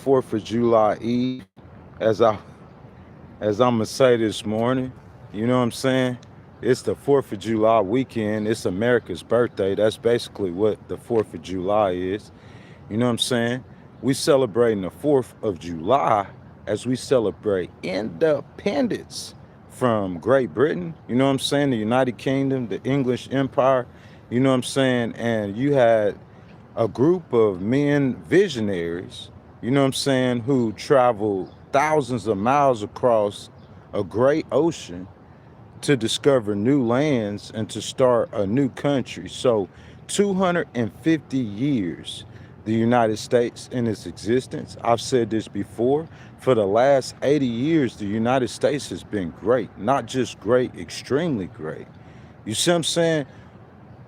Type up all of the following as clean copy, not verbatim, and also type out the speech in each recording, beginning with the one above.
4th of July Eve, as I as I'm gonna say this morning. You know what I'm saying? It's the 4th of July weekend. It's America's birthday. That's basically what the 4th of July is. You know what I'm saying? We celebrating the 4th of July as we celebrate independence from Great Britain. You know what I'm saying? The United Kingdom, the English Empire. You know what I'm saying? And you had a group of men visionaries, you know what I'm saying, who traveled thousands of miles across a great ocean to discover new lands and to start a new country. So 250 years the United States in its existence. I've said this before. For the last 80 years, the United States has been great. Not just great, extremely great. You see what I'm saying?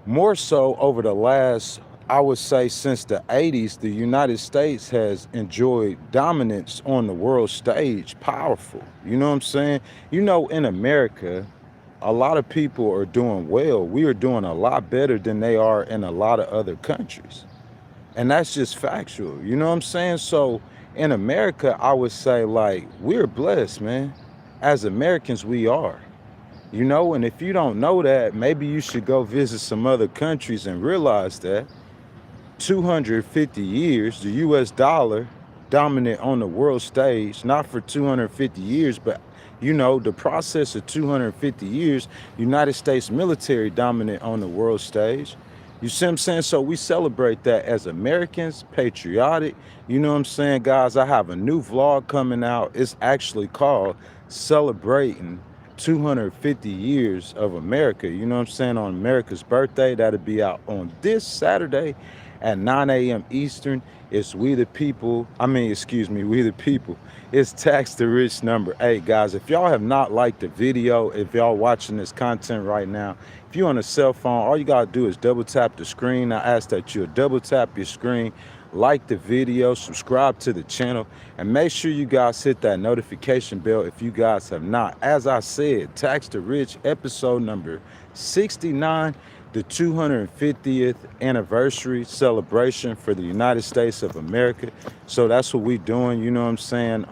More so over the last, I would say, since the 80s, the United States has enjoyed dominance on the world stage, powerful. You know what I'm saying? You know, in America, a lot of people are doing well. We are doing a lot better than they are in a lot of other countries. And that's just factual. You know what I'm saying? So in America, I would say, like, we're blessed, man. As Americans, we are. You know, and if you don't know that, maybe you should go visit some other countries and realize that 250 years, the US dollar dominant on the world stage, not for 250 years, but you know, the process of 250 years, United States military dominant on the world stage. You see what I'm saying? So we celebrate that as Americans, patriotic. You know what I'm saying, guys? I have a new vlog coming out. It's actually called Celebrating 250 years of America. You know what I'm saying? On America's birthday. That'll be out on this Saturday at 9 a.m. Eastern. It's We the People. Excuse me, We the People. It's Tax the Rich number 8. Guys, if y'all have not liked the video, if y'all watching this content right now, if you're on a cell phone, all you got to do is double tap the screen. I ask that you double tap your screen, like the video, subscribe to the channel, and make sure you guys hit that notification bell if you guys have not. As I said, Tax the Rich episode number 69, the 250th anniversary celebration for the United States of America. So that's what we doing, you know what I'm saying?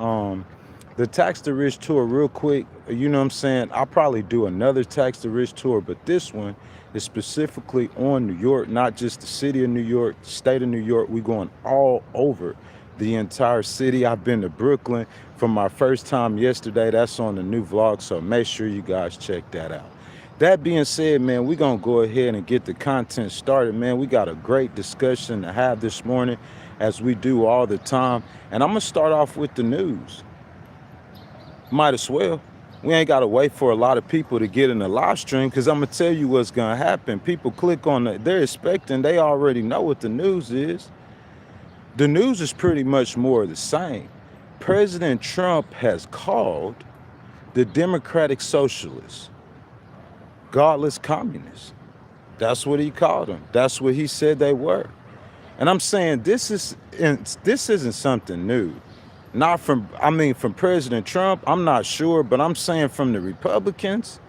The Tax the Rich tour, real quick, you know what I'm saying? I'll probably do another Tax the Rich tour, but this one is specifically on New York, not just the city of New York, the state of New York. We going all over the entire city. I've been to Brooklyn for my first time yesterday. That's on the new vlog, so make sure you guys check that out. That being said, man, we're going to go ahead and get the content started, man. We got a great discussion to have this morning, as we do all the time. And I'm going to start off with the news. Might as well. We ain't got to wait for a lot of people to get in the live stream, because I'm going to tell you what's going to happen. People click on they're expecting, they already know what the news is. The news is pretty much more of the same. President Trump has called the Democratic Socialist godless communists. That's what he called them. That's what he said they were. And I'm saying this isn't something new. Not from President Trump, I'm not sure, but I'm saying from the Republicans,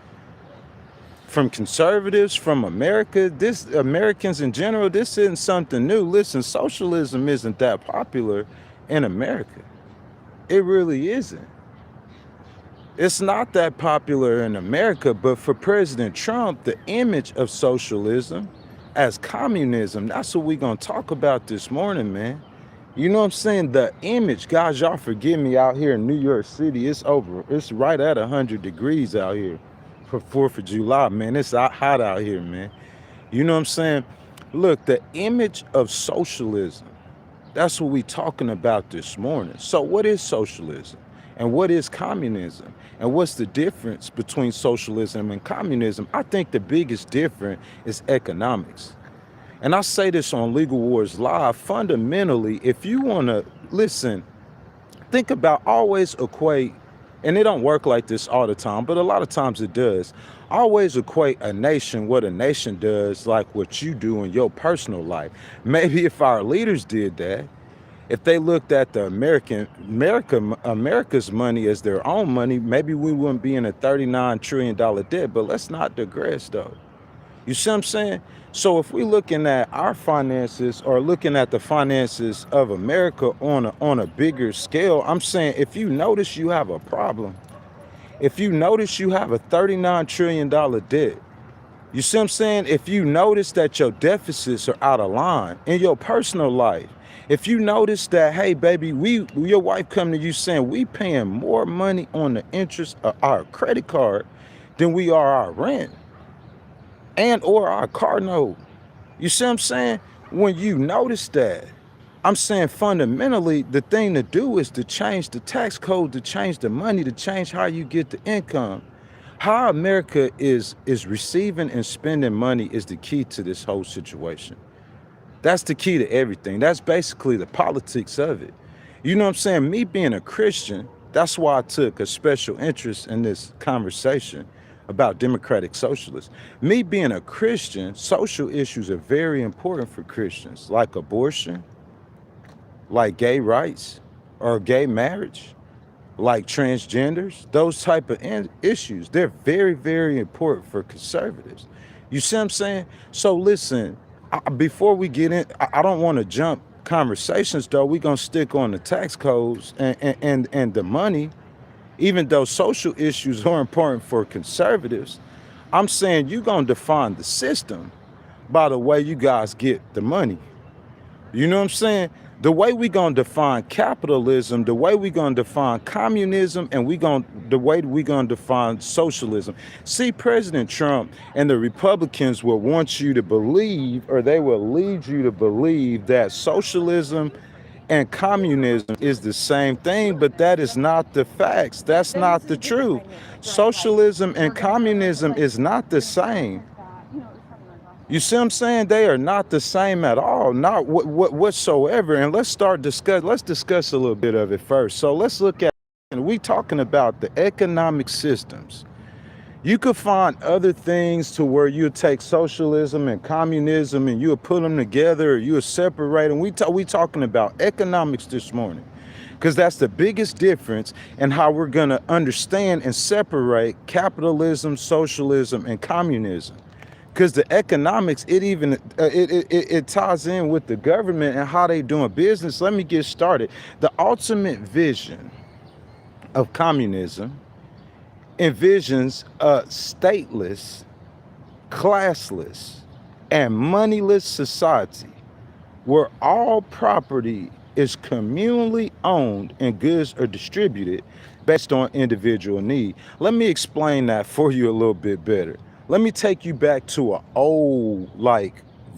from conservatives, from Americans in general, this isn't something new. Listen, socialism isn't that popular in America. It really isn't. It's not that popular in America, but for President Trump, the image of socialism as communism, that's what we're going to talk about this morning, man. You know what I'm saying? The image, guys, y'all forgive me out here in New York City. It's right at 100 degrees out here for 4th of July, man. It's hot out here, man. You know what I'm saying? Look, the image of socialism, that's what we're talking about this morning. So what is socialism? And what is communism? And what's the difference between socialism and communism? I think the biggest difference is economics. And I say this on Legal Wars Live. Fundamentally, if you want to listen, think about, always equate, and it don't work like this all the time, but a lot of times it does. Always equate a nation, what a nation does, like what you do in your personal life. Maybe if our leaders did that, if they looked at the America's money as their own money, maybe we wouldn't be in a $39 trillion debt. But let's not digress, though. You see what I'm saying? So if we're looking at our finances or looking at the finances of America on a bigger scale, I'm saying if you notice you have a problem, if you notice you have a $39 trillion debt, you see what I'm saying? If you notice that your deficits are out of line in your personal life, if you notice that, hey, baby, your wife come to you saying we paying more money on the interest of our credit card than we are our rent and or our car note. You see what I'm saying? When you notice that, I'm saying fundamentally, the thing to do is to change the tax code, to change the money, to change how you get the income. How America is receiving and spending money is the key to this whole situation. That's the key to everything. That's basically the politics of it. You know what I'm saying? Me being a Christian, that's why I took a special interest in this conversation about Democratic Socialists. Me being a Christian, social issues are very important for Christians, like abortion, like gay rights or gay marriage, like transgenders, those type of issues. They're very, very important for conservatives. You see what I'm saying? So listen, before we get in, I don't want to jump conversations though. We're going to stick on the tax codes and the money, even though social issues are important for conservatives. I'm saying you're going to define the system by the way you guys get the money. You know what I'm saying? The way we gonna define capitalism, the way we gonna define communism, and the way we gonna define socialism. See, President Trump and the Republicans will want you to believe, or they will lead you to believe that socialism and communism is the same thing, but that is not the facts. That's not the truth. Socialism and communism is not the same. You see what I'm saying? They are not the same at all, not whatsoever. And let's discuss a little bit of it first. So let's look at, and we talking about the economic systems. You could find other things to where you take socialism and communism and you would put them together, or you would separate them. We talking about economics this morning, because that's the biggest difference in how we're gonna understand and separate capitalism, socialism, and communism. Because the economics, it ties in with the government and how they doing business. Let me get started. The ultimate vision of communism envisions a stateless, classless, and moneyless society where all property is communally owned and goods are distributed based on individual need. Let me explain that for you a little bit better. Let me take you back to an old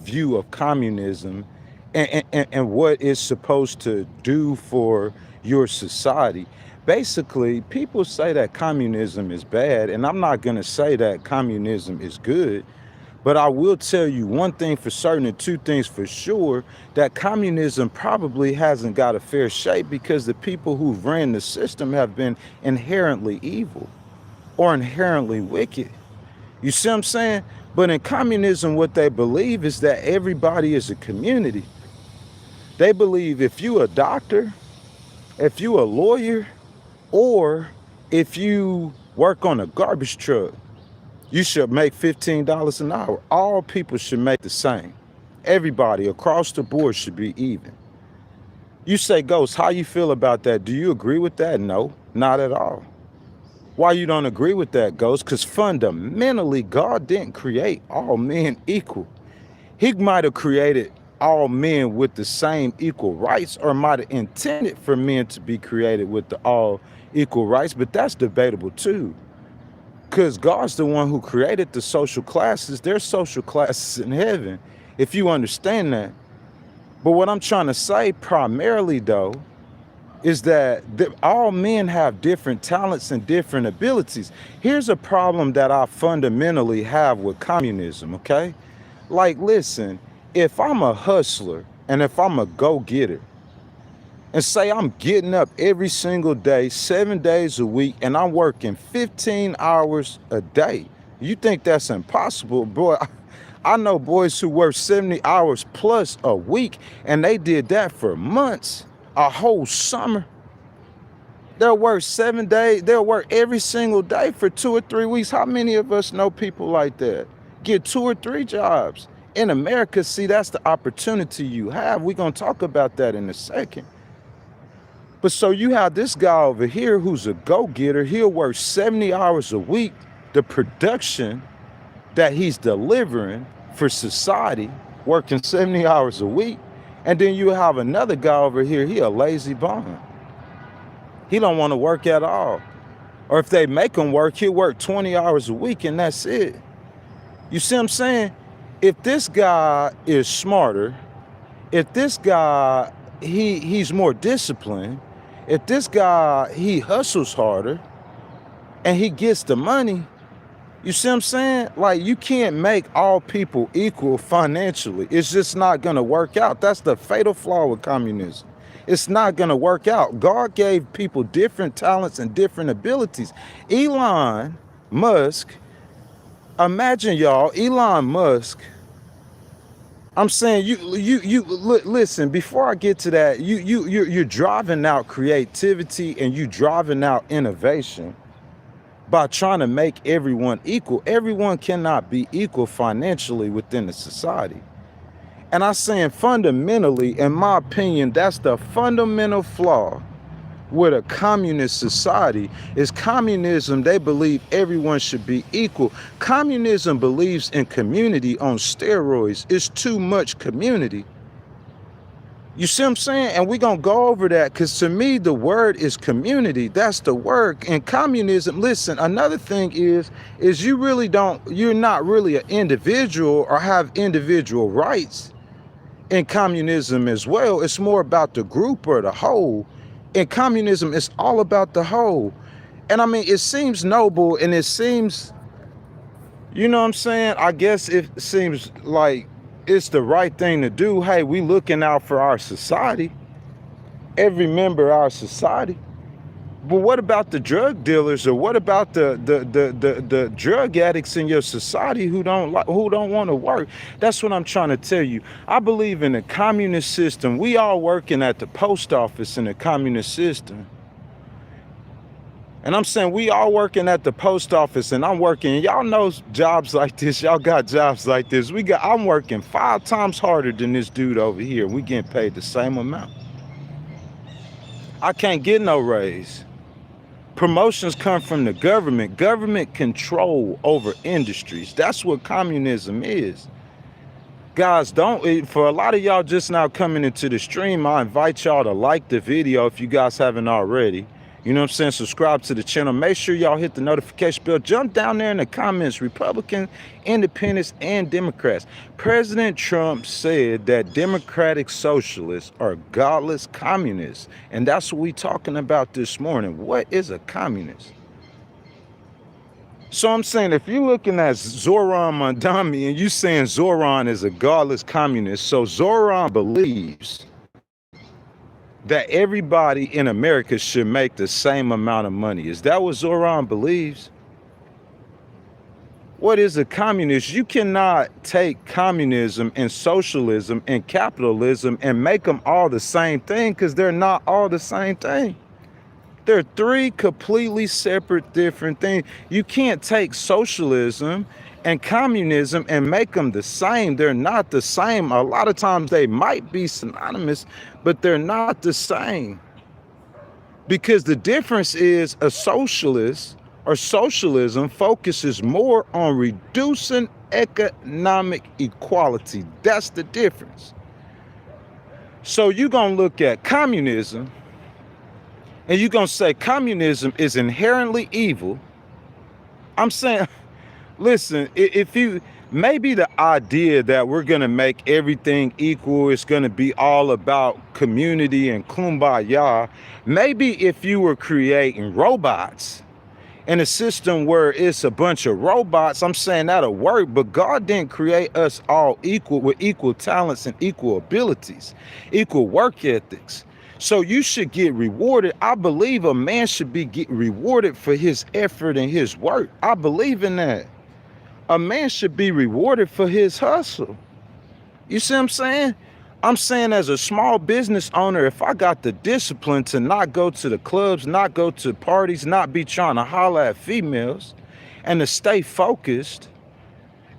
view of communism and what it's supposed to do for your society. Basically, people say that communism is bad, and I'm not going to say that communism is good, but I will tell you one thing for certain and two things for sure, that communism probably hasn't got a fair shake because the people who ran the system have been inherently evil or inherently wicked. You see what I'm saying? But in communism, what they believe is that everybody is a community. They believe if you a doctor, if you a lawyer, or if you work on a garbage truck, you should make $15 an hour. All people should make the same. Everybody across the board should be even. You say, Ghost, how you feel about that? Do you agree with that? No, not at all. Why you don't agree with that, Ghost? Because fundamentally, God didn't create all men equal. He might have created all men with the same equal rights, or might have intended for men to be created with the all equal rights, but that's debatable too. Because God's the one who created the social classes. There's social classes in heaven, if you understand that. But what I'm trying to say primarily, though, is that all men have different talents and different abilities. Here's a problem that I fundamentally have with communism, okay? Like, listen, if I'm a hustler and if I'm a go-getter, and say I'm getting up every single day, 7 days a week, and I'm working 15 hours a day, you think that's impossible? Boy, I know boys who work 70 hours plus a week, and they did that for months. A whole summer. They'll work 7 days. They'll work every single day for 2 or 3 weeks. How many of us know people like that? Get 2 or 3 jobs. In America, see, that's the opportunity you have. We're going to talk about that in a second. But so you have this guy over here who's a go-getter. He'll work 70 hours a week. The production that he's delivering for society, working 70 hours a week. And then you have another guy over here, he a lazy bum. He don't want to work at all. Or if they make him work, he'll work 20 hours a week and that's it. You see what I'm saying? If this guy is smarter, if this guy, he's more disciplined, if this guy, he hustles harder and he gets the money, you see what I'm saying? Like, you can't make all people equal financially. It's just not going to work out. That's the fatal flaw with communism. It's not going to work out. God gave people different talents and different abilities. Elon Musk, imagine y'all, Elon Musk, I'm saying listen, before I get to that, you're driving out creativity and you driving out innovation by trying to make everyone equal. Everyone cannot be equal financially within the society. And I'm saying fundamentally, in my opinion, that's the fundamental flaw with a communist society. Is communism, they believe everyone should be equal. Communism believes in community on steroids. It's too much community. You see what I'm saying? And we're going to go over that because to me, the word is community. That's the word. And communism, listen, another thing is you're not really an individual or have individual rights in communism as well. It's more about the group or the whole. In communism, it's all about the whole. And I mean, it seems noble and it seems, you know what I'm saying? I guess it seems like it's the right thing to do. Hey, we looking out for our society, every member of our society. But what about the drug dealers, or what about the drug addicts in your society who don't want to work? That's what I'm trying to tell you. I believe in a communist system. We all working at the post office in a communist system. And I'm saying we all working at the post office, and I'm working. Y'all know jobs like this. Y'all got jobs like this. I'm working 5 times harder than this dude over here. We getting paid the same amount. I can't get no raise. Promotions come from the government. Government control over industries. That's what communism is. Guys, for a lot of y'all just now coming into the stream, I invite y'all to like the video if you guys haven't already. You know what I'm saying? Subscribe to the channel. Make sure y'all hit the notification bell. Jump down there in the comments. Republicans, Independents, and Democrats. President Trump said that Democratic Socialists are godless communists. And that's what we're talking about this morning. What is a communist? So I'm saying, if you're looking at Zoran Mondami and you saying Zoran is a godless communist, so Zoran believes that everybody in America should make the same amount of money. Is that what Zoran believes? What is a communist? You cannot take communism and socialism and capitalism and make them all the same thing, because they're not all the same thing. They're 3 completely separate, different things. You can't take socialism and communism and make them the same. They're not the same. A lot of times they might be synonymous, but they're not the same. Because the difference is a socialist or socialism focuses more on reducing economic equality. That's the difference. So you're going to look at communism and you're going to say communism is inherently evil. I'm saying, listen, if you, maybe the idea that we're going to make everything equal, it's going to be all about community and kumbaya. Maybe if you were creating robots in a system where it's a bunch of robots, I'm saying that'll work, but God didn't create us all equal with equal talents and equal abilities, equal work ethics. So you should get rewarded. I believe a man should be rewarded for his effort and his work. I believe in that. A man should be rewarded for his hustle. You see what I'm saying? I'm saying as a small business owner, if I got the discipline to not go to the clubs, not go to parties, not be trying to holler at females, and to stay focused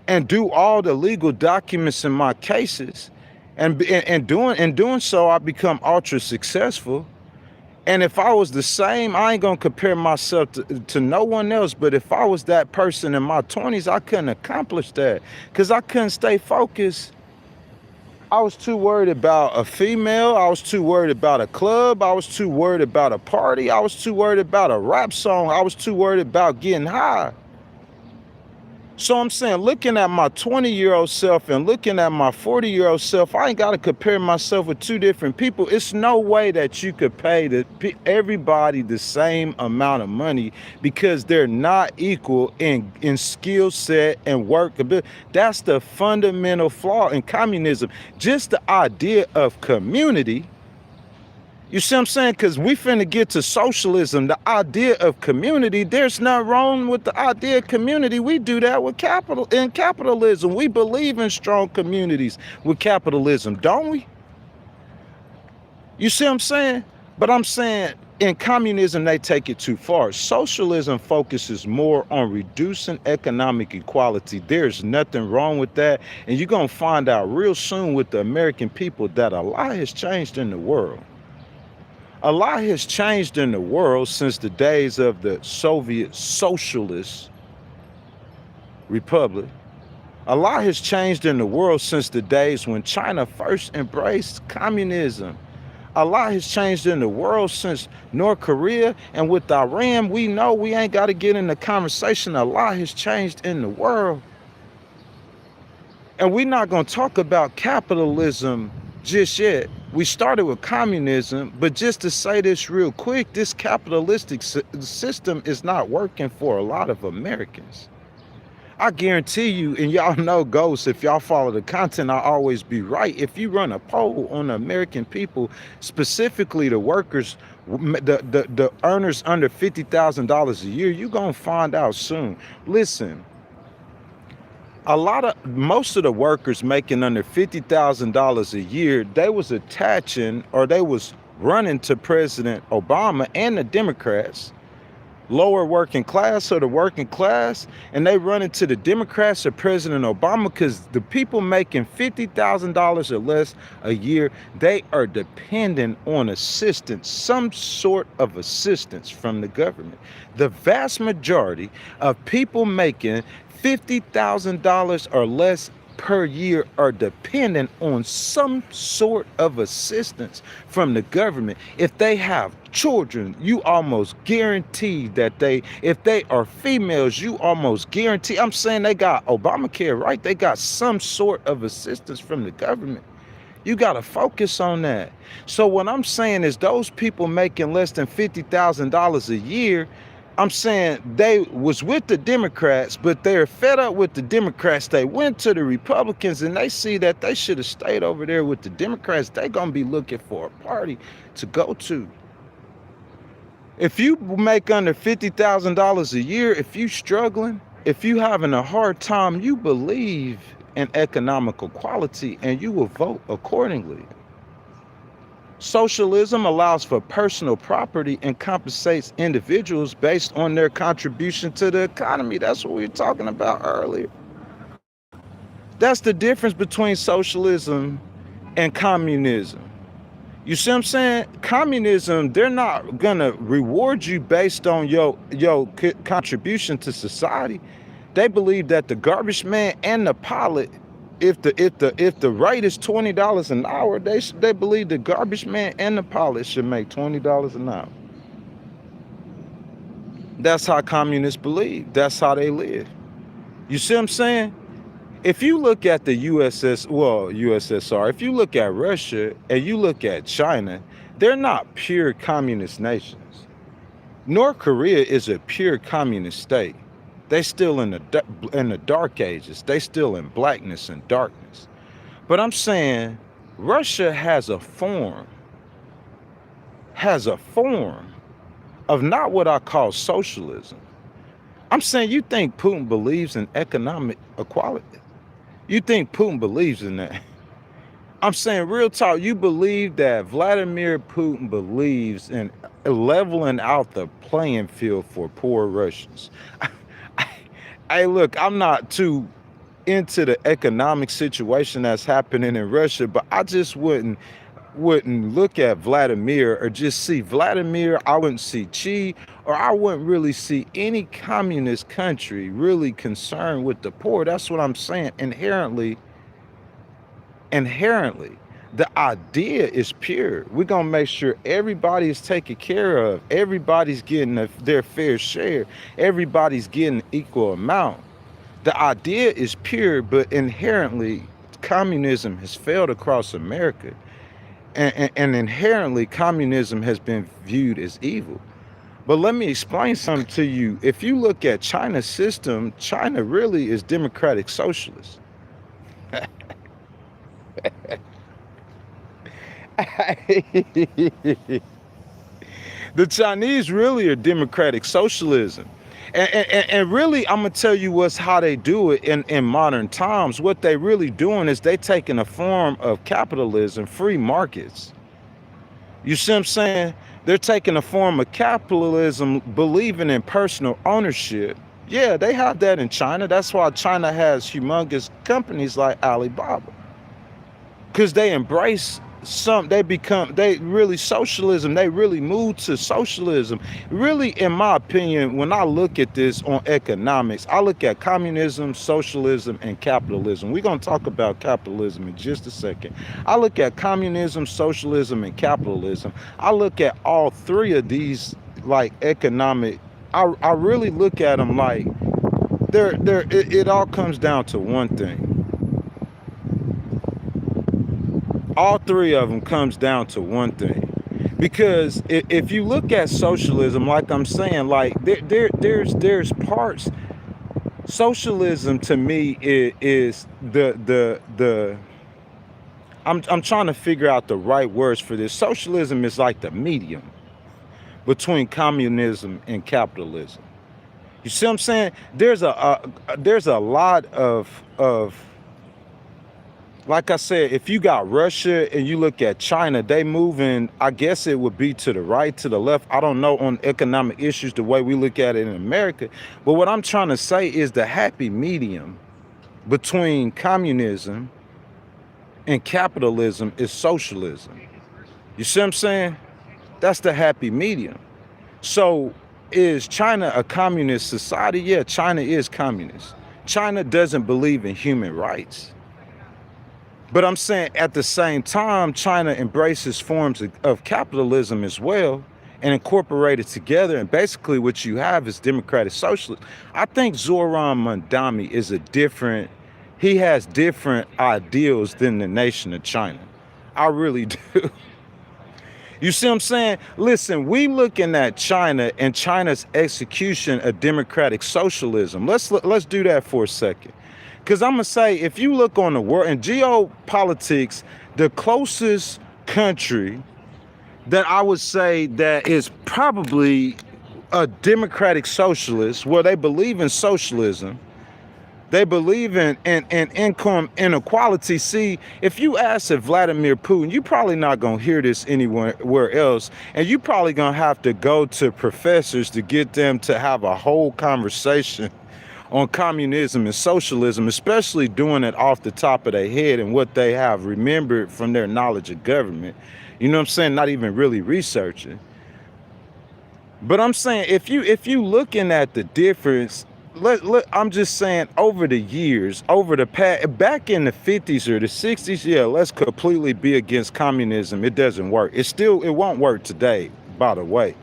and do all the legal documents in my cases, and doing so, I become ultra successful. And if I was the same, I ain't gonna compare myself to no one else. But if I was that person in my 20s, I couldn't accomplish that because I couldn't stay focused. I was too worried about a female. I was too worried about a club. I was too worried about a party. I was too worried about a rap song. I was too worried about getting high. So I'm saying, looking at my 20-year-old self and looking at my 40-year-old self, I ain't got to compare myself with two different people. It's no way that you could pay everybody the same amount of money because they're not equal in skill set and work ability. That's the fundamental flaw in communism. Just the idea of community. You see what I'm saying? Because we finna get to socialism, the idea of community. There's nothing wrong with the idea of community. We do that with capitalism. We believe in strong communities with capitalism, don't we? You see what I'm saying? But I'm saying in communism, they take it too far. Socialism focuses more on reducing economic equality. There's nothing wrong with that. And you're going to find out real soon with the American people that a lot has changed in the world. A lot has changed in the world since the days of the Soviet Socialist Republic. A lot has changed in the world since the days when China first embraced communism. A lot has changed in the world since North Korea, and with Iran, we know we ain't got to get in the conversation. A lot has changed in the world. And we're not going to talk about capitalism just yet. We started with communism, but just to say this real quick, this capitalistic system is not working for a lot of Americans. I guarantee you, and y'all know ghosts, if y'all follow the content, I always be right. If you run a poll on the American people, specifically the workers, the earners under $50,000 a year, you're going to find out soon. Listen, most of the workers making under $50,000 a year, they was attaching or they was running to President Obama and the Democrats, lower working class or the working class, and they run into the Democrats or President Obama because the people making $50,000 or less a year, they are dependent on assistance, some sort of assistance from the government. The vast majority of people making $50,000 or less per year are dependent on some sort of assistance from the government. If they have children, you almost guarantee that if they are females, you almost guarantee. I'm saying they got Obamacare, right? They got some sort of assistance from the government. You got to focus on that. So what I'm saying is those people making less than $50,000 a year, I'm saying they was with the Democrats, but they're fed up with the Democrats. They went to the Republicans and they see that they should have stayed over there with the Democrats. They're going to be looking for a party to go to. If you make under $50,000 a year, if you struggling, if you having a hard time, you believe in economic equality and you will vote accordingly. Socialism allows for personal property and compensates individuals based on their contribution to the economy. That's what we were talking about earlier. That's the difference between socialism and communism. You see what I'm saying? Communism, they're not gonna reward you based on your contribution to society. They believe that the garbage man and the pilot, if the rate is $20 an hour, they believe the garbage man and the pilot should make $20 an hour. That's how communists believe. That's how they live. You see what I'm saying? If you look at the USSR, if you look at Russia and you look at China, they're not pure communist nations. North Korea is a pure communist state. They still in the dark ages. They still in blackness and darkness. But I'm saying Russia has a form of not what I call socialism. I'm saying, you think Putin believes in economic equality? You think Putin believes in that? I'm saying, real talk, you believe that Vladimir Putin believes in leveling out the playing field for poor Russians? Hey, look, I'm not too into the economic situation that's happening in Russia, but I just wouldn't look at Vladimir or just see Vladimir. I wouldn't see Xi, or I wouldn't really see any communist country really concerned with the poor. That's what I'm saying. Inherently, the idea is pure. We're gonna make sure everybody is taken care of. Everybody's getting their fair share. Everybody's getting equal amount. The idea is pure, but inherently, communism has failed across America. And inherently, communism has been viewed as evil. But let me explain something to you. If you look at China's system, China really is democratic socialist. The Chinese really are democratic socialism. And really, I'm gonna tell you what's how they do it in modern times. What they really doing is they taking a form of capitalism, free markets. You see what I'm saying? They're taking a form of capitalism, believing in personal ownership. Yeah, they have that in China. That's why China has humongous companies like Alibaba. Because they embrace they really socialism, they really move to socialism. Really, in my opinion, when I look at this on economics, I look at communism, socialism, and capitalism. We're going to talk about capitalism in just a second. I look at communism, socialism, and capitalism. I look at all three of these like economic, I really look at them like it all comes down to one thing. All three of them comes down to one thing, because if you look at socialism, like I'm saying, like there's parts. Socialism to me is the I'm trying to figure out the right words for this. Socialism is like the medium between communism and capitalism. You see what I'm saying? There's a lot of like I said, if you got Russia and you look at China, they moving, I guess it would be to the right, to the left. I don't know on economic issues the way we look at it in America. But what I'm trying to say is the happy medium between communism and capitalism is socialism. You see what I'm saying? That's the happy medium. So is China a communist society? Yeah, China is communist. China doesn't believe in human rights. But I'm saying at the same time, China embraces forms of capitalism as well and incorporate it together. And basically what you have is democratic socialist. I think Zoran Mandami he has different ideals than the nation of China. I really do. You see what I'm saying? Listen, we looking at China and China's execution of democratic socialism. Let's do that for a second. Because I'm going to say, if you look on the world, in geopolitics, the closest country that I would say that is probably a democratic socialist, where they believe in socialism, they believe in income inequality. See, if you ask Vladimir Putin, you're probably not going to hear this anywhere else. And you're probably going to have to go to professors to get them to have a whole conversation on communism and socialism, especially doing it off the top of their head and what they have remembered from their knowledge of government. You know what I'm saying? Not even really researching. But I'm saying if you looking at the difference, I'm just saying over the years, over the past, back in the 50s or the 60s, yeah, let's completely be against communism. It doesn't work. It won't work today, by the way.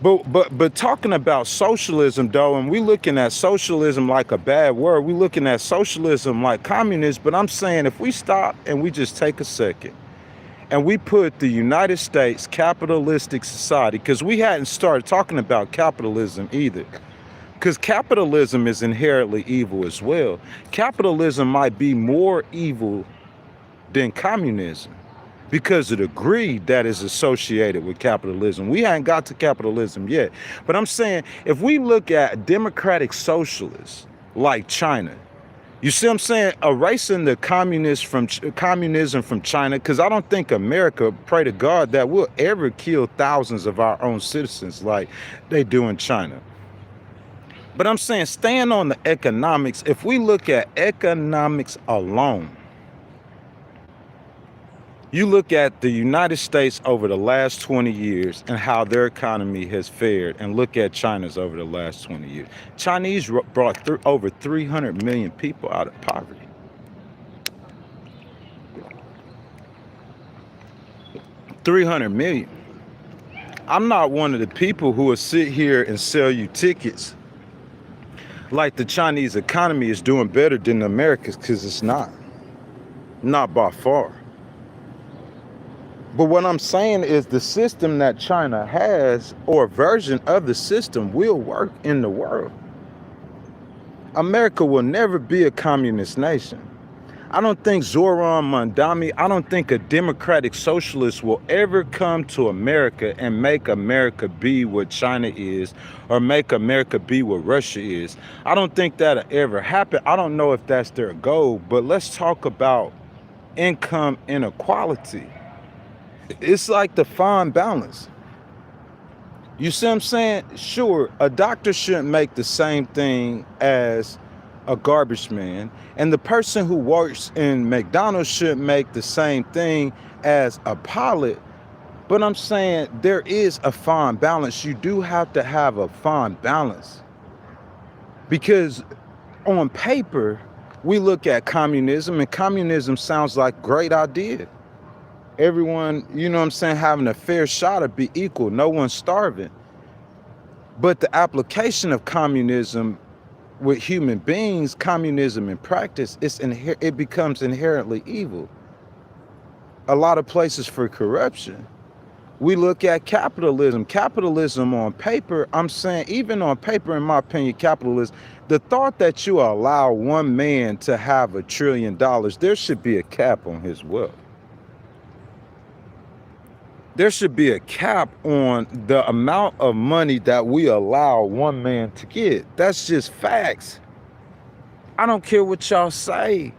But talking about socialism though, and we looking at socialism like a bad word, we looking at socialism like communism. But I'm saying if we stop and we just take a second and we put the United States capitalistic society, because we hadn't started talking about capitalism either, because capitalism is inherently evil as well. Capitalism might be more evil than communism, because of the greed that is associated with capitalism. We haven't got to capitalism yet. But I'm saying, if we look at democratic socialists like China, you see what I'm saying? Erasing the communism from China, because I don't think America, pray to God, that will ever kill thousands of our own citizens like they do in China. But I'm saying, staying on the economics, if we look at economics alone, you look at the United States over the last 20 years and how their economy has fared, and look at China's over the last 20 years. Chinese brought over 300 million people out of poverty. 300 million. I'm not one of the people who will sit here and sell you tickets like the Chinese economy is doing better than America's, because it's not. Not by far. But what I'm saying is the system that China has, or a version of the system, will work in the world. America will never be a communist nation. I don't think Zoran Mandami, I don't think a Democratic Socialist will ever come to America and make America be what China is, or make America be what Russia is. I don't think that'll ever happen. I don't know if that's their goal, but let's talk about income inequality. It's like the fine balance. You see what I'm saying? Sure, a doctor shouldn't make the same thing as a garbage man, and the person who works in McDonald's shouldn't make the same thing as a pilot. But I'm saying there is a fine balance. You do have to have a fine balance, because on paper we look at communism, and communism sounds like a great idea. Everyone, you know what I'm saying, having a fair shot at be equal, no one's starving. But the application of communism with human beings, communism in practice, it becomes inherently evil. A lot of places for corruption. We look at capitalism. Capitalism on paper, I'm saying, even on paper, in my opinion, capitalism, the thought that you allow one man to have $1 trillion, there should be a cap on his wealth. There should be a cap on the amount of money that we allow one man to get. That's just facts. I don't care what y'all say.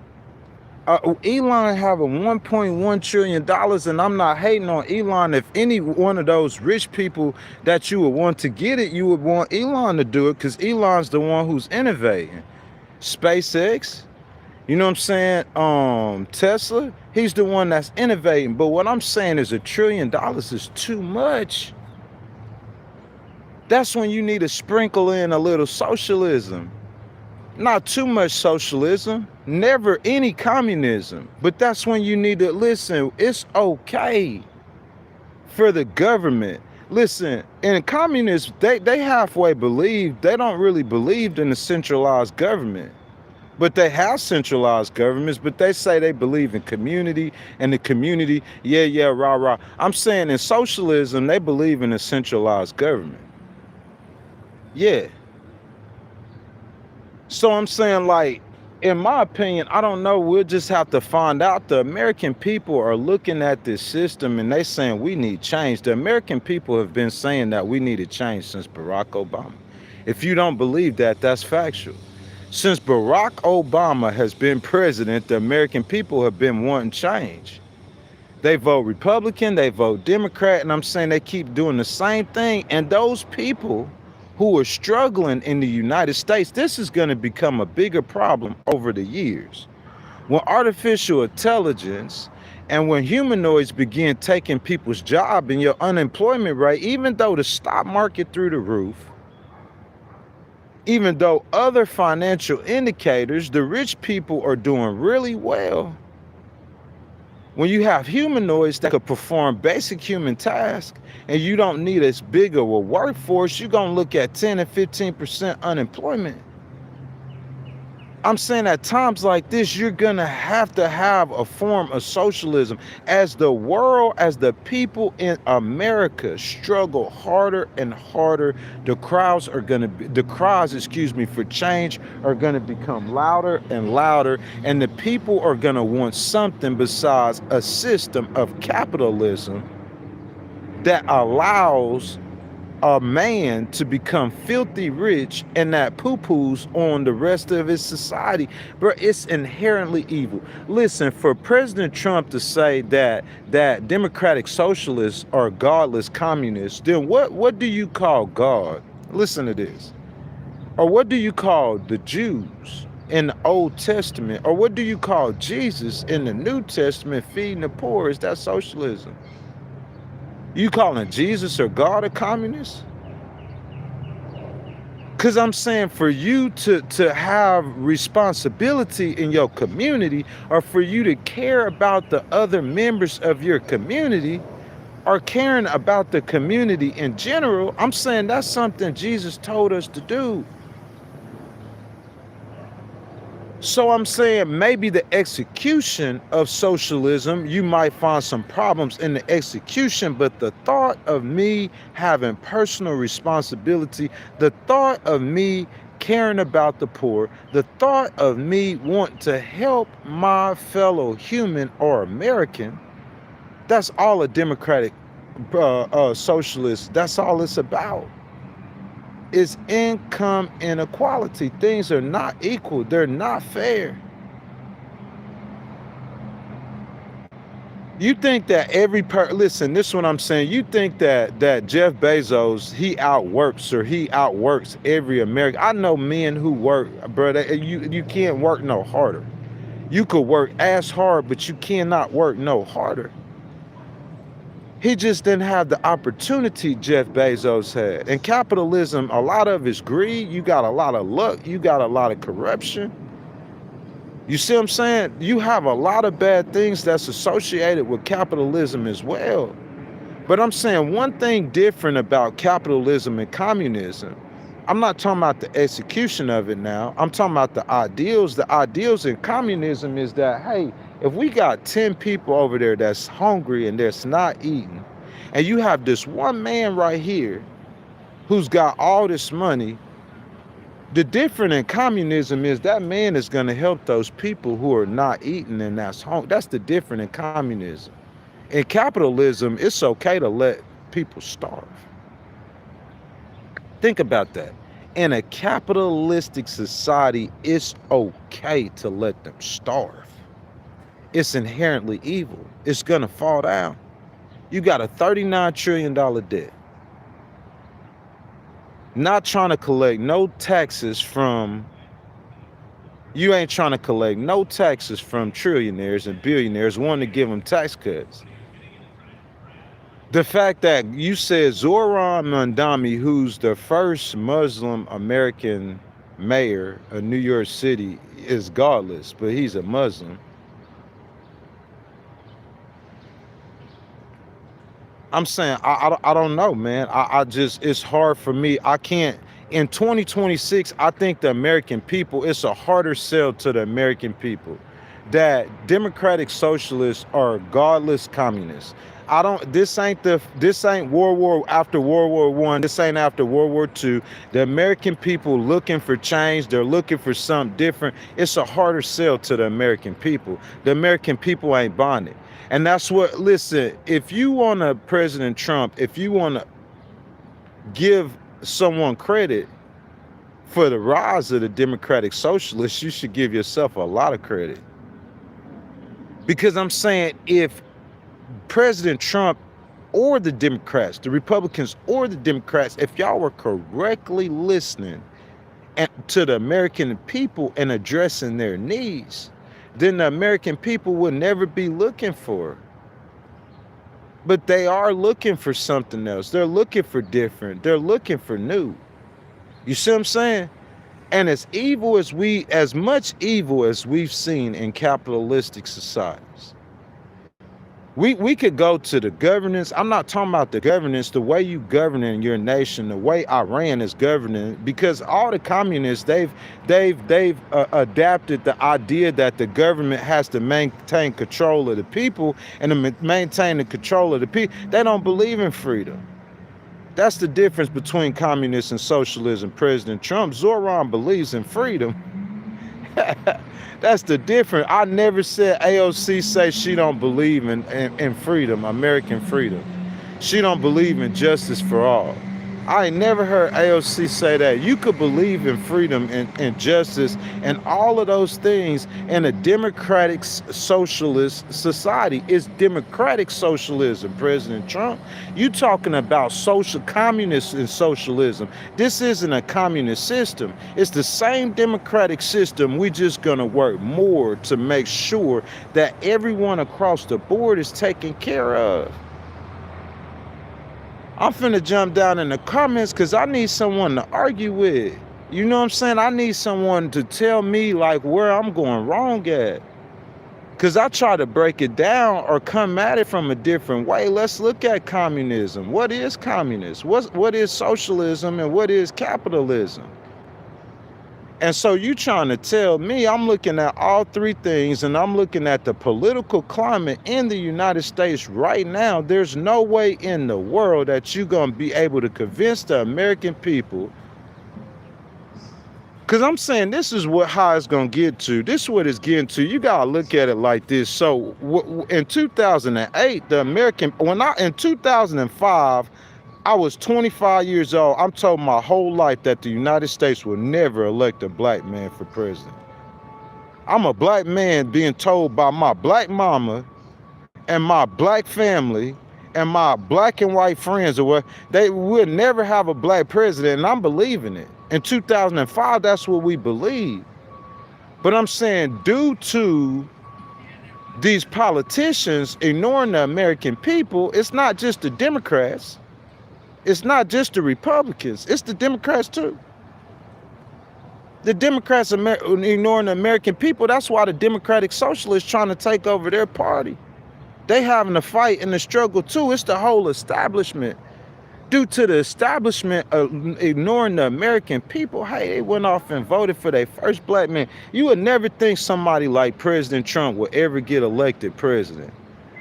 Elon having $1.1 trillion, and I'm not hating on Elon. If any one of those rich people that you would want to get it, you would want Elon to do it, because Elon's the one who's innovating. SpaceX, you know what I'm saying? Tesla, he's the one that's innovating. But what I'm saying is $1 trillion is too much. That's when you need to sprinkle in a little socialism. Not too much socialism, never any communism. But that's when you need to listen. It's okay for the government. Listen, in communists, they halfway believe, they don't really believe in the centralized government. But they have centralized governments, but they say they believe in community, and the community, yeah, rah. I'm saying in socialism, they believe in a centralized government. Yeah. So I'm saying, like, in my opinion, I don't know, we'll just have to find out. The American people are looking at this system and they saying we need change. The American people have been saying that we need a change since Barack Obama. If you don't believe that, that's factual. Since Barack Obama has been president, the American people have been wanting change. They vote Republican, they vote Democrat, and I'm saying they keep doing the same thing. And those people who are struggling in the United States, this is going to become a bigger problem over the years. When artificial intelligence and when humanoids begin taking people's job, and your unemployment rate, even though the stock market through the roof, even though other financial indicators, the rich people are doing really well. When you have humanoids that could perform basic human tasks, and you don't need as big of a workforce, you're going to look at 10 and 15% unemployment. I'm saying at times like this, you're going to have a form of socialism. As the world, as the people in America struggle harder and harder, the cries for change are going to become louder and louder, and the people are going to want something besides a system of capitalism that allows a man to become filthy rich and that poo-poos on the rest of his society. Bro, it's inherently evil. Listen, for President Trump to say that Democratic Socialists are godless communists, then what do you call God? Listen to this. Or what do you call the Jews in the Old Testament? Or what do you call Jesus in the New Testament feeding the poor? Is that socialism? You calling Jesus or God a communist? Because I'm saying for you to have responsibility in your community, or for you to care about the other members of your community, or caring about the community in general, I'm saying that's something Jesus told us to do. So I'm saying maybe the execution of socialism, you might find some problems in the execution, but the thought of me having personal responsibility, the thought of me caring about the poor, the thought of me wanting to help my fellow human or American, that's all a democratic socialist, that's all it's about. Is income inequality. Things are not equal. They're not fair. You think that listen, this is what I'm saying. You think that Jeff Bezos, he outworks every American. I know men who work, brother. You can't work no harder. You could work as hard, but you cannot work no harder. He just didn't have the opportunity Jeff Bezos had. And capitalism, a lot of it's greed. You got a lot of luck. You got a lot of corruption. You see what I'm saying? You have a lot of bad things that's associated with capitalism as well. But I'm saying one thing different about capitalism and communism. I'm not talking about the execution of it now. I'm talking about the ideals. The ideals in communism is that, hey, if we got 10 people over there that's hungry and that's not eating, and you have this one man right here who's got all this money, the difference in communism is that man is going to help those people who are not eating and that's hungry. That's the difference in communism. In capitalism, it's okay to let people starve. Think about that. In a capitalistic society, it's okay to let them starve. It's inherently evil. It's gonna fall down. You got a $39 trillion debt. Not trying to collect no taxes from, you ain't trying to collect no taxes from trillionaires and billionaires wanting to give them tax cuts. The fact that you said Zohran Mamdani, who's the first Muslim American mayor of New York City, is godless, but he's a Muslim. I'm saying, I don't know, man. I just, it's hard for me. I can't, in 2026, I think the American people, it's a harder sell to the American people that Democratic Socialists are godless communists. This ain't World War, after World War I, this ain't after World War II. The American people looking for change, they're looking for something different. It's a harder sell to the American people. The American people ain't buying it. And that's what, listen, if you want to President Trump, if you want to give someone credit for the rise of the Democratic Socialists, you should give yourself a lot of credit. Because I'm saying, if President Trump or the Democrats, the Republicans or the Democrats, if y'all were correctly listening to the American people and addressing their needs, then the American people would never be looking for. But they are looking for something else. They're looking for different. They're looking for new. You see what I'm saying? And as much evil as we've seen in capitalistic societies, we could go to the governance. I'm not talking about the governance, the way you govern in your nation, the way Iran is governing, because all the communists, they've adapted the idea that the government has to maintain control of the people, and to maintain the control of the people, they don't believe in freedom. That's the difference between communists and socialism. President Trump, Zoran believes in freedom. That's the difference. I never said AOC say she don't believe in freedom, American freedom. She don't believe in justice for all. I ain't never heard AOC say that. You could believe in freedom and justice and all of those things in a democratic socialist society. It's democratic socialism, President Trump. You talking about social communists and socialism. This isn't a communist system. It's the same democratic system. We just gonna work more to make sure that everyone across the board is taken care of. I'm finna jump down in the comments because I need someone to argue with. You know what I'm saying? I need someone to tell me like where I'm going wrong at. Because I try to break it down or come at it from a different way. Let's look at communism. What is communism? What is socialism and what is capitalism? And so you trying to tell me, I'm looking at all three things, and I'm looking at the political climate in the United States right now. There's no way in the world that you're going to be able to convince the American people. Because I'm saying this is how it's going to get to. This is what it's getting to. You got to look at it like this. So in 2008, in 2005, I was 25 years old. I'm told my whole life that the United States will never elect a black man for president. I'm a black man being told by my black mama and my black family and my black and white friends or what, they will never have a black president, and I'm believing it. In 2005, that's what we believe. But I'm saying due to these politicians ignoring the American people, it's not just the Democrats. It's not just the Republicans, it's the Democrats too. The Democrats ignoring the American people. That's why the Democratic Socialists trying to take over their party. They having a fight and a struggle too. It's the whole establishment. Due to the establishment ignoring the American people, hey, they went off and voted for their first black man. You would never think somebody like President Trump would ever get elected president.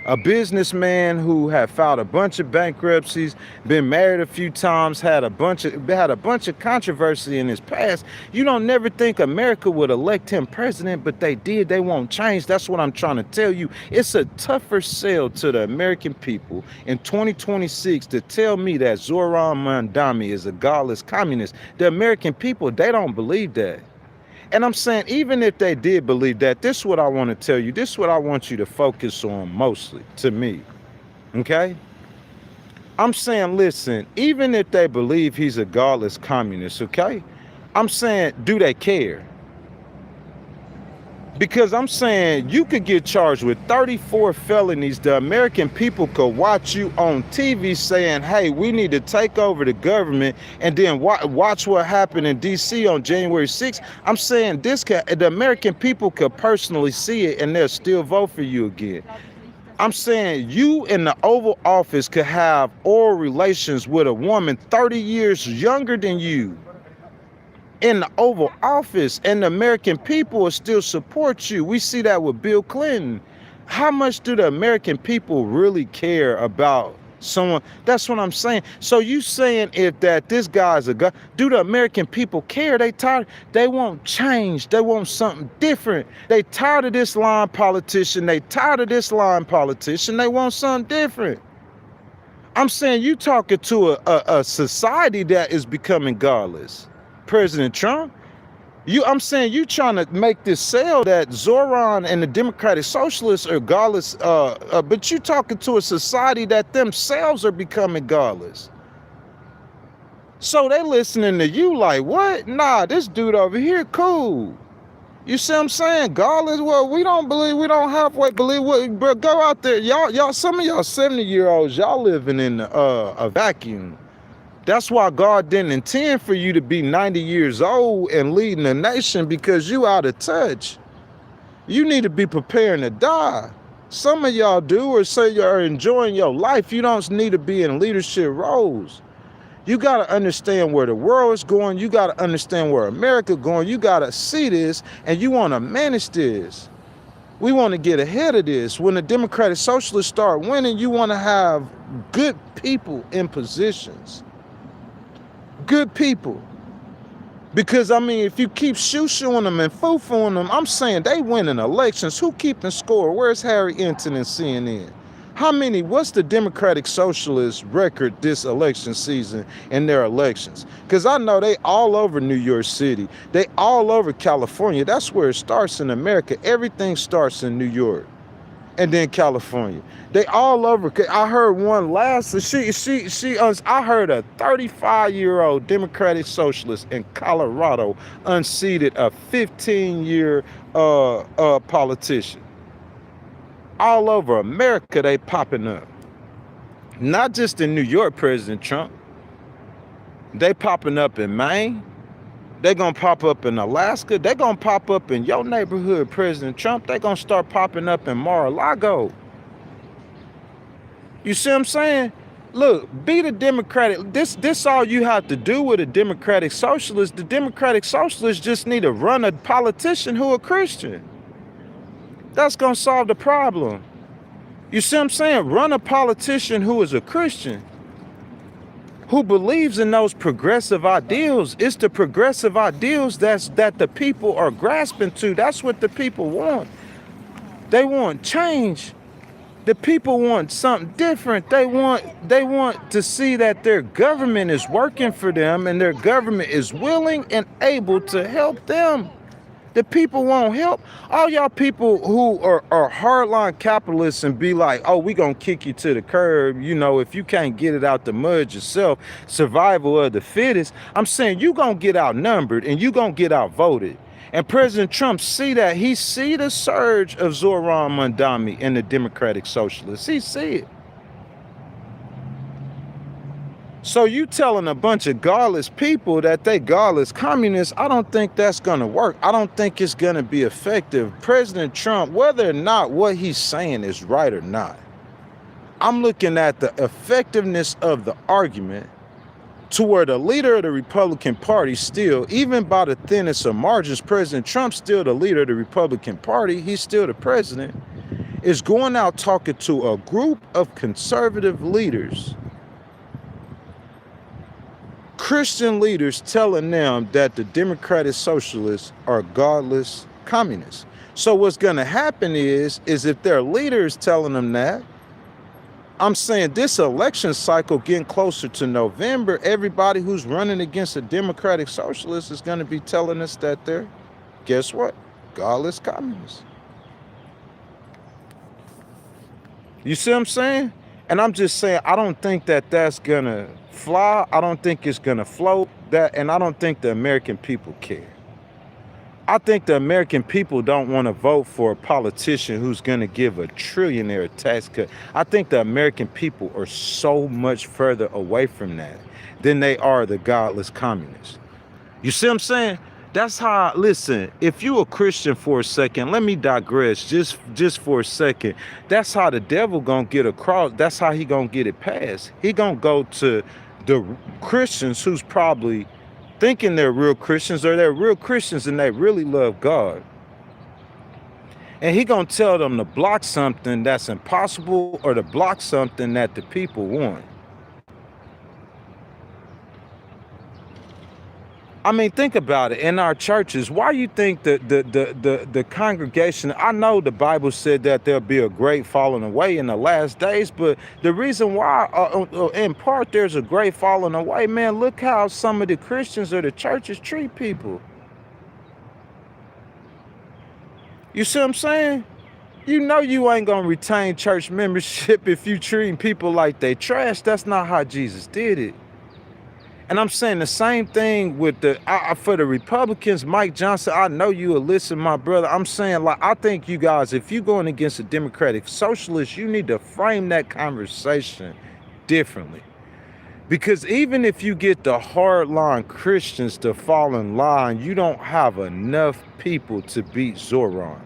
A businessman who had filed a bunch of bankruptcies, been married a few times, had a bunch of controversy in his past. You don't never think America would elect him president, but they did. They won't change. That's what I'm trying to tell you. It's a tougher sell to the American people in 2026 to tell me that Zoran Mandami is a godless communist. The American people, they don't believe that. And I'm saying, even if they did believe that, this is what I want to tell you. This is what I want you to focus on mostly, to me, okay? I'm saying, listen, even if they believe he's a godless communist, okay? I'm saying, do they care? Because I'm saying you could get charged with 34 felonies. The American people could watch you on TV saying, hey, we need to take over the government, and then watch what happened in D.C. on January 6th. I'm saying the American people could personally see it, and they'll still vote for you again. I'm saying you in the Oval Office could have oral relations with a woman 30 years younger than you in the Oval Office, and the American people will still support you. We see that with Bill Clinton. How much do the American people really care about someone? That's what I'm saying. So you saying if that this guy's a guy, do the American people care? They tired. They want change. They want something different. They tired of this lying politician. They tired of this lying politician. They want something different. I'm saying you talking to a society that is becoming godless. President Trump, I'm saying you trying to make this sale that Zoran and the Democratic Socialists are godless, but you talking to a society that themselves are becoming godless. So they listening to you like, what? Nah, this dude over here, cool. You see what I'm saying? Godless, well, we don't halfway believe what, bro, go out there. Y'all, some of y'all 70-year-olds, y'all living in a vacuum. That's why God didn't intend for you to be 90 years old and leading a nation, because you out of touch. You need to be preparing to die. Some of y'all do, or say you're enjoying your life. You don't need to be in leadership roles. You got to understand where the world is going. You got to understand where America going. You got to see this, and you want to manage this. We want to get ahead of this. When the Democratic Socialists start winning, you want to have good people in positions. Good people. Because, I mean, if you keep shoo-shooing them and foo-fooing them, I'm saying they winning elections. Who keeping score? Where's Harry Enton and CNN? What's the Democratic Socialist record this election season in their elections? Because I know they all over New York City. They all over California. That's where it starts in America. Everything starts in New York and then California. They all over. I heard one last, I heard a 35-year-old Democratic Socialist in Colorado unseated a 15-year politician. All over America, they popping up. Not just in New York, President Trump. They popping up in Maine. They gonna pop up in Alaska. They gonna pop up in your neighborhood, President Trump. They gonna start popping up in Mar-a-Lago. You see what I'm saying? Look, be the Democratic. This all you have to do with a Democratic Socialist. The Democratic Socialists just need to run a politician who a Christian. That's gonna solve the problem. You see what I'm saying? Run a politician who is a Christian, who believes in those progressive ideals. It's the progressive ideals that the people are grasping to. That's what the people want. They want change. The people want something different. They want to see that their government is working for them and their government is willing and able to help them. The people won't help. All y'all people who are hardline capitalists and be like, oh, we gonna kick you to the curb. You know, if you can't get it out the mud yourself, survival of the fittest. I'm saying you gonna get outnumbered and you gonna get outvoted. And President Trump see that. He see the surge of Zoran Mondani and the Democratic Socialists. He see it. So you telling a bunch of godless people that they godless communists, I don't think that's going to work. I don't think it's going to be effective. President Trump, whether or not what he's saying is right or not, I'm looking at the effectiveness of the argument to where the leader of the Republican Party still, even by the thinnest of margins, President Trump's still the leader of the Republican Party, he's still the president, is going out talking to a group of conservative leaders, Christian leaders, telling them that the Democratic Socialists are godless communists. So what's going to happen is if their leaders telling them that, I'm saying this election cycle getting closer to November, everybody who's running against a Democratic Socialist is going to be telling us that they're, guess what, godless communists. You see what I'm saying? And I'm just saying, I don't think that that's going to fly. I don't think it's going to float. And I don't think the American people care. I think the American people don't want to vote for a politician who's going to give a trillionaire tax cut. I think the American people are so much further away from that than they are the godless communists. You see what I'm saying? That's how, listen, if you a Christian for a second, let me digress just for a second. That's how the devil gonna get across. That's how he gonna get it passed. He gonna go to the Christians who's probably thinking they're real Christians, or they're real Christians and they really love God. And he gonna tell them to block something that's impossible or to block something that the people want. I mean, think about it. In our churches, why you think that the congregation, I know the Bible said that there'll be a great falling away in the last days, but the reason why, in part, there's a great falling away, man, look how some of the Christians or the churches treat people. You see what I'm saying? You know you ain't gonna retain church membership if you treating people like they trash. That's not how Jesus did it. And I'm saying the same thing with for the Republicans. Mike Johnson, I know you will listen, my brother. I'm saying, like, I think you guys, if you're going against a Democratic Socialist, you need to frame that conversation differently. Because even if you get the hardline Christians to fall in line, you don't have enough people to beat Zoran.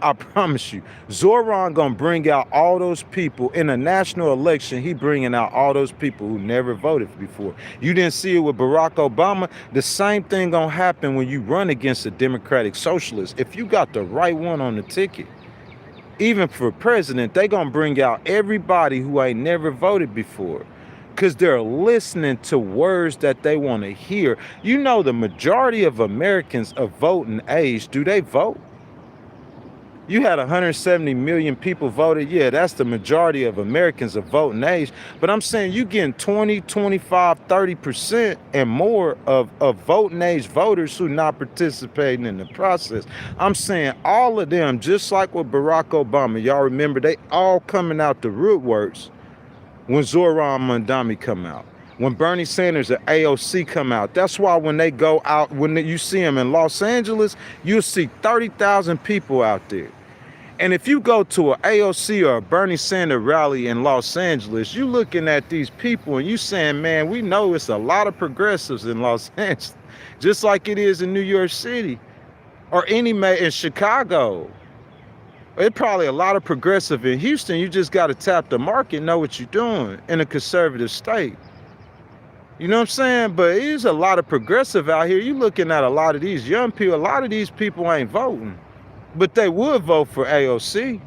I promise you, Zoran gonna bring out all those people in a national election. He bringing out all those people who never voted before. You didn't see it with Barack Obama. The same thing gonna happen when you run against a Democratic Socialist. If you got the right one on the ticket, even for president, they gonna bring out everybody who ain't never voted before, because they're listening to words that they want to hear. You know, the majority of Americans of voting age, do they vote? You had 170 million people voted. Yeah, that's the majority of Americans of voting age. But I'm saying you getting 20, 25, 30% and more of voting age voters who not participating in the process. I'm saying all of them, just like with Barack Obama, y'all remember they all coming out the rootworks when Zoran Mondami come out. When Bernie Sanders and AOC come out. That's why when they go out, when you see them in Los Angeles, you'll see 30,000 people out there. And if you go to an AOC or a Bernie Sanders rally in Los Angeles, you looking at these people and you saying, man, we know it's a lot of progressives in Los Angeles, just like it is in New York City or in Chicago. It's probably a lot of progressive in Houston. You just got to tap the market, know what you're doing in a conservative state. You know what I'm saying? But there's a lot of progressive out here. You looking at a lot of these young people. A lot of these people ain't voting, but they would vote for AOC.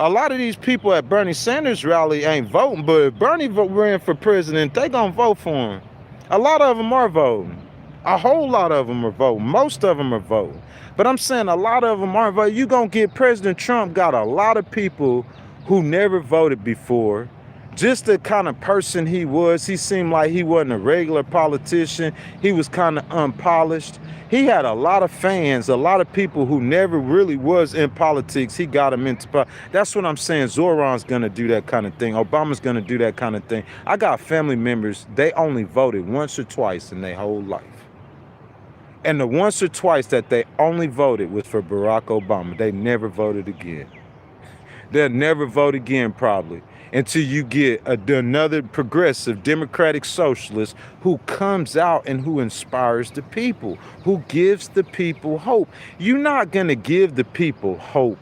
A lot of these people at Bernie Sanders rally ain't voting, but if Bernie ran for president, they gonna vote for him. A lot of them are voting. A whole lot of them are voting. Most of them are voting. But I'm saying a lot of them aren't voting. You gonna get President Trump got a lot of people who never voted before. Just the kind of person he was, he seemed like he wasn't a regular politician. He was kind of unpolished. He had a lot of fans, a lot of people who never really was in politics. He got them into politics. That's what I'm saying. Zoran's going to do that kind of thing. Obama's going to do that kind of thing. I got family members, they only voted once or twice in their whole life. And the once or twice that they only voted was for Barack Obama. They never voted again. They'll never vote again probably until you get another progressive Democratic Socialist who comes out and who inspires the people, who gives the people hope. You're not going to give the people hope.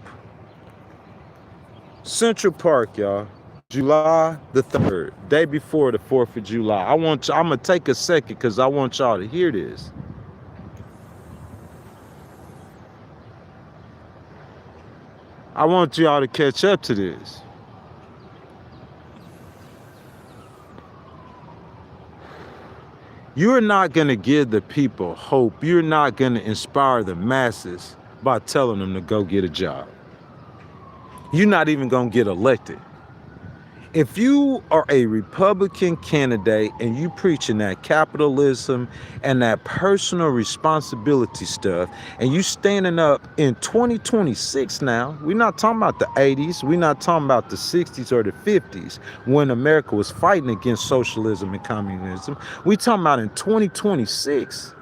Central Park, y'all, July the 3rd, day before the 4th of July. I'm going to take a second because I want y'all to hear this. I want y'all to catch up to this. You're not going to give the people hope. You're not going to inspire the masses by telling them to go get a job. You're not even going to get elected. If you are a Republican candidate and you preaching that capitalism and that personal responsibility stuff, and you standing up in 2026 now, we're not talking about the 80s, we're not talking about the 60s or the 50s when America was fighting against socialism and communism. We're talking about in 2026.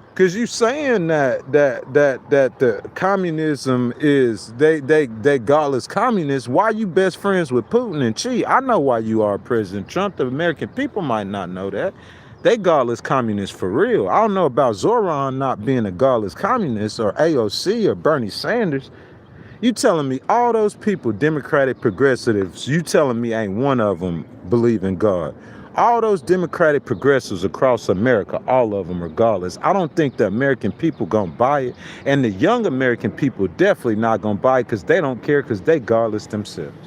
Because you saying that the communism is they godless communists. Why you best friends with Putin and Xi? I know why you are President Trump. The American people might not know that. They godless communists for real. I don't know about Zoran not being a godless communist or AOC or Bernie Sanders. You telling me all those people, Democratic progressives, you telling me ain't one of them believe in God? All those Democratic progressives across America, all of them regardless. I don't think the American people gonna buy it. And the young American people definitely not gonna buy it because they don't care because they godless themselves.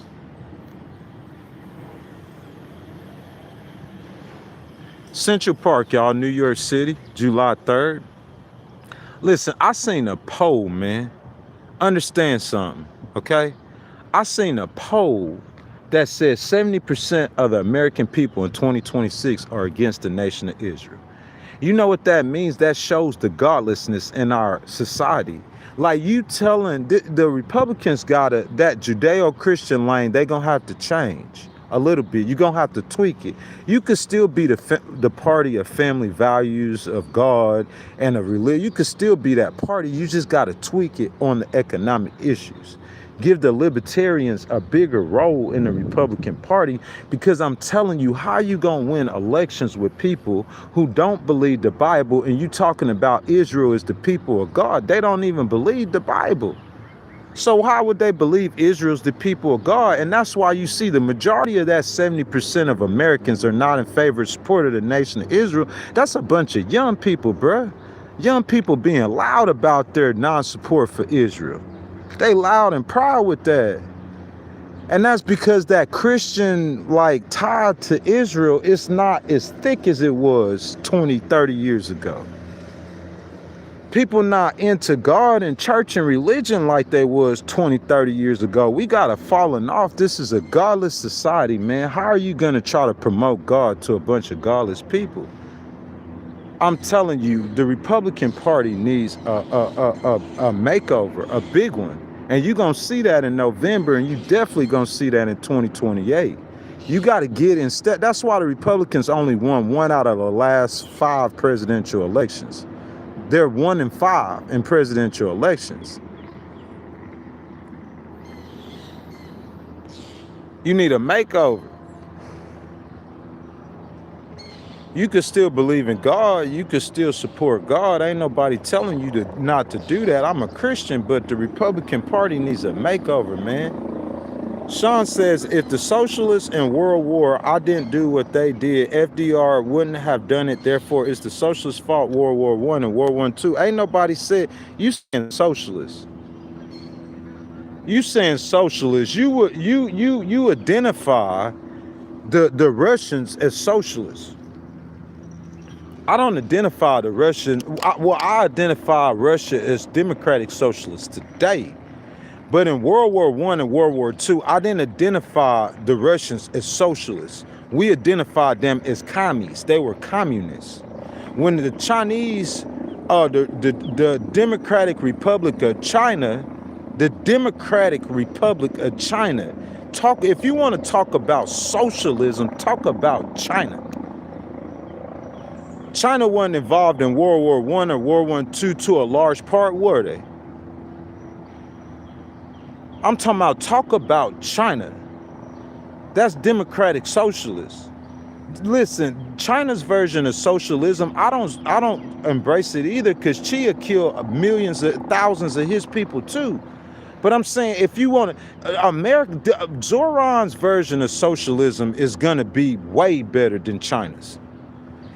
Central Park, y'all, New York City, July 3rd. Listen, I seen a poll, man. Understand something, okay? I seen a poll that says 70% of the American people in 2026 are against the nation of Israel. You know what that means? That shows the godlessness in our society. Like you telling the Republicans got that Judeo-Christian lane, they gonna have to change a little bit. You're gonna have to tweak it. You could still be the party of family values, of God, and of religion. You could still be that party. You just gotta tweak it on the economic issues. Give the libertarians a bigger role in the Republican Party, because I'm telling you, how you gonna win elections with people who don't believe the Bible, and you talking about Israel is the people of God? They don't even believe the Bible. So how would they believe Israel's the people of God? And that's why you see the majority of that 70% of Americans are not in favor of support of the nation of Israel. That's a bunch of young people, bruh. Young people being loud about their non-support for Israel. They loud and proud with that. And that's because that Christian tie to Israel is not as thick as it was 20, 30 years ago. People not into God and church and religion like they was 20, 30 years ago. We got to falling off. This is a godless society, man. How are you going to try to promote God to a bunch of godless people? I'm telling you, the Republican Party needs a makeover, a big one. And you're going to see that in November, and you definitely going to see that in 2028. You got to get instead. That's why the Republicans only won 1 out of the last 5 presidential elections. They're 1 in 5 in presidential elections. You need a makeover. You could still believe in God. You could still support God. Ain't nobody telling you to not to do that. I'm a Christian, but the Republican Party needs a makeover, man. Sean says, if the socialists in World War, I didn't do what they did, FDR wouldn't have done it. Therefore, it's the socialists' fault, World War I and World War II. Ain't nobody said, you saying socialist. You saying socialist. You identify the Russians as socialists. I don't identify the Russian. I identify Russia as democratic socialist today. But in World War I and World War II, I didn't identify the Russians as socialists. We identified them as commies. They were communists. When the Chinese, the Democratic Republic of China, if you want to talk about socialism, talk about China. China wasn't involved in World War I or World War II to a large part, were they? I'm talk about China. That's democratic socialist. Listen, China's version of socialism, I don't embrace it either, because Chia killed millions of thousands of his people too. But I'm saying, if you want to, Zoran's version of socialism is gonna be way better than China's.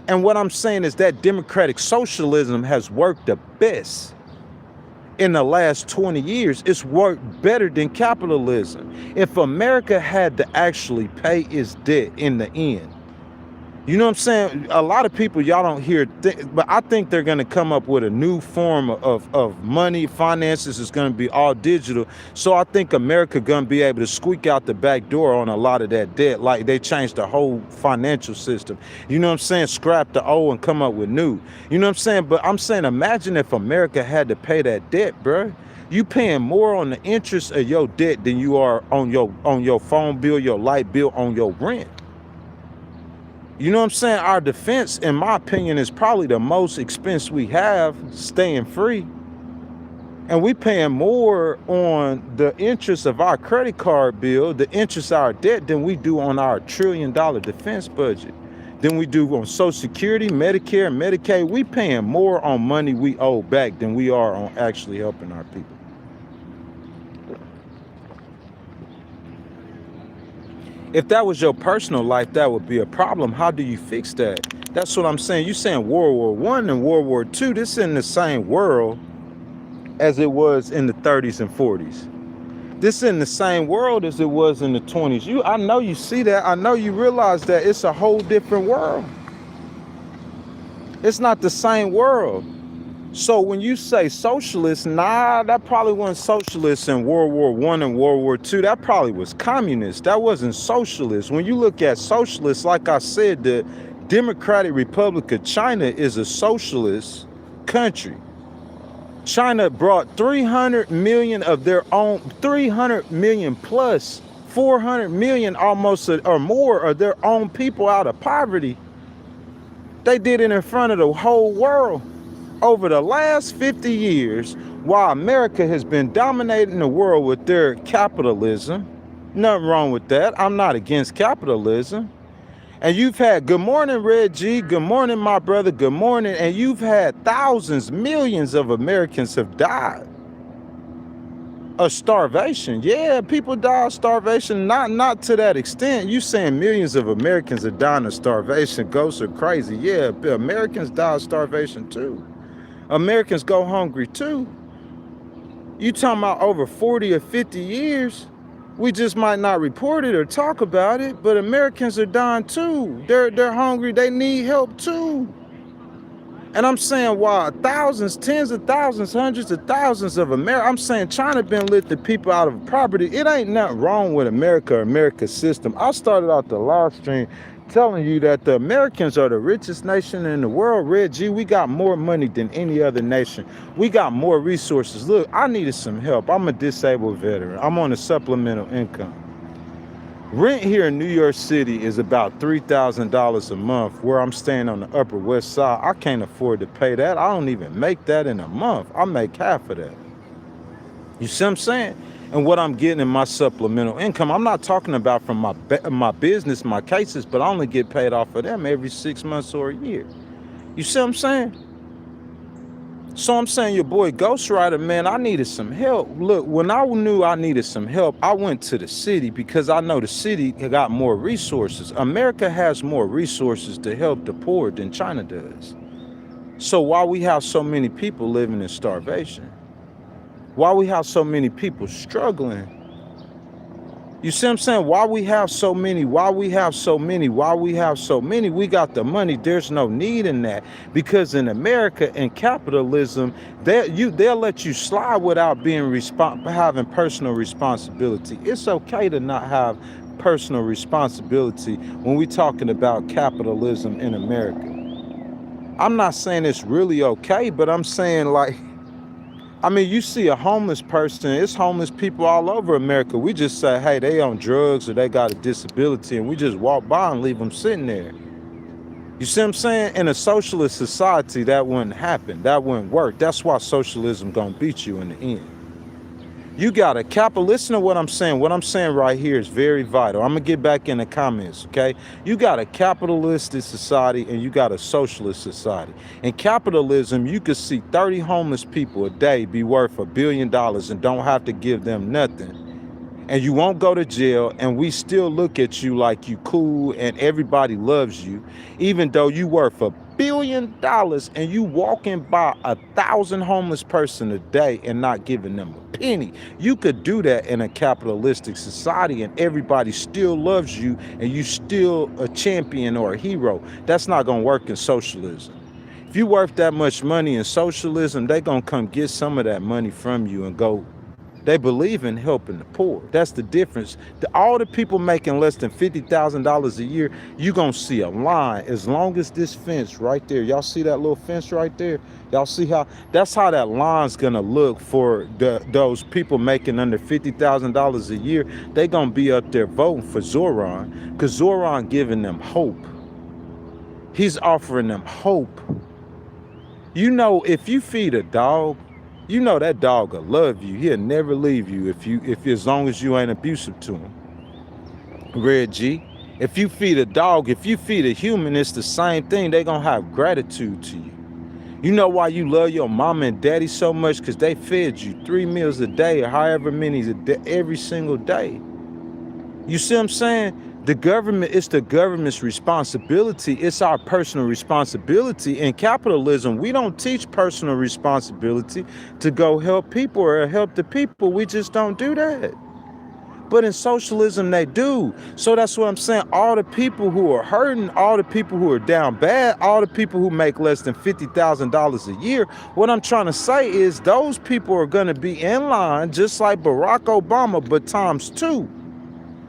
And what I'm saying is that democratic socialism has worked the best. In the last 20 years, it's worked better than capitalism. If America had to actually pay its debt in the end, you know what I'm saying? A lot of people, y'all don't hear, but I think they're going to come up with a new form of money. Finances is going to be all digital. So I think America going to be able to squeak out the back door on a lot of that debt. Like they changed the whole financial system. You know what I'm saying? Scrap the old and come up with new. You know what I'm saying? But I'm saying, imagine if America had to pay that debt, bro. You paying more on the interest of your debt than you are on your phone bill, your light bill, on your rent. You know what I'm saying? Our defense, in my opinion, is probably the most expense we have, staying free. And we paying more on the interest of our credit card bill, the interest of our debt, than we do on our $1 trillion defense budget, than we do on Social Security, Medicare, and Medicaid. We paying more on money we owe back than we are on actually helping our people. If that was your personal life, that would be a problem. How do you fix that? That's what I'm saying. You saying World War I and World War II, this isn't the same world as it was in the 30s and 40s. This isn't the same world as it was in the 20s. I know you see that. I know you realize that it's a whole different world. It's not the same world. So when you say socialist, nah, that probably wasn't socialist in World War I and World War II. That probably was communist. That wasn't socialist. When you look at socialists, like I said, the Democratic Republic of China is a socialist country. China brought 300 million of their own, 300 million plus, 400 million almost or more of their own people out of poverty. They did it in front of the whole world. Over the last 50 years, while America has been dominating the world with their capitalism, nothing wrong with that. I'm not against capitalism. And you've had, good morning, Red G, good morning, my brother, good morning. And you've had thousands, millions of Americans have died of starvation. Yeah, people die of starvation, not to that extent. You saying millions of Americans are dying of starvation, ghosts are crazy. Yeah, Americans die of starvation too. Americans go hungry too. You talking about over 40 or 50 years, we just might not report it or talk about it, but Americans are dying too. They're hungry, they need help too. And I'm saying, why thousands, tens of thousands, hundreds of thousands of America, I'm saying China been lifting people out of poverty. It ain't nothing wrong with America or America's system. I started out the live stream telling you that the Americans are the richest nation in the world. Red G, we got more money than any other nation. We got more resources. Look, I needed some help. I'm a disabled veteran. I'm on a supplemental income. Rent here in New York City is about $3,000 a month. Where I'm staying on the Upper West Side, I can't afford to pay that. I don't even make that in a month. I make half of that. You see what I'm saying? And what I'm getting in my supplemental income, I'm not talking about from my business, my cases, but I only get paid off of them every 6 months or a year. You see what I'm saying? So I'm saying, your boy Ghostwriter, man, I needed some help. Look, when I knew I needed some help, I went to the city because I know the city got more resources. America has more resources to help the poor than China does. So why we have so many people living in starvation? Why we have so many people struggling? You see what I'm saying? Why we have so many, we got the money. There's no need in that. Because in America and capitalism, they'll let you slide without having personal responsibility. It's okay to not have personal responsibility when we're talking about capitalism in America. I'm not saying it's really okay, but I'm saying, like, I mean, you see a homeless person, it's homeless people all over America. We just say, hey, they on drugs or they got a disability, and we just walk by and leave them sitting there. You see what I'm saying? In a socialist society, that wouldn't happen. That wouldn't work. That's why socialism gonna beat you in the end. You got a listen to what I'm saying. What I'm saying right here is very vital. I'm gonna get back in the comments, okay? You got a capitalistic society and you got a socialist society. In capitalism, you could see 30 homeless people a day be worth $1 billion and don't have to give them nothing. And you won't go to jail, and we still look at you like you cool and everybody loves you, even though you worth $1 billion and you walking by 1,000 homeless person a day and not giving them a penny. You could do that in a capitalistic society and everybody still loves you and you still a champion or a hero. That's not gonna work in socialism. If you worth that much money in socialism, they gonna come get some of that money from you and go. They believe in helping the poor. That's the difference. All the people making less than $50,000 a year, you're going to see a line as long as this fence right there. Y'all see that little fence right there? Y'all see how, that's how that line's going to look for those people making under $50,000 a year. They're going to be up there voting for Zoran because Zoran giving them hope. He's offering them hope. You know, if you feed a dog, you know that dog will love you. He'll never leave you if as long as you ain't abusive to him. Red G. If you feed a dog, if you feed a human, it's the same thing. They're gonna have gratitude to you. You know why you love your mama and daddy so much? Because they fed you 3 meals a day or however many a day, every single day. You see what I'm saying? The government, it's the government's responsibility. It's our personal responsibility. In capitalism, we don't teach personal responsibility to go help people or help the people. We just don't do that. But in socialism, they do. So that's what I'm saying. All the people who are hurting, all the people who are down bad, all the people who make less than $50,000 a year, what I'm trying to say is those people are going to be in line just like Barack Obama, but times 2.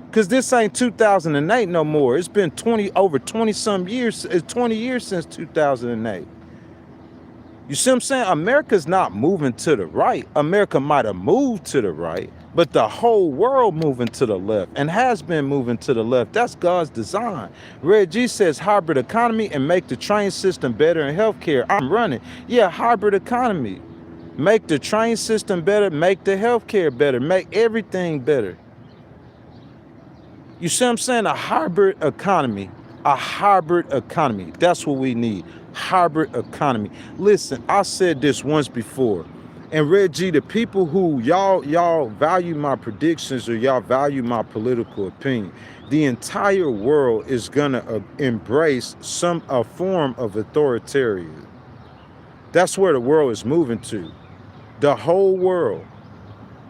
Because this ain't 2008 no more. It's been over 20 some years. It's 20 years since 2008. You see what I'm saying? America's not moving to the right. America might have moved to the right, but the whole world moving to the left and has been moving to the left. That's God's design. Red G says hybrid economy and make the train system better in healthcare. I'm running. Yeah, hybrid economy. Make the train system better, make the healthcare better, make everything better. You see what I'm saying? A hybrid economy. A hybrid economy. That's what we need. Hybrid economy. Listen, I said this once before. And Red G, the people who y'all value my predictions or y'all value my political opinion, the entire world is gonna embrace a form of authoritarian. That's where the world is moving to. The whole world.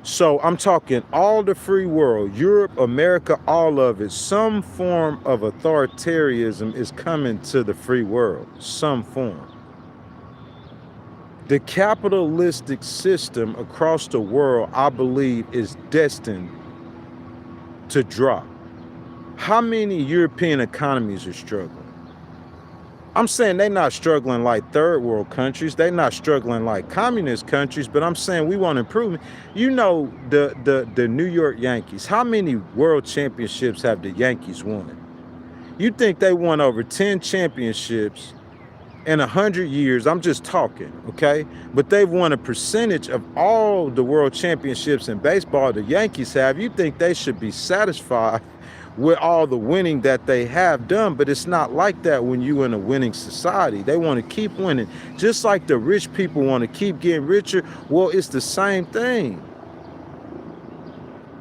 So I'm talking all the free world, Europe, America, all of it. Some form of authoritarianism is coming to the free world, some form. The capitalistic system across the world, I believe, is destined to drop. How many European economies are struggling? I'm saying they're not struggling like third world countries. They're not struggling like communist countries, but I'm saying we want improvement. You know, the New York Yankees, how many world championships have the Yankees won? You think they won over 10 championships in 100 years? I'm just talking, okay? But they've won a percentage of all the world championships in baseball the Yankees have. You think they should be satisfied with all the winning that they have done, but it's not like that when you're in a winning society. They want to keep winning. Just like the rich people want to keep getting richer, well, it's the same thing.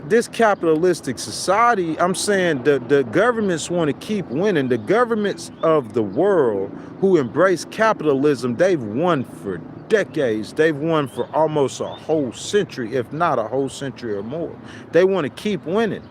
This capitalistic society, I'm saying the governments want to keep winning. The governments of the world who embrace capitalism, they've won for decades. They've won for almost a whole century, if not a whole century or more. They want to keep winning.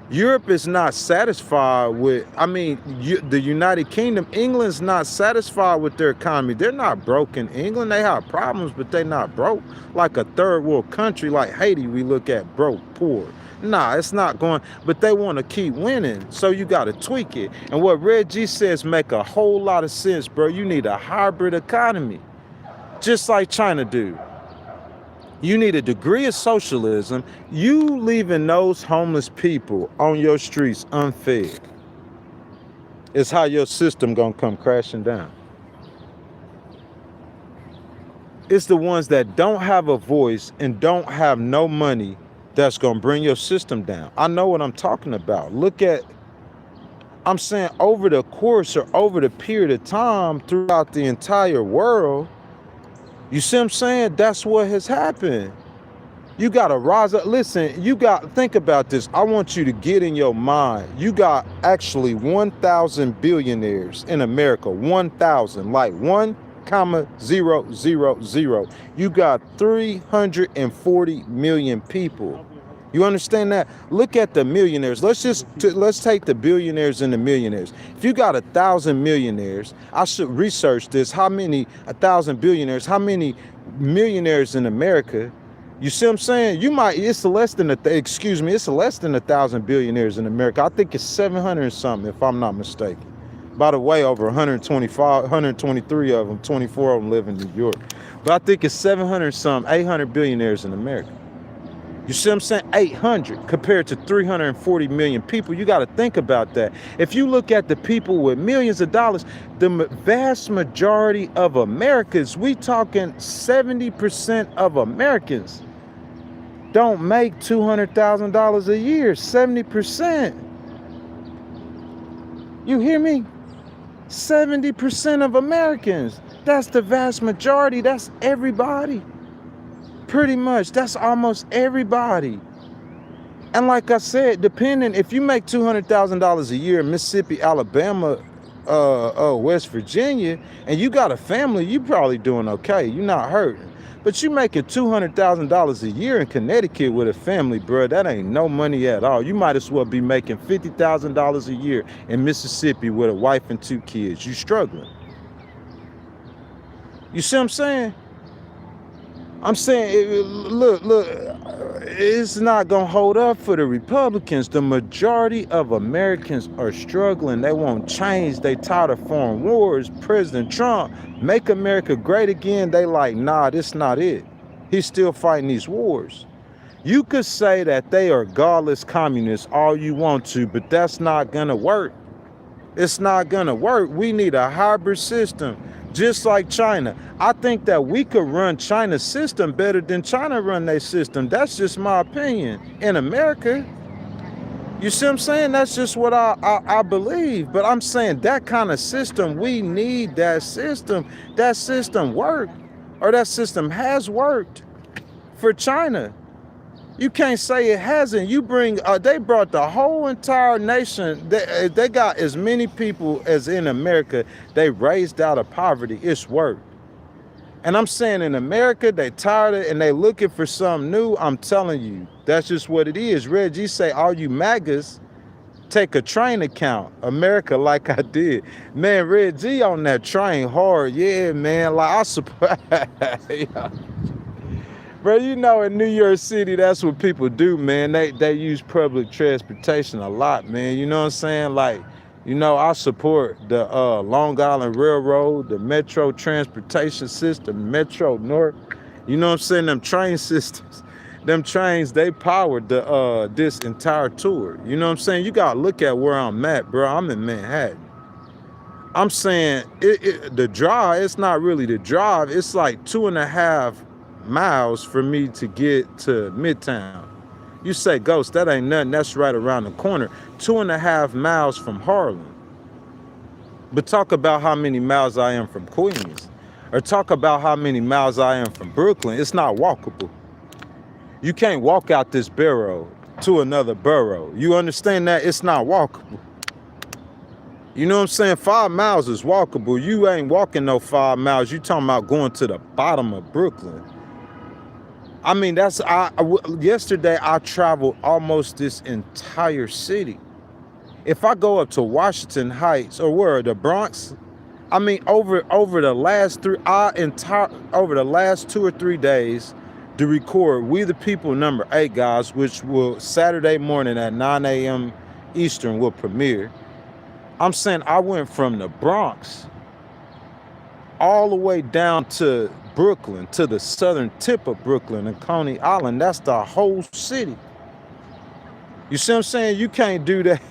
Europe is not satisfied with, the United Kingdom, England's not satisfied with their economy. They're not broke in England. They have problems, but they're not broke. Like a third world country like Haiti, we look at broke, poor. Nah, it's not going, but they want to keep winning. So you got to tweak it. And what Red G says make a whole lot of sense, bro. You need a hybrid economy, just like China do. You need a degree of socialism. You leaving those homeless people on your streets unfed is how your system gonna come crashing down. It's the ones that don't have a voice and don't have no money that's gonna bring your system down. I know what I'm talking about. Look at, I'm saying over the course or over the period of time throughout the entire world, you see what I'm saying? That's what has happened. You got to rise up. Listen, think about this. I want you to get in your mind. You got actually 1,000 billionaires in America. 1,000, like 1,000. You got 340 million people. You understand that? Look at the millionaires. Let's take the billionaires and the millionaires. If you got 1,000 millionaires, I should research this. How many 1,000 billionaires? How many millionaires in America? You see what I'm saying? It's less than 1,000 billionaires in America. I think it's 700 and something, if I'm not mistaken. By the way, over 123 of them, 24 of them live in New York. But I think it's 700 something, 800 billionaires in America. You see what I'm saying? 800 compared to 340 million people. You got to think about that. If you look at the people with millions of dollars, the vast majority of Americans, we talking 70% of Americans don't make $200,000 a year. 70%. You hear me? 70% of Americans. That's the vast majority. That's everybody. Pretty much, that's almost everybody. And like I said, depending, if you make $200,000 a year in Mississippi, Alabama, West Virginia, and you got a family, you probably doing okay. You're not hurting. But you making $200,000 a year in Connecticut with a family, bro, that ain't no money at all. You might as well be making $50,000 a year in Mississippi with a wife and 2 kids. You struggling. You see what I'm saying? I'm saying, look, it's not going to hold up for the Republicans. The majority of Americans are struggling. They want change. They tired of foreign wars. President Trump, make America great again. They like, nah, this not it. He's still fighting these wars. You could say that they are godless communists all you want to, but that's not going to work. It's not going to work. We need a hybrid system. Just like China. I think that we could run China's system better than China run their system. That's just my opinion. In America, you see what I'm saying? That's just what I believe. But I'm saying that kind of system, we need that system. That system worked, or that system has worked for China. You can't say it hasn't. They brought the whole entire nation. They got as many people as in America. They raised out of poverty. It's worked. And I'm saying in America, they tired of it and they looking for something new. I'm telling you, that's just what it is. Red G say, all you MAGAs, Take a train account, America, like I did. Man, Red G on that train hard. Yeah, man. Like I support. Yeah. Bro, you know in New York City, that's what people do, man. They use public transportation a lot, man. You know what I'm saying? Like, you know, I support the Long Island Railroad, the Metro transportation system, Metro North. You know what I'm saying? Them train systems. Them trains, they powered this entire tour. You know what I'm saying? You gotta look at where I'm at, bro. I'm in Manhattan. I'm saying the drive, it's not really the drive. It's like 2.5 miles for me to get to Midtown. You say, Ghost, that ain't nothing. That's right around the corner. 2.5 miles from Harlem. But talk about how many miles I am from Queens. Or talk about how many miles I am from Brooklyn. It's not walkable. You can't walk out this borough to another borough. You understand that? It's not walkable. You know what I'm saying? 5 miles is walkable. You ain't walking no 5 miles. You talking about going to the bottom of Brooklyn. I mean, yesterday I traveled almost this entire city. If I go up to Washington Heights or where, the Bronx, I mean, over the last 2 or 3 days, to record We the People #8, guys, which will Saturday morning at 9 a.m. Eastern will premiere. I'm saying I went from the Bronx all the way down to Brooklyn, to the southern tip of Brooklyn and Coney Island. That's the whole city. You see what I'm saying? You can't do that.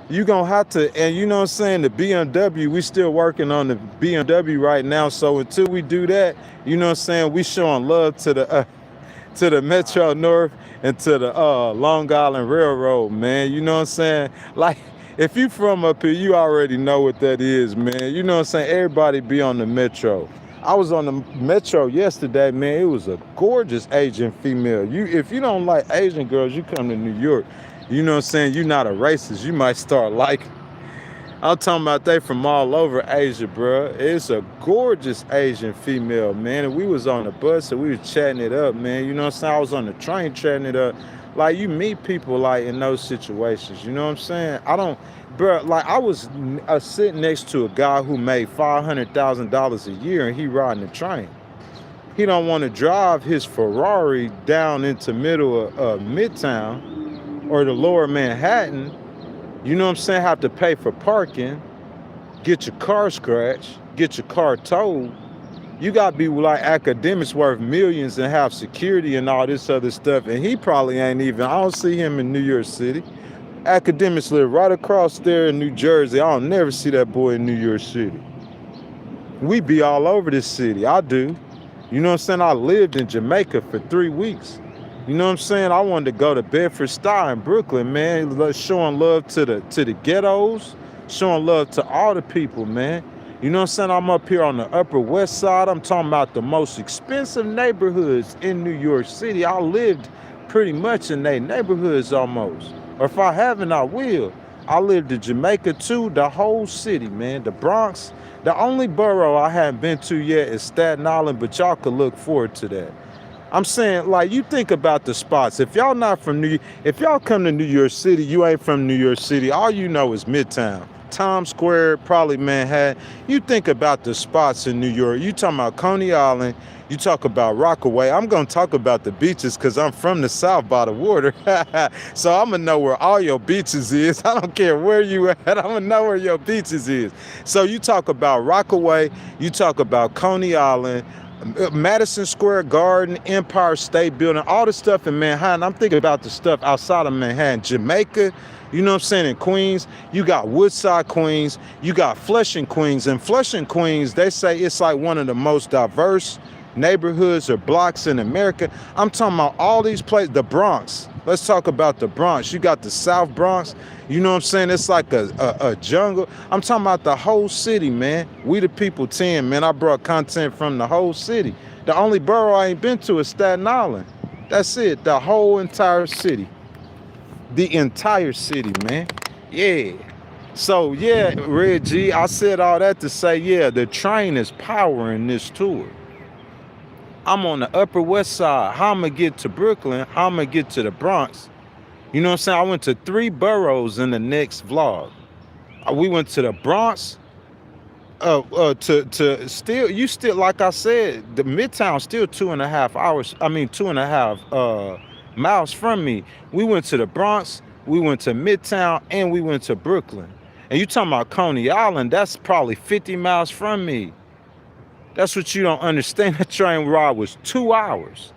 You gonna have to, and you know what I'm saying, the BMW, we still working on the BMW right now. So until we do that, you know what I'm saying, we showing love to the Metro North and to the Long Island Railroad, man. You know what I'm saying? Like, if you from up here, you already know what that is, man. You know what I'm saying? Everybody be on the Metro. I was on the Metro yesterday, man. It was a gorgeous Asian female. If you don't like Asian girls, you come to New York. You know what I'm saying? You're not a racist. You might start liking. I'm talking about they from all over Asia, bro. It's a gorgeous Asian female, man. And we was on the bus and we was chatting it up, man. You know what I'm saying? I was on the train chatting it up. Like, you meet people like in those situations. You know what I'm saying? Like I was sitting next to a guy who made $500,000 a year and he riding the train. He don't want to drive his Ferrari down into middle of Midtown or the lower Manhattan. You know what I'm saying? Have to pay for parking, get your car scratched, get your car towed. You got to be like academics worth millions and have security and all this other stuff. And he probably ain't even, I don't see him in New York City. Academics live right across there in New Jersey. I don't never see that boy in New York City. We be all over this city. I do. You know what I'm saying? I lived in Jamaica for 3 weeks. You know what I'm saying? I wanted to go to Bedford-Stuy in Brooklyn, man. Showing love to the ghettos, showing love to all the people, man. You know what I'm saying? I'm up here on the Upper West Side. I'm talking about the most expensive neighborhoods in New York City. I lived pretty much in their neighborhoods almost. Or if I haven't, I will. I lived in Jamaica too, the whole city, man. The Bronx. The only borough I haven't been to yet is Staten Island, but y'all could look forward to that. I'm saying, like, you think about the spots. If y'all not from if y'all come to New York City, you ain't from New York City, all you know is Midtown. Times Square, probably Manhattan. You think about the spots in New York. You talking about Coney Island. You talk about Rockaway. I'm going to talk about the beaches because I'm from the South by the water. So I'm going to know where all your beaches is. I don't care where you at. I'm going to know where your beaches is. So you talk about Rockaway. You talk about Coney Island, Madison Square Garden, Empire State Building, all the stuff in Manhattan. I'm thinking about the stuff outside of Manhattan. Jamaica, you know what I'm saying, in Queens. You got Woodside, Queens. You got Flushing, Queens. And Flushing, Queens, they say it's like one of the most diverse neighborhoods or blocks in America. I'm talking about all these places. The Bronx. Let's talk about the Bronx. You got the South Bronx. You know what I'm saying? It's like a jungle. I'm talking about the whole city, man. We the People 10, man. I brought content from the whole city. The only borough I ain't been to is Staten Island. That's it. The whole entire city. The entire city, man. Yeah. So, yeah, Red G, I said all that to say, yeah, the train is powering this tour. I'm on the Upper West Side. How I'm going to get to Brooklyn, how I'm going to get to the Bronx. You know what I'm saying? I went to 3 boroughs in the next vlog. We went to the Bronx. To still, you still, like I said, the Midtown still 2.5 hours. I mean 2.5 miles from me. We went to the Bronx, we went to Midtown, and we went to Brooklyn. And you talking about Coney Island? That's probably 50 miles from me. That's what you don't understand. That train ride was 2 hours.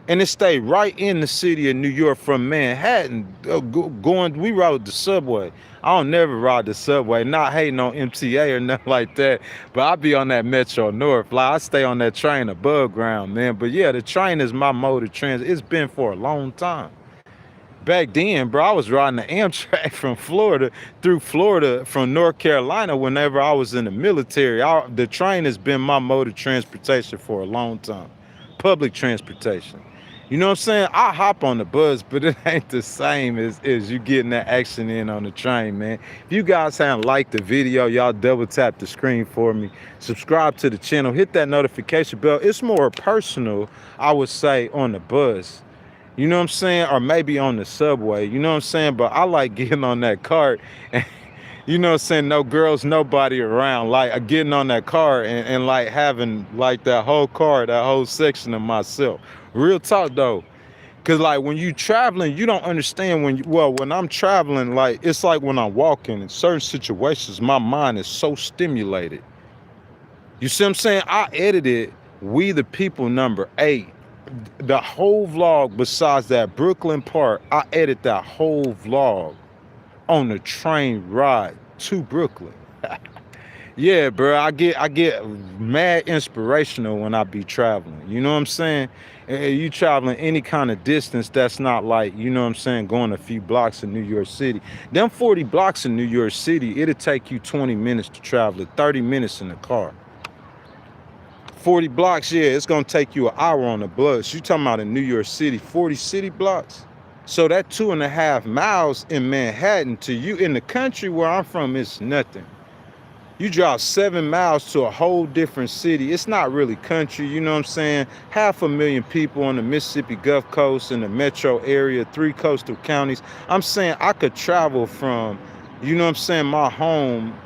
And it stayed right in the city of New York from Manhattan. We rode the subway. I don't never ride the subway, not hating on MTA or nothing like that, but I be on that Metro North. Like, I stay on that train above ground, man. But yeah, the train is my mode of transit. It's been for a long time. Back then, bro, I was riding the Amtrak from Florida through Florida from North Carolina whenever I was in the military. The train has been my mode of transportation for a long time. Public transportation. You know what I'm saying? I hop on the bus, but it ain't the same as you getting that action in on the train, man. If you guys haven't liked the video, y'all double tap the screen for me. Subscribe to the channel. Hit that notification bell. It's more personal, I would say, on the bus. You know what I'm saying? Or maybe on the subway. You know what I'm saying? But I like getting on that cart and, you know what I'm saying, no girls, nobody around. Like getting on that car and like having like that whole car, that whole section of myself. Real talk though. Cause like when you traveling, you don't understand when I'm traveling, like it's like when I'm walking in certain situations, my mind is so stimulated. You see what I'm saying? I edited We the People #8. The whole vlog besides that Brooklyn part, I edit that whole vlog on the train ride to Brooklyn. Yeah, bro, I get mad inspirational when I be traveling. You know what I'm saying? You traveling any kind of distance that's not like, you know what I'm saying, going a few blocks in New York City. Them 40 blocks in New York City, it'll take you 20 minutes to travel it, 30 minutes in the car. 40 blocks, yeah, it's gonna take you an hour on the bus. You talking about in New York City, 40 city blocks? So that 2.5 miles in Manhattan to you in the country where I'm from is nothing. You drive 7 miles to a whole different city. It's not really country, you know what I'm saying? 500,000 people on the Mississippi Gulf Coast in the metro area, 3 coastal counties. I'm saying I could travel from, you know what I'm saying, my home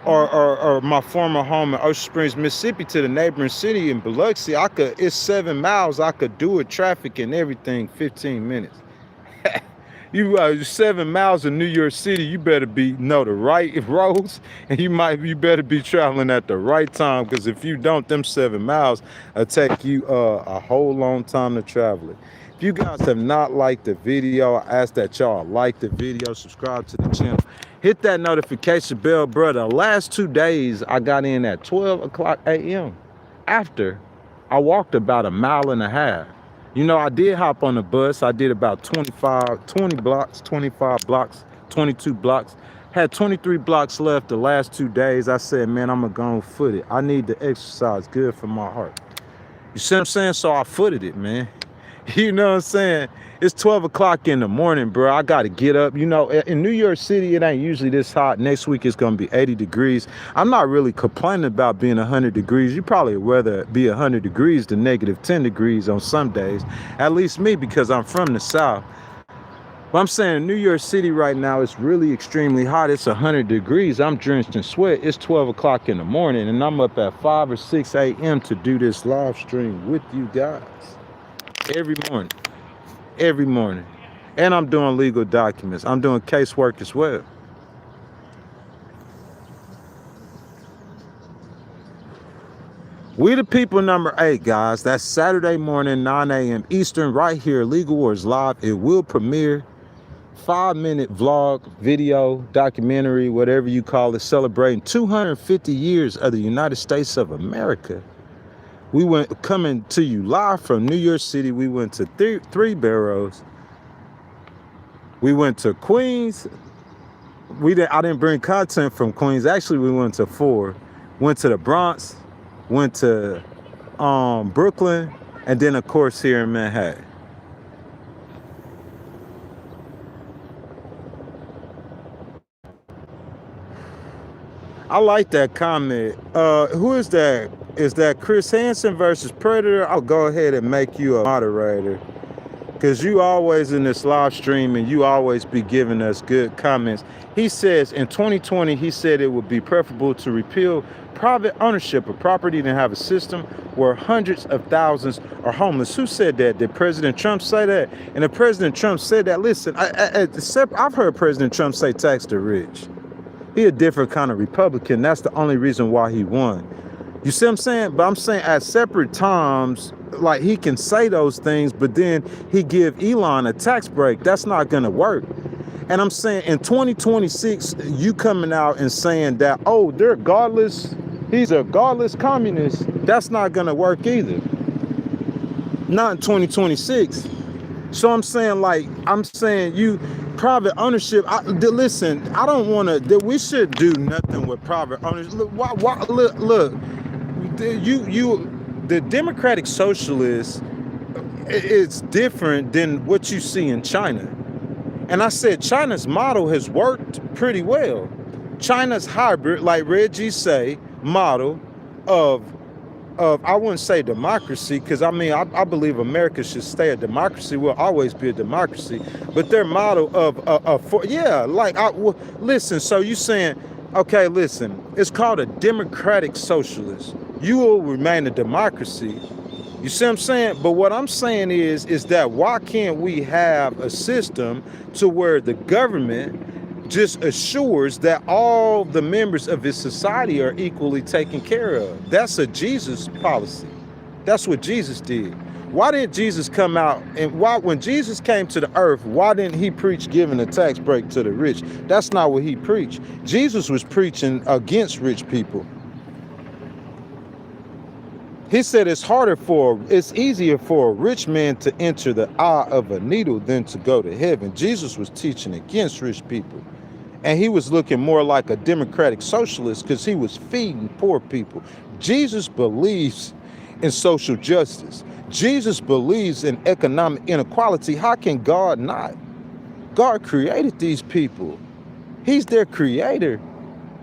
or my former home in Ocean Springs, Mississippi to the neighboring city in Biloxi. It's 7 miles. I could do it, traffic and everything, 15 minutes. You 7 miles in New York City, you better know the right roads, and you better be traveling at the right time, because if you don't, them 7 miles will take you a whole long time to travel it. If you guys have not liked the video, I ask that y'all like the video, subscribe to the channel, hit that notification bell, bro. The last 2 days I got in at 12 o'clock a.m. after I walked about 1.5 miles. You know, I did hop on the bus. I did about 20 blocks, 25 blocks, 22 blocks. Had 23 blocks left the last 2 days. I said, man, I'm going to go and foot it. I need the exercise, good for my heart. You see what I'm saying? So I footed it, man. You know what I'm saying? It's 12 o'clock in the morning, bro. I got to get up. You know, in New York City, it ain't usually this hot. Next week, it's going to be 80 degrees. I'm not really complaining about being 100 degrees. You probably rather be 100 degrees than -10 degrees on some days. At least me, because I'm from the South. But I'm saying New York City right now, it's really extremely hot. It's 100 degrees. I'm drenched in sweat. It's 12 o'clock in the morning, and I'm up at 5 or 6 a.m. to do this live stream with you guys. Every morning. And I'm doing legal documents. I'm doing casework as well. We the People #8, guys. That's Saturday morning, 9 a.m. Eastern, right here, Legal Wars Live. It will premiere. 5-minute vlog, video, documentary, whatever you call it, celebrating 250 years of the United States of America. We went coming to you live from New York City. We went to 3 boroughs. We went to Queens. I didn't bring content from Queens. Actually, we went to 4. Went to the Bronx. Went to Brooklyn, and then of course here in Manhattan. I like that comment. Who is that? Is that Chris Hansen versus Predator? I'll go ahead and make you a moderator. because you always in this live stream and you always be giving us good comments. He says in 2020, he said it would be preferable to repeal private ownership of property than have a system where hundreds of thousands are homeless. Who said that? Did President Trump say that? And if President Trump said that, listen, I've heard President Trump say tax the rich. He a different kind of Republican. That's the only reason why he won. You see what I'm saying? But I'm saying at separate times, like he can say those things, but then he give Elon a tax break. That's not going to work. And I'm saying in 2026, you coming out and saying that, oh, they're godless. He's a godless communist. That's not going to work either. Not in 2026. So I'm saying you private ownership. Listen, I don't want to, we should do nothing with private ownership. Look, the Democratic Socialist is different than what you see in China. And I said China's model has worked pretty well. China's hybrid, like Reggie say, model of I wouldn't say democracy, because I mean I believe America should stay a democracy, will always be a democracy. But their model listen. So you saying, okay, listen, it's called a Democratic Socialist. You will remain a democracy. You see what I'm saying? But what I'm saying is that why can't we have a system to where the government just assures that all the members of its society are equally taken care of? That's a Jesus policy. That's what Jesus did. Why didn't Jesus come out and when Jesus came to the earth, why didn't he preach giving a tax break to the rich? That's not what he preached. Jesus was preaching against rich people. He said it's easier for a rich man to enter the eye of a needle than to go to heaven. Jesus was teaching against rich people. And he was looking more like a Democratic Socialist because he was feeding poor people. Jesus believes in social justice. Jesus believes in economic inequality. How can God not? God created these people. He's their creator.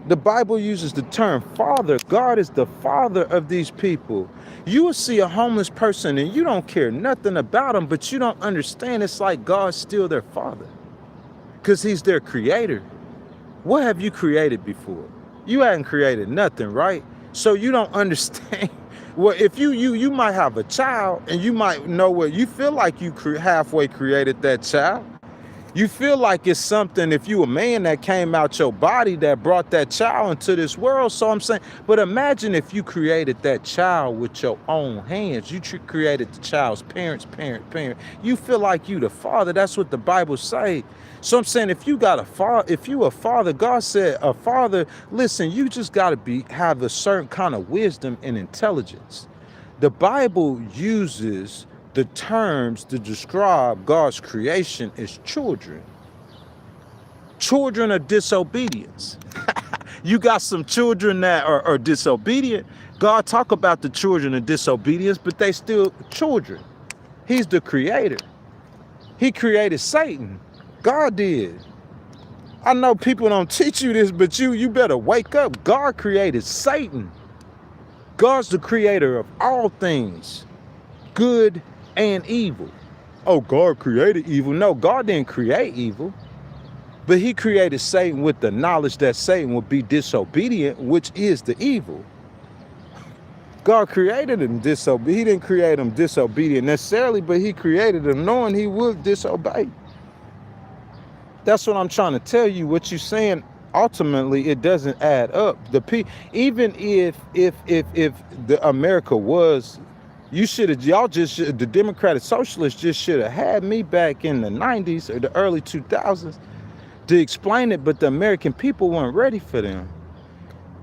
The Bible uses the term father. God is the father of these people. You will see a homeless person and you don't care nothing about them, but you don't understand. It's like God's still their father because he's their creator. What have you created before? You hadn't created nothing, right? So you don't understand. Well, if you might have a child and you might know what you feel like you halfway created that child. You feel like it's something, if you a man that came out your body that brought that child into this world. So I'm saying, but imagine if you created that child with your own hands. You created the child's parent. You feel like you the father. That's what the Bible say. So I'm saying, if you got a father, if you a father, God said a father, listen, you just got to have a certain kind of wisdom and intelligence. The Bible uses the terms to describe God's creation as children. Children of disobedience. You got some children that are disobedient. God talk about the children of disobedience, but they still children. He's the creator. He created Satan. God did. I know people don't teach you this, but you better wake up. God created Satan. God's the creator of all things, good and evil. Oh, God created evil. No, God didn't create evil. But he created Satan with the knowledge that Satan would be disobedient, which is the evil. God created him disobedient. He didn't create him disobedient necessarily, but he created him knowing he would disobey. That's what I'm trying to tell you. What you're saying, ultimately, it doesn't add up. Even if the America was, the Democratic Socialists just should have had me back in the 90s or the early 2000s to explain it, but the American people weren't ready for them.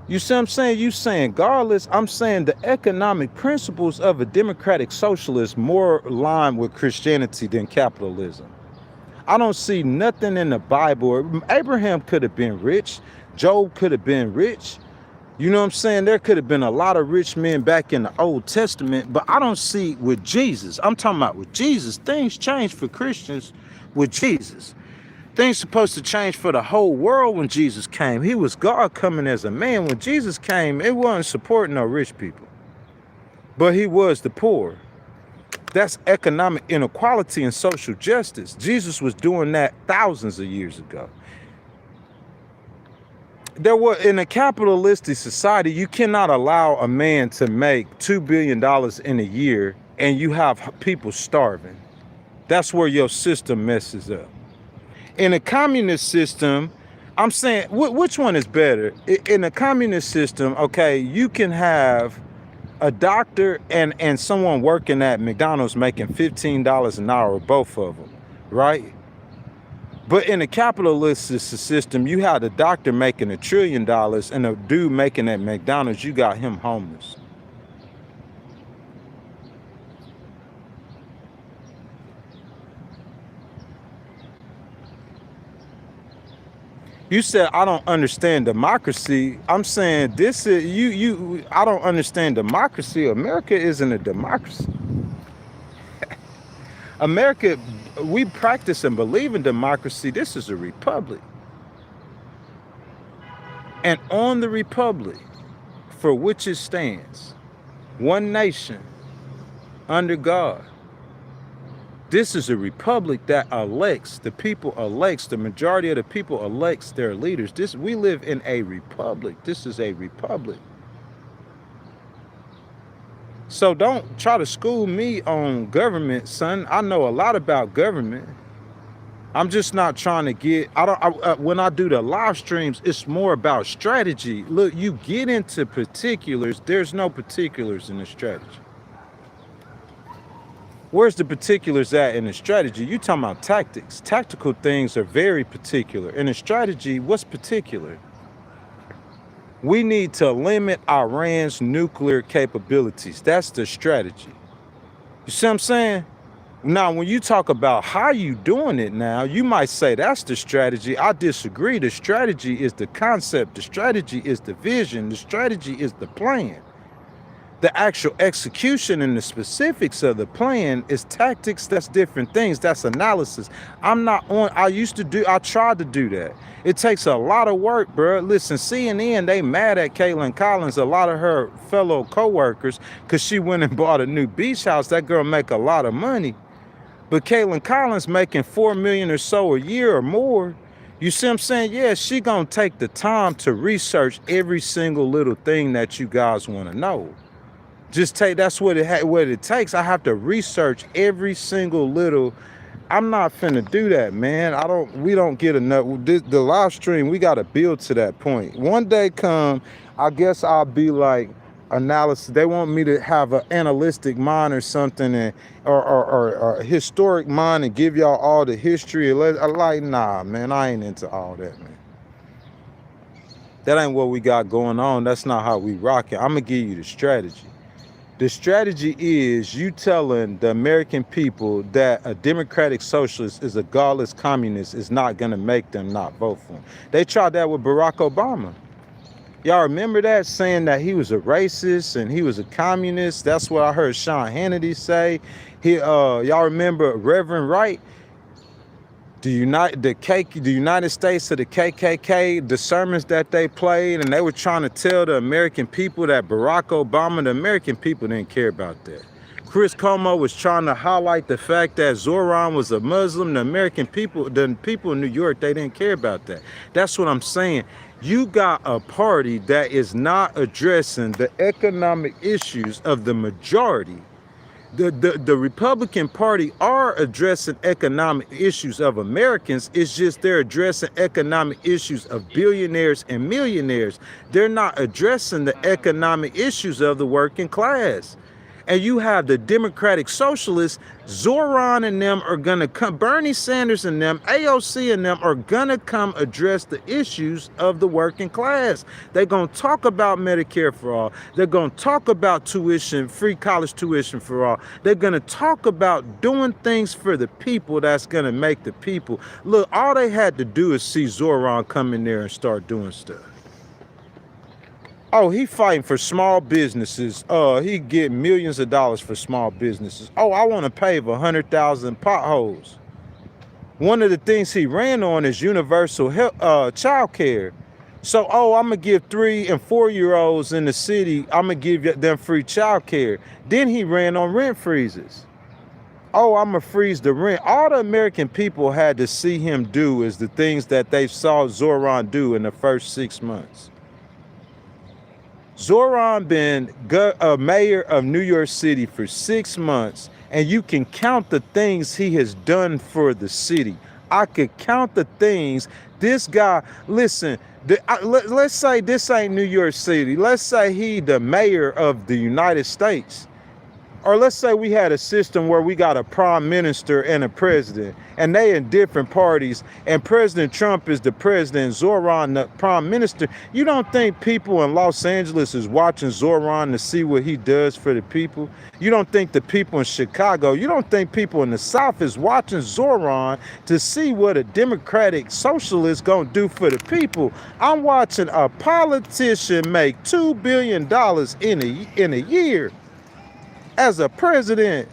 You see what I'm saying? You saying godless. I'm saying the economic principles of a Democratic Socialist more aligned with Christianity than capitalism. I don't see nothing in the Bible. Abraham could have been rich. Job could have been rich. You know what I'm saying? There could have been a lot of rich men back in the Old Testament, but I don't see with Jesus. I'm talking about with Jesus. Things changed for Christians with Jesus. Things supposed to change for the whole world when Jesus came. He was God coming as a man. When Jesus came, it wasn't supporting no rich people, but he was the poor. That's economic inequality and social justice. Jesus was doing that thousands of years ago. There were, in a capitalistic society, you cannot allow a man to make $2 billion in a year and you have people starving. That's where your system messes up. In a communist system, I'm saying, which one is better? In a communist system, okay, you can have a doctor and someone working at McDonald's making $15 an hour, both of them, right? But in a capitalist system, you have the doctor making $1 trillion and a dude making at McDonald's, you got him homeless. You said, I don't understand democracy. I'm saying this is, I don't understand democracy. America isn't a democracy. America, we practice and believe in democracy. This is a republic. And on the republic for which it stands, one nation under God. This is a republic that elects, the people elects, the majority of the people elects their leaders. We live in a republic. This is a republic. So don't try to school me on government, son. I know a lot about government. I'm just not trying to get, when I do the live streams, it's more about strategy. Look, you get into particulars. There's no particulars in the strategy. Where's the particulars at in the strategy? You talking about tactics. Tactical things are very particular. In a strategy, what's particular? We need to limit Iran's nuclear capabilities. That's the strategy. You see what I'm saying? Now, when you talk about how you doing it now, you might say that's the strategy. I disagree. The strategy is the concept. The strategy is the vision. The strategy is the plan. The actual execution and the specifics of the plan is tactics. That's different things. That's analysis. I tried to do that. It takes a lot of work, bro. Listen, CNN, they mad at Caitlin Collins, a lot of her fellow co-workers, because she went and bought a new beach house. That girl make a lot of money. But Caitlin Collins making $4 million or so a year or more. You see what I'm saying? Yeah, she gonna take the time to research every single little thing that you guys want to know. That's what it takes. I have to research every single little. I'm not finna do that, man. We don't get enough. The live stream, we got to build to that point. One day come, I guess I'll be like analysis. They want me to have an analytic mind or something, or a historic mind and give y'all all the history. I'm like, nah, man, I ain't into all that, man. That ain't what we got going on. That's not how we rock it. I'm going to give you the strategy. The strategy is you telling the American people that a Democratic Socialist is a godless communist is not going to make them not vote for him. They tried that with Barack Obama. Y'all remember that, saying that he was a racist and he was a communist? That's what I heard Sean Hannity say. Y'all remember Reverend Wright? The United States of the KKK, the sermons that they played, and they were trying to tell the American people that Barack Obama, the American people didn't care about that. Chris Cuomo was trying to highlight the fact that Zoran was a Muslim. The people in New York, they didn't care about that. That's what I'm saying. You got a party that is not addressing the economic issues of the majority. The Republican Party are addressing economic issues of Americans. It's just they're addressing economic issues of billionaires and millionaires. They're not addressing the economic issues of the working class. And you have the Democratic Socialists, Zoran and them are going to come, Bernie Sanders and them, AOC and them are going to come address the issues of the working class. They're going to talk about Medicare for all. They're going to talk about tuition, free college tuition for all. They're going to talk about doing things for the people that's going to make the people. Look, all they had to do is see Zoran come in there and start doing stuff. Oh, he fighting for small businesses. He get millions of dollars for small businesses. Oh, I want to pave 100,000 potholes. One of the things he ran on is universal child care. So, I'm going to give 3 and 4-year-olds in the city, I'm going to give them free child care. Then he ran on rent freezes. Oh, I'm going to freeze the rent. All the American people had to see him do is the things that they saw Zoran do in the first 6 months. Zoran been a mayor of New York City for 6 months, and you can count the things he has done for the city. I could count the things this guy, listen, let's say this ain't New York City. Let's say he the mayor of the United States. Or let's say we had a system where we got a prime minister and a president, and they in different parties, and President Trump is the president, Zoran the prime minister. You don't think people in Los Angeles is watching Zoran to see what he does for the people? You don't think the people in Chicago, you don't think people in the South is watching Zoran to see what a Democratic Socialist gonna do for the people? I'm watching a politician make $2 billion in a year. As a president,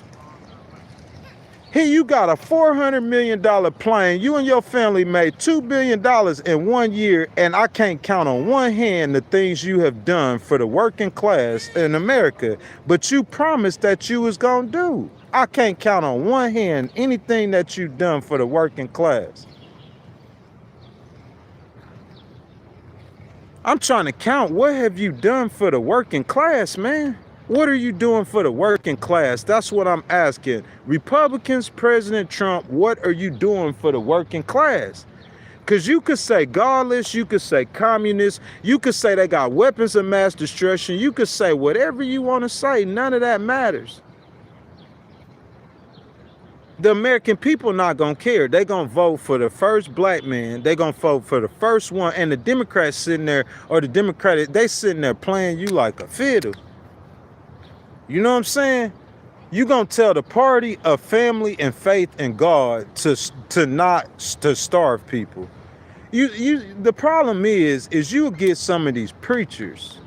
here you got a $400 million plane. You and your family made $2 billion in 1 year, and I can't count on one hand the things you have done for the working class in America, but you promised that you was gonna do. I can't count on one hand anything that you've done for the working class. I'm trying to count, what have you done for the working class, man? What are you doing for the working class? That's what I'm asking. Republicans, President Trump, what are you doing for the working class? Because you could say godless, you could say communist, you could say they got weapons of mass destruction, you could say whatever you want to say. None of that matters. The American people not going to care. They're going to vote for the first black man. They're going to vote for the first one. And the Democrats sitting there, or the Democratic, they sitting there playing you like a fiddle. You know what I'm saying? You gonna tell the party of family and faith in God to not starve people. The problem is you get some of these preachers.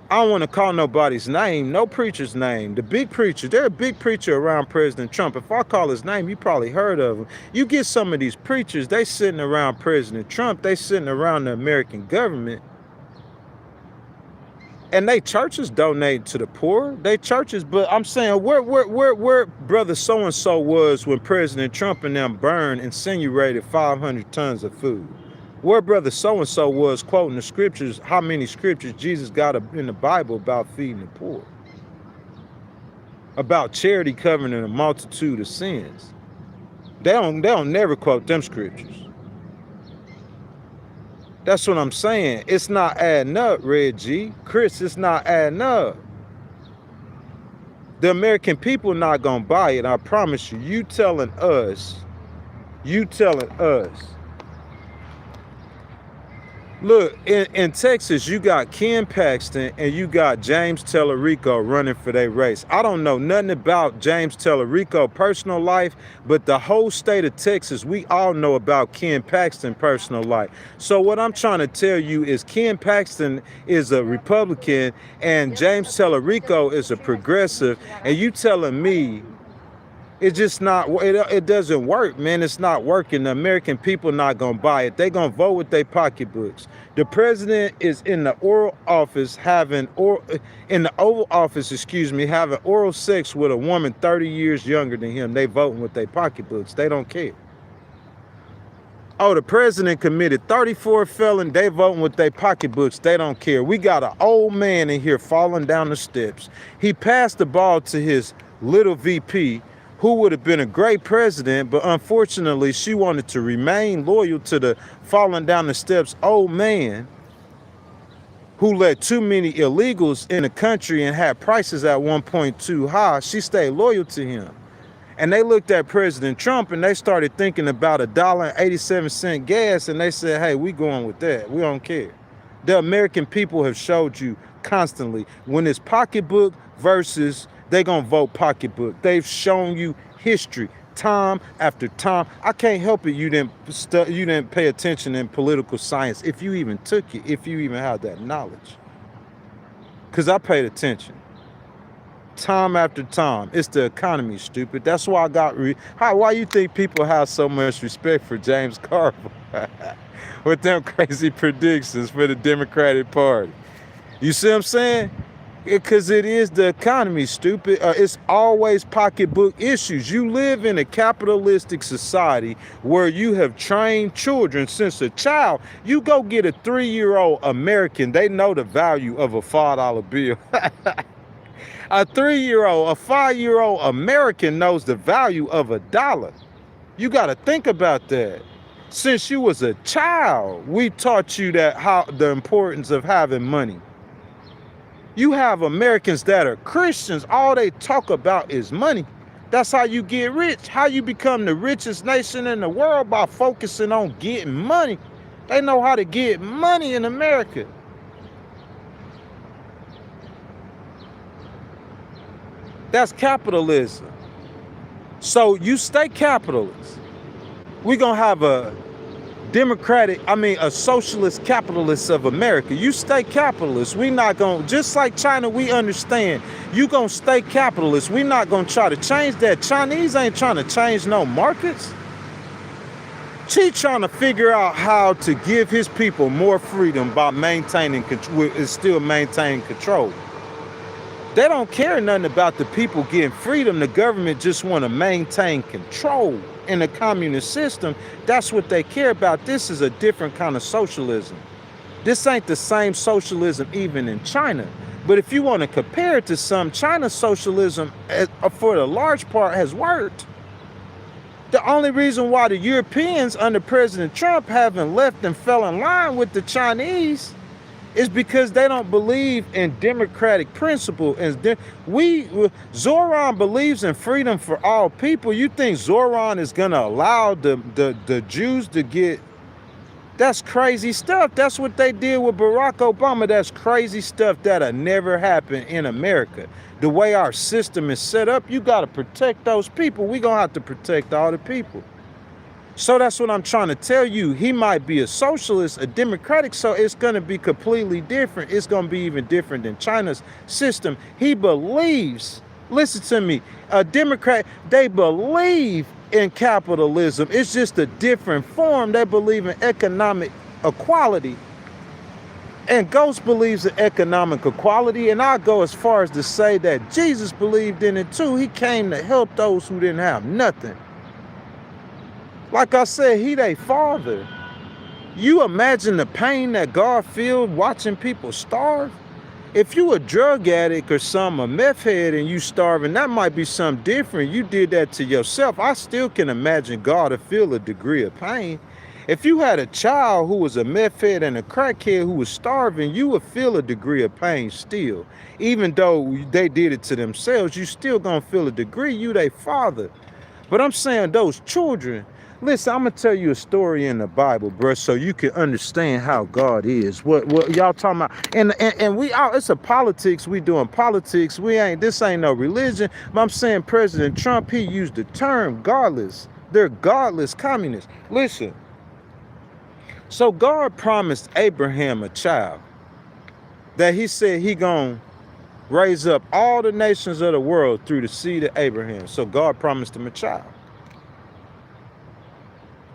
I don't want to call nobody's name, no preacher's name. The big preacher, they're a big preacher around President Trump. If I call his name, you probably heard of him. You get some of these preachers, they sitting around President Trump, they sitting around the American government. And they churches donate to the poor. They churches, but I'm saying where brother so-and-so was when President Trump and them burned, incinerated 500 tons of food. Where brother so-and-so was quoting the scriptures, how many scriptures Jesus got in the Bible about feeding the poor. About charity covering a multitude of sins. They don't never quote them scriptures. That's what I'm saying. It's not adding up, Red G. Chris, it's not adding up. The American people not going to buy it. I promise you. You telling us. Look, in Texas, you got Ken Paxton and you got James Tellerico running for their race. I don't know nothing about James Tellerico personal life, but the whole state of Texas, we all know about Ken Paxton personal life. So what I'm trying to tell you is Ken Paxton is a Republican and James Tellerico is a progressive, and you telling me it's just not, it doesn't work, man. It's not working. The American people not going to buy it. They going to vote with their pocketbooks. The president is in the Oval Office having oral sex with a woman 30 years younger than him. They voting with their pocketbooks. They don't care. Oh, the president committed 34 felons. They voting with their pocketbooks. They don't care. We got an old man in here falling down the steps. He passed the ball to his little VP, who would have been a great president, but unfortunately she wanted to remain loyal to the falling down the steps old man who let too many illegals in the country and had prices at one point too high. She stayed loyal to him. And they looked at President Trump and they started thinking about $1.87 gas, and they said, hey, we going with that. We don't care. The American people have showed you constantly when it's pocketbook versus they gonna vote pocketbook. They've shown you history, time after time. I can't help it you didn't pay attention in political science, if you even took it, if you even had that knowledge. Because I paid attention. Time after time. It's the economy, stupid. That's why I got... Why you think people have so much respect for James Carville? With them crazy predictions for the Democratic Party. You see what I'm saying? Because it is the economy, stupid. It's always pocketbook issues. You live in a capitalistic society where you have trained children since a child. You go get a 3-year-old American, they know the value of a $5 bill. A 3-year-old, a 5-year-old American knows the value of a dollar. You got to think about that. Since you was a child, we taught you that the importance of having money. You have Americans that are Christians, all they talk about is money. That's how you get rich. How you become the richest nation in the world, by focusing on getting money. They know how to get money in America. That's capitalism. So you stay capitalist. We're going to have a socialist capitalist of America. You stay capitalist. We not going to, just like China, we understand. You going to stay capitalist. We not going to try to change that. Chinese ain't trying to change no markets. She trying to figure out how to give his people more freedom by still maintaining control. They don't care nothing about the people getting freedom. The government just want to maintain control. In the communist system, that's what they care about. This is a different kind of socialism. This ain't the same socialism even in China. But if you want to compare it to some, China's socialism, for the large part, has worked. The only reason why the Europeans under President Trump haven't left and fell in line with the Chinese is because they don't believe in democratic principle. Zoran believes in freedom for all people. You think Zoran is gonna allow the Jews to get? That's crazy stuff. That's what they did with Barack Obama. That's crazy stuff that'll never happen in America. The way our system is set up, you gotta protect those people. We gonna have to protect all the people. So that's what I'm trying to tell you. He might be a socialist, a democratic, so it's going to be completely different. It's going to be even different than China's system. He believes, listen to me, a Democrat, they believe in capitalism. It's just a different form. They believe in economic equality. And Ghost believes in economic equality, and I go as far as to say that Jesus believed in it too. He came to help those who didn't have nothing. Like I said, he their father. You imagine the pain that God feels watching people starve? If you a drug addict or a meth head and you starving, that might be something different. You did that to yourself. I still can imagine God to feel a degree of pain. If you had a child who was a meth head and a crackhead who was starving, you would feel a degree of pain still. Even though they did it to themselves, you still gonna feel a degree. You their father. But I'm saying those children, listen, I'm gonna tell you a story in the Bible, bro, so you can understand how God is. What y'all talking about? And we all, it's a politics. We doing politics. This ain't no religion. But I'm saying President Trump, he used the term godless. They're godless communists. Listen. So God promised Abraham a child that he said he gonna raise up all the nations of the world through the seed of Abraham. So God promised him a child.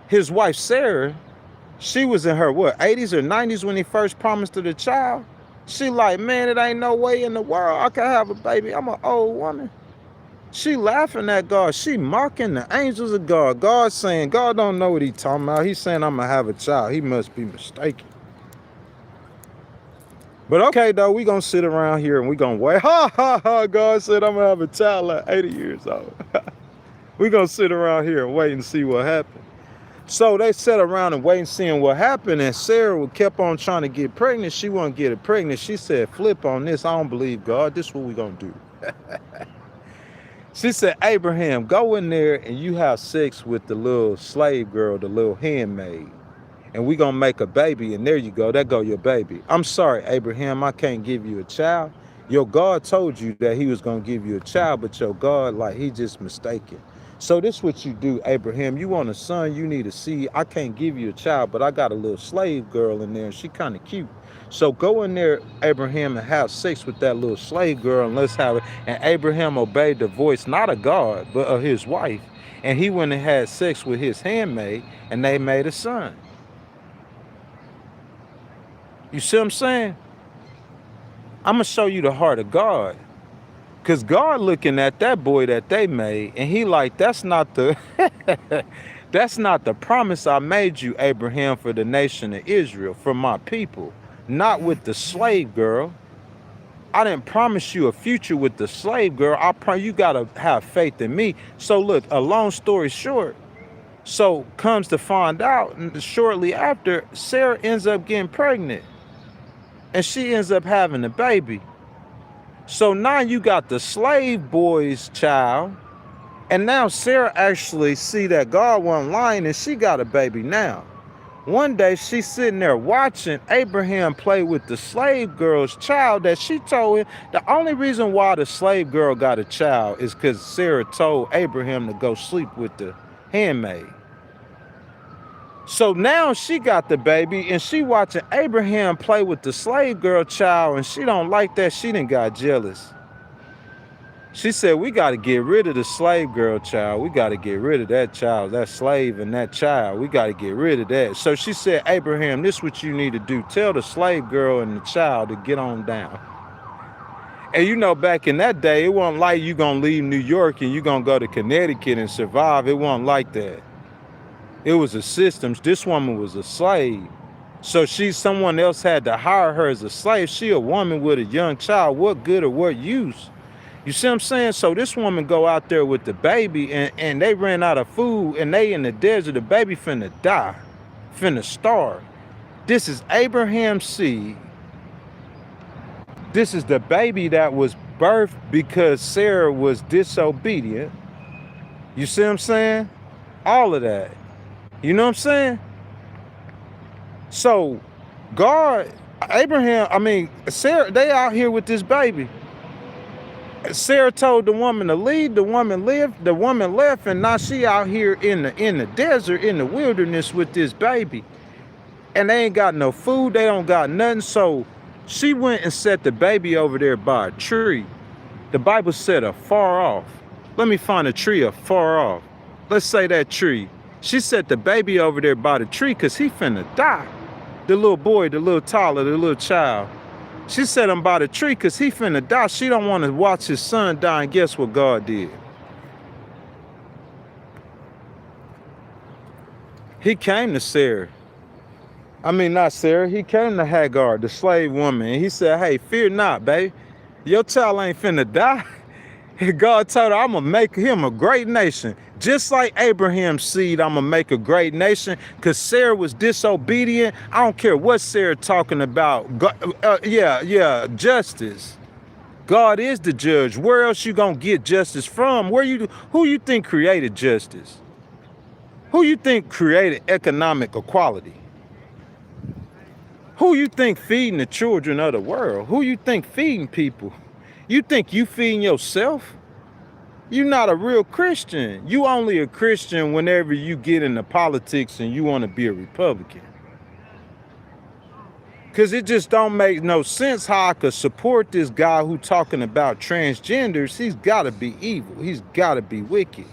His wife, Sarah, she was in her, 80s or 90s when he first promised her the child? She like, man, it ain't no way in the world I can have a baby. I'm an old woman. She laughing at God. She mocking the angels of God. God saying, God don't know what he talking about. He's saying, I'm going to have a child. He must be mistaken. But okay, though, we going to sit around here and we going to wait. Ha, ha, ha. God said, I'm going to have a child at 80 years old. We going to sit around here and wait and see what happens. So they sat around and wait and seeing what happened, and Sarah kept on trying to get pregnant. She wouldn't get it pregnant. She said, flip on this. I don't believe God. This is what we're going to do. She said, Abraham, go in there and you have sex with the little slave girl, the little handmaid, and we're going to make a baby, and there you go. There go your baby. I'm sorry, Abraham, I can't give you a child. Your God told you that he was going to give you a child, but your God, like, he just mistaken. So this is what you do, Abraham. You want a son, you need a seed. I can't give you a child, but I got a little slave girl in there, and she kind of cute. So go in there, Abraham, and have sex with that little slave girl, and let's have it. And Abraham obeyed the voice, not of God, but of his wife. And he went and had sex with his handmaid, and they made a son. You see what I'm saying? I'm gonna show you the heart of God. Cause God looking at that boy that they made, and he like, that's not the that's not the promise I made you, Abraham, for the nation of Israel, for my people. Not with the slave girl. I didn't promise you a future with the slave girl. You gotta have faith in me. So look, a long story short, so comes to find out, shortly after, Sarah ends up getting pregnant. And she ends up having a baby. So now you got the slave boy's child. And now Sarah actually see that God wasn't lying, and she got a baby now. One day she's sitting there watching Abraham play with the slave girl's child that she told him. The only reason why the slave girl got a child is because Sarah told Abraham to go sleep with the handmaid. So now she got the baby, and she watching Abraham play with the slave girl child, and she don't like that. She done got jealous. She said, we got to get rid of the slave girl child. We got to get rid of that child, that slave and that child. We got to get rid of that. So she said, Abraham, this is what you need to do. Tell the slave girl and the child to get on down. And you know, back in that day, it wasn't like you going to leave New York and you going to go to Connecticut and survive. It wasn't like that. It was a system. This woman was a slave. So someone else had to hire her as a slave. She a woman with a young child. What good or what use? You see what I'm saying? So this woman go out there with the baby, and they ran out of food, and they in the desert. The baby finna die, finna starve. This is Abraham's seed. This is the baby that was birthed because Sarah was disobedient. You see what I'm saying? All of that. You know what I'm saying? So Sarah, they out here with this baby. Sarah told the woman to leave, the woman left, and now she out here in the desert, in the wilderness with this baby. And they ain't got no food, they don't got nothing. So she went and set the baby over there by a tree. The Bible said afar off. Let me find a tree afar off. Let's say that tree. She set the baby over there by the tree because he finna die. The little boy, the little toddler, the little child. She set him by the tree because he finna die. She don't want to watch his son die, and guess what God did? He came to Sarah. Not Sarah. He came to Hagar, the slave woman, and he said, hey, fear not, babe. Your child ain't finna die. God told her, I'm going to make him a great nation. Just like Abraham's seed, I'm going to make a great nation. Because Sarah was disobedient. I don't care what Sarah talking about. Justice. God is the judge. Where else you going to get justice from? Who you think created justice? Who you think created economic equality? Who you think feeding the children of the world? Who you think feeding people? You think you feeding yourself? You're not a real Christian. You only a Christian whenever you get into politics and you want to be a Republican. Because it just don't make no sense how I could support this guy who talking about transgenders. He's got to be evil. He's got to be wicked.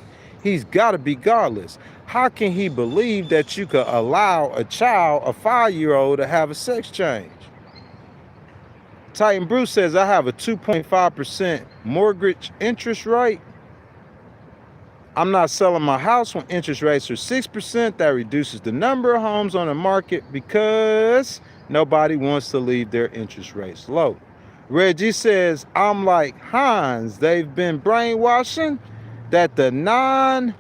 He's got to be godless. How can he believe that you could allow a child, a 5-year-old, to have a sex change? Titan Bruce says, I have a 2.5% mortgage interest rate. I'm not selling my house when interest rates are 6%. That reduces the number of homes on the market because nobody wants to leave their interest rates low. Reggie says, I'm like Hans. They've been brainwashing that the non-melanated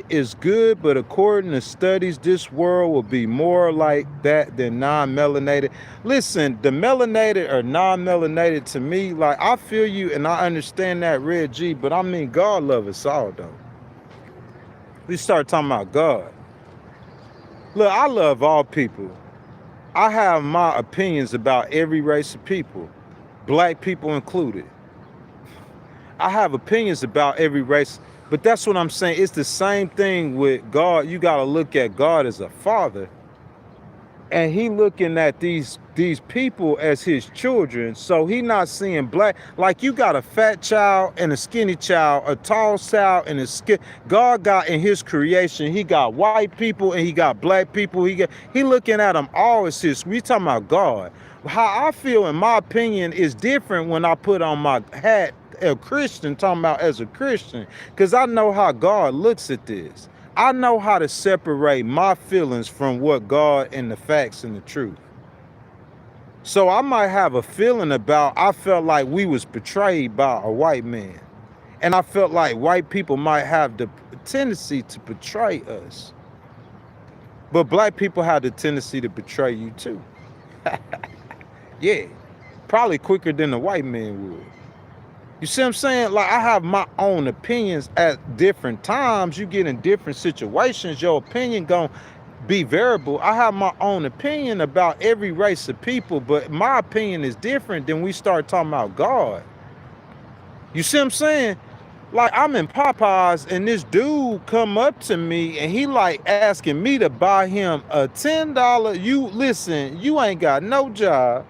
is good, but according to studies, this world will be more like that than non-melanated. Listen, the melanated or non-melanated, to me, like, I feel you and I understand that, Red G, but God love us all, though. We start talking about God. Look, I love all people. I have my opinions about every race of people, black people included. I have opinions about every race, but that's what I'm saying. It's the same thing with God. You got to look at God as a father. and he looking at these people as his children. So he not seeing black, like you got a fat child and a skinny child, a tall child and a skin. God got in his creation, he got white people and he got black people. He looking at them all as his. We talking about God. How I feel, in my opinion, is different when I put on my hat a Christian, talking about as a Christian, because I know how God looks at this. I know how to separate my feelings from what God and the facts and the truth. So I might have a feeling about, I felt like we was betrayed by a white man. And I felt like white people might have the tendency to betray us. But black people have the tendency to betray you too. Yeah, probably quicker than the white man would. You see what I'm saying? Like, I have my own opinions at different times. You get in different situations, your opinion gonna be variable. I have my own opinion about every race of people, but my opinion is different than we start talking about God. You see what I'm saying? Like, I'm in Popeyes and this dude come up to me and he like asking me to buy him a $10. You listen, you ain't got no job.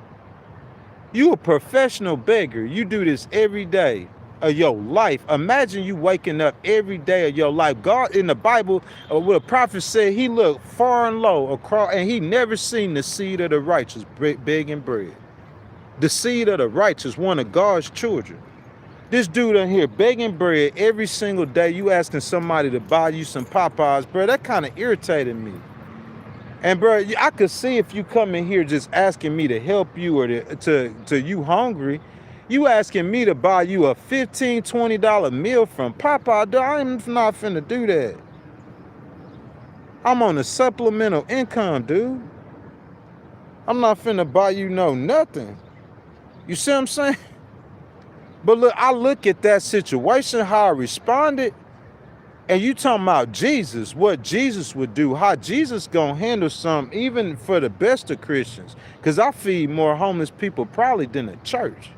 You a professional beggar. You do this every day of your life. Imagine you waking up every day of your life. God in the Bible, what a prophet said, he looked far and low across, and he never seen the seed of the righteous begging bread. The seed of the righteous, one of God's children. This dude in here begging bread every single day. You asking somebody to buy you some Popeyes, bro. That kind of irritated me. And bro, I could see if you come in here just asking me to help you or to you hungry, you asking me to buy you a $15, $20 meal from Popeye. I'm not finna do that. I'm on a supplemental income, dude. I'm not finna buy you no nothing. You see what I'm saying? But look, I look at that situation, how I responded. And you talking about Jesus, what Jesus would do, how Jesus gonna handle something, even for the best of Christians. Because I feed more homeless people probably than a church.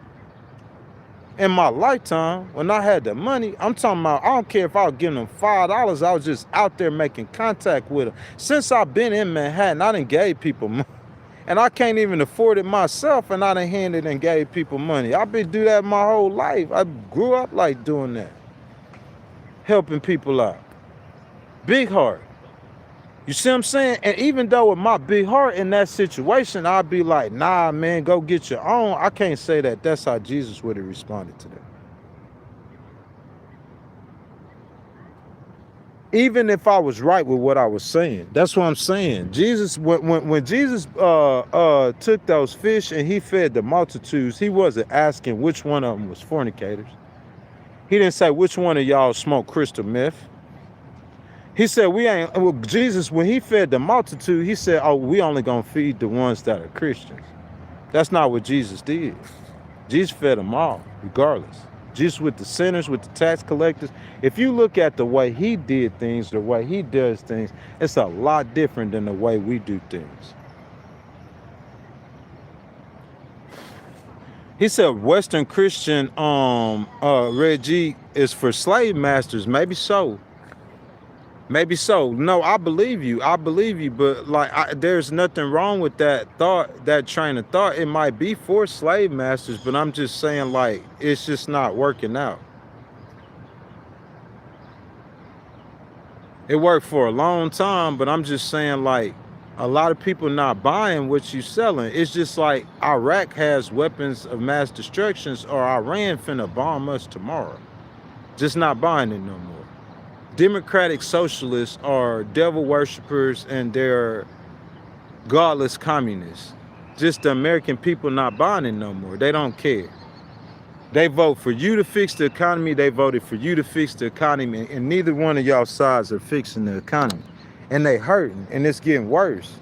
In my lifetime, when I had the money, I'm talking about, I don't care if I was giving them $5, I was just out there making contact with them. Since I've been in Manhattan, I done gave people money. And I can't even afford it myself, and I done handed and gave people money. I've been do that my whole life. I grew up like doing that. Helping people out. Big heart. You see what I'm saying? And even though with my big heart in that situation, I'd be like, nah, man, go get your own. I can't say that that's how Jesus would have responded to that. Even if I was right with what I was saying, that's what I'm saying. Jesus, when Jesus took those fish and he fed the multitudes, he wasn't asking which one of them was fornicators. He didn't say which one of y'all smoke crystal meth. He said, Jesus, when he fed the multitude, he said, oh, we only gonna feed the ones that are Christians. That's not what Jesus did. Jesus fed them all, regardless. Jesus with the sinners, with the tax collectors. If you look at the way he did things, the way he does things, it's a lot different than the way we do things. He said Western Christian Reggie is for slave masters. Maybe so. Maybe so. No, I believe you. I believe you. But like, there's nothing wrong with that thought, that train of thought. It might be for slave masters, but I'm just saying, like, it's just not working out. It worked for a long time, but I'm just saying, like, a lot of people not buying what you selling. It's just like Iraq has weapons of mass destruction, or Iran finna bomb us tomorrow. Just not buying it no more. Democratic Socialists are devil worshippers and they're godless communists. Just the American people not buying it no more. They don't care. They vote for you to fix the economy. They voted for you to fix the economy, and neither one of y'all sides are fixing the economy. And they hurting, and it's getting worse.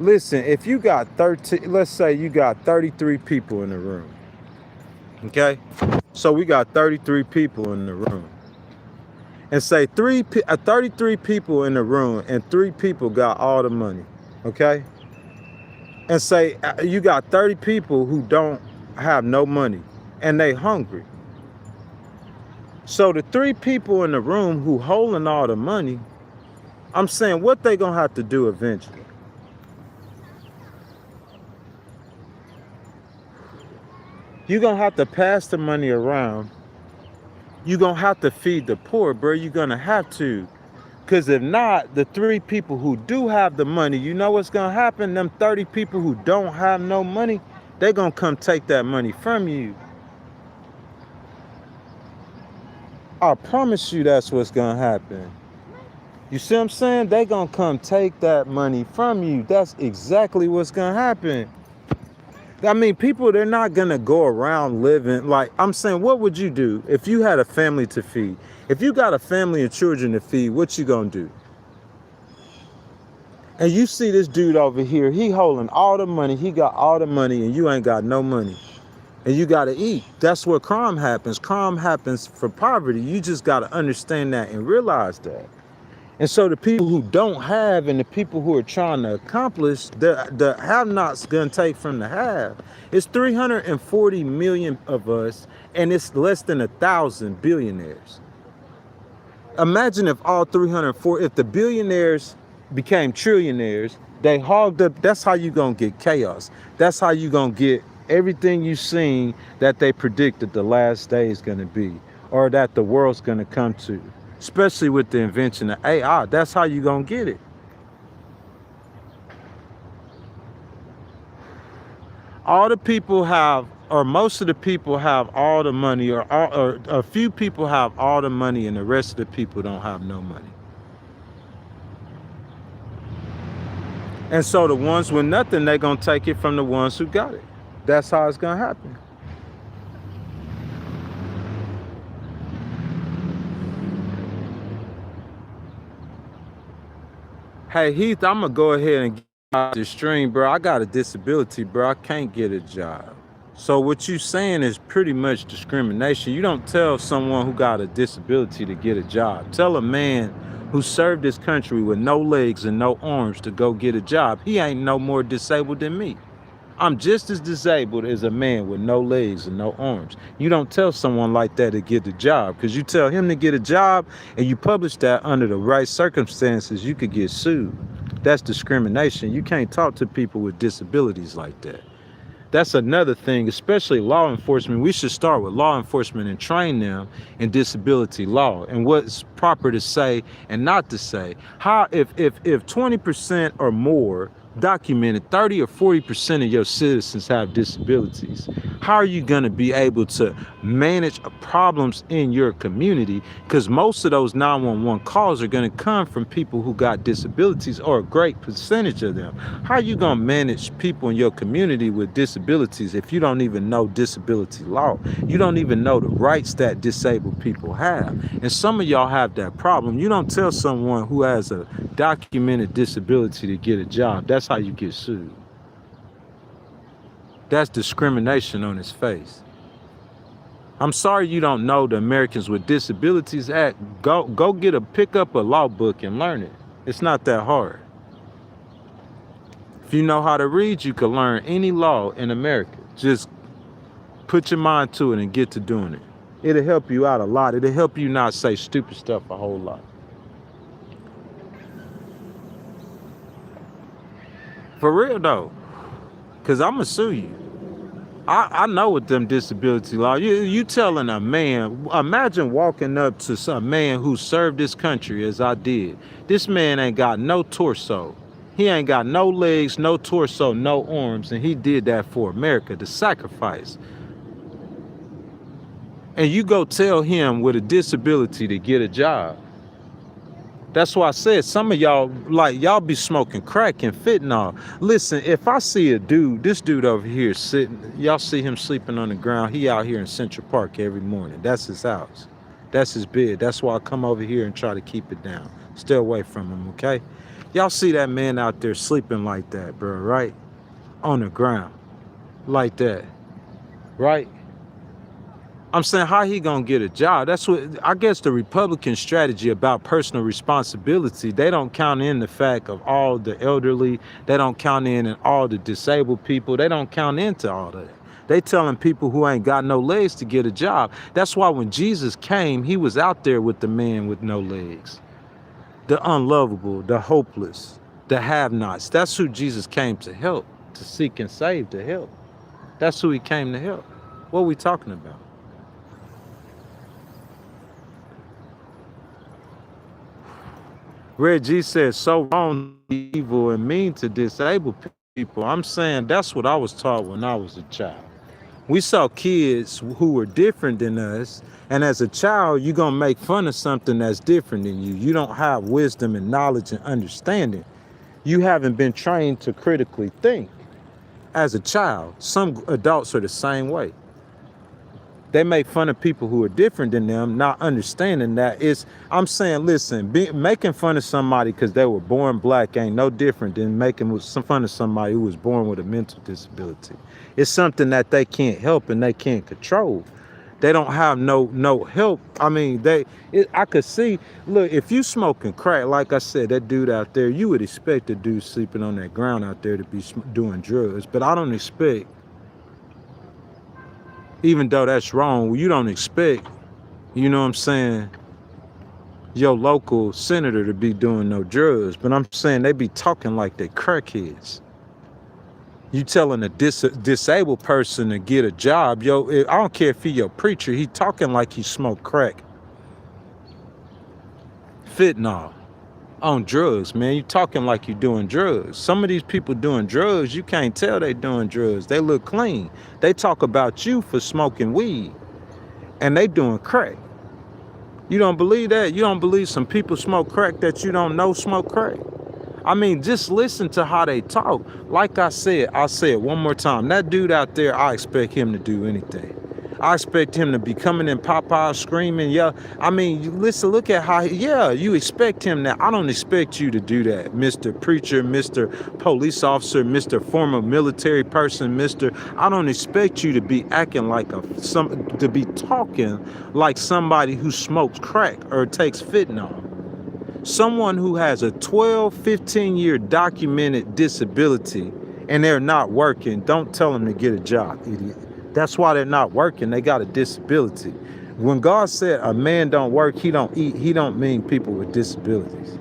Listen, if you got 13, let's say you got 33 people in the room. Okay? So we got 33 people in the room. And say 33 people in the room and 3 people got all the money, okay? And say you got 30 people who don't have no money and they hungry. So the 3 people in the room who holding all the money, I'm saying what they gonna have to do eventually? You're going to have to pass the money around. You're going to have to feed the poor, bro. You're going to have to. Because if not, the 3 people who do have the money, you know what's going to happen? Them 30 people who don't have no money, they're going to come take that money from you. I promise you that's what's going to happen. You see what I'm saying? They're going to come take that money from you. That's exactly what's going to happen. I mean, people, they're not going to go around living like, I'm saying, what would you do if you had a family to feed? If you got a family of children to feed, what you going to do? And you see this dude over here, he holding all the money, he got all the money, and you ain't got no money. And you got to eat. That's where crime happens. Crime happens for poverty. You just got to understand that and realize that. And so the people who don't have and the people who are trying to accomplish, the have-nots going to take from the have. It's 340 million of us, and it's less than 1,000 billionaires. Imagine if all 304, if the billionaires became trillionaires, they hogged up. That's how you going to get chaos. That's how you going to get everything you've seen that they predicted the last day is going to be, or that the world's going to come to. Especially with the invention of AI, that's how you gonna get it. All the people have, or most of the people have all the money, or a few people have all the money, and the rest of the people don't have no money. And so the ones with nothing, they're gonna take it from the ones who got it. That's how it's gonna happen. Hey, Heath, I'm going to go ahead and get out the stream, bro. I got a disability, bro. I can't get a job. So what you saying is pretty much discrimination. You don't tell someone who got a disability to get a job. Tell a man who served this country with no legs and no arms to go get a job. He ain't no more disabled than me. I'm just as disabled as a man with no legs and no arms. You don't tell someone like that to get a job, because you tell him to get a job and you publish that under the right circumstances, you could get sued. That's discrimination. You can't talk to people with disabilities like that. That's another thing, especially law enforcement. We should start with law enforcement and train them in disability law and what's proper to say and not to say. How if 20% or more documented 30 or 40% of your citizens have disabilities, how are you going to be able to manage problems in your community? Because most of those 911 calls are going to come from people who got disabilities, or a great percentage of them. How are you going to manage people in your community with disabilities if you don't even know disability law? You don't even know the rights that disabled people have. And some of y'all have that problem. You don't tell someone who has a documented disability to get a job. That's how you get sued. That's discrimination on its face. I'm sorry you don't know the Americans with Disabilities Act. Go pick up a law book and learn it. It's not that hard. If you know how to read, you can learn any law in America. Just put your mind to it and get to doing it. It'll help you out a lot. It'll help you not say stupid stuff a whole lot. For real though, because I'm going to sue you. I know what them disability law. You telling a man, imagine walking up to some man who served this country as I did. This man ain't got no torso. He ain't got no legs, no torso, no arms, and he did that for America, the sacrifice. And you go tell him with a disability to get a job. That's why I said some of y'all, like, y'all be smoking crack and fentanyl. Listen, if I see a dude, this dude over here sitting, y'all see him sleeping on the ground. He out here in Central Park every morning. That's his house. That's his bed. That's why I come over here and try to keep it down. Stay away from him, okay? Y'all see that man out there sleeping like that, bro, right? On the ground. Like that. Right? I'm saying, how he gonna get a job? That's what, I guess, the Republican strategy about personal responsibility. They don't count in the fact of all the elderly. They don't count in all the disabled people. They don't count into all that. They telling people who ain't got no legs to get a job. That's why when Jesus came, he was out there with the man with no legs, the unlovable, the hopeless, the have-nots. That's who Jesus came to help, to seek and save, to help. That's who he came to help. What are we talking about? Red G says, so wrong, evil, and mean to disable people. I'm saying that's what I was taught when I was a child. We saw kids who were different than us, and as a child, you're going to make fun of something that's different than you. You don't have wisdom and knowledge and understanding. You haven't been trained to critically think. As a child, some adults are the same way. They make fun of people who are different than them, not understanding that I'm saying, listen, making fun of somebody because they were born black ain't no different than making fun of somebody who was born with a mental disability. It's something that they can't help and they can't control. They don't have no help. I mean, I could see, look, if you smoking crack, like I said, that dude out there, you would expect the dude sleeping on that ground out there to be doing drugs, but I don't expect, even though that's wrong, you don't expect, you know what I'm saying, your local senator to be doing no drugs. But I'm saying they be talking like they crackheads. You telling a disabled person to get a job, I don't care if he your preacher, he talking like he smoked crack. Fentanyl. On drugs, man. You talking like you doing drugs. Some of these people doing drugs, you can't tell they doing drugs. They look clean. They talk about you for smoking weed, and they doing crack. You don't believe that? You don't believe some people smoke crack that you don't know smoke crack? I mean, just listen to how they talk. Like I said, I'll say it one more time. That dude out there, I expect him to do anything. I expect him to be coming in Popeye screaming, yeah. I mean, listen, look at how, you expect him now. I don't expect you to do that, Mr. Preacher, Mr. Police Officer, Mr. Former military person, I don't expect you to be acting like to be talking like somebody who smokes crack or takes fentanyl. Someone who has a 12, 15-year documented disability and they're not working, don't tell them to get a job, idiot. That's why they're not working. They got a disability. When God said a man don't work, he don't eat, he don't mean people with disabilities.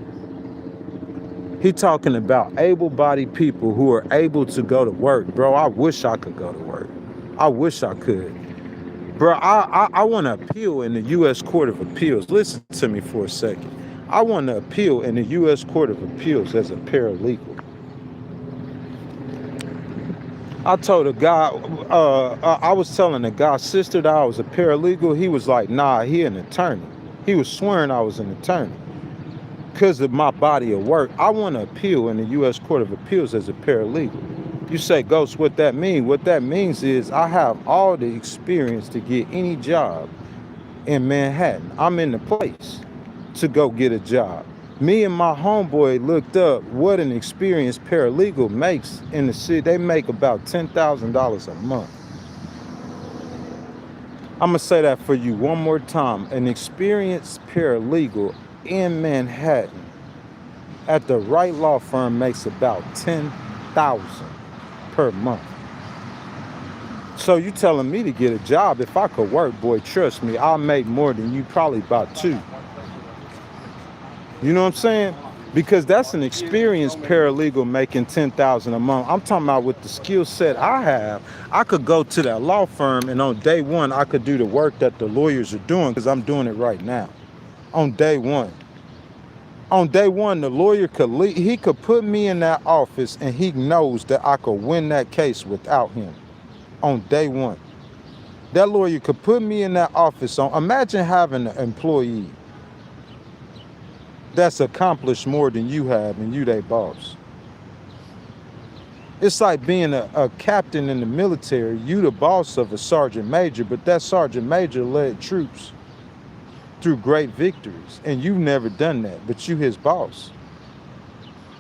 He talking about able-bodied people who are able to go to work. Bro, I wish I could go to work. I wish I could. Bro, I want to appeal in the U.S. Court of Appeals. Listen to me for a second. I want to appeal in the U.S. Court of Appeals as a paralegal. I told a guy, I was telling a guy's sister that I was a paralegal. He was like, nah, he an attorney. He was swearing I was an attorney because of my body of work. I want to appeal in the U.S. Court of Appeals as a paralegal. You say, Ghost, what that means? What that means is I have all the experience to get any job in Manhattan. I'm in the place to go get a job. Me and my homeboy looked up what an experienced paralegal makes in the city. They make about $10,000 a month. I'm going to say that for you one more time. An experienced paralegal in Manhattan at the right law firm makes about $10,000 per month. So you telling me to get a job? If I could work, boy, trust me, I'll make more than you, probably about two. You know what I'm saying? Because that's an experienced paralegal making $10,000 a month. I'm talking about with the skill set I have, I could go to that law firm and on day one, I could do the work that the lawyers are doing because I'm doing it right now. On day one. On day one, the lawyer he could put me in that office and he knows that I could win that case without him. On day one. That lawyer could put me in that office. Imagine having an employee that's accomplished more than you have and you their boss. It's like being a captain in the military. You the boss of a sergeant major, but that sergeant major led troops through great victories, and you've never done that, but you his boss.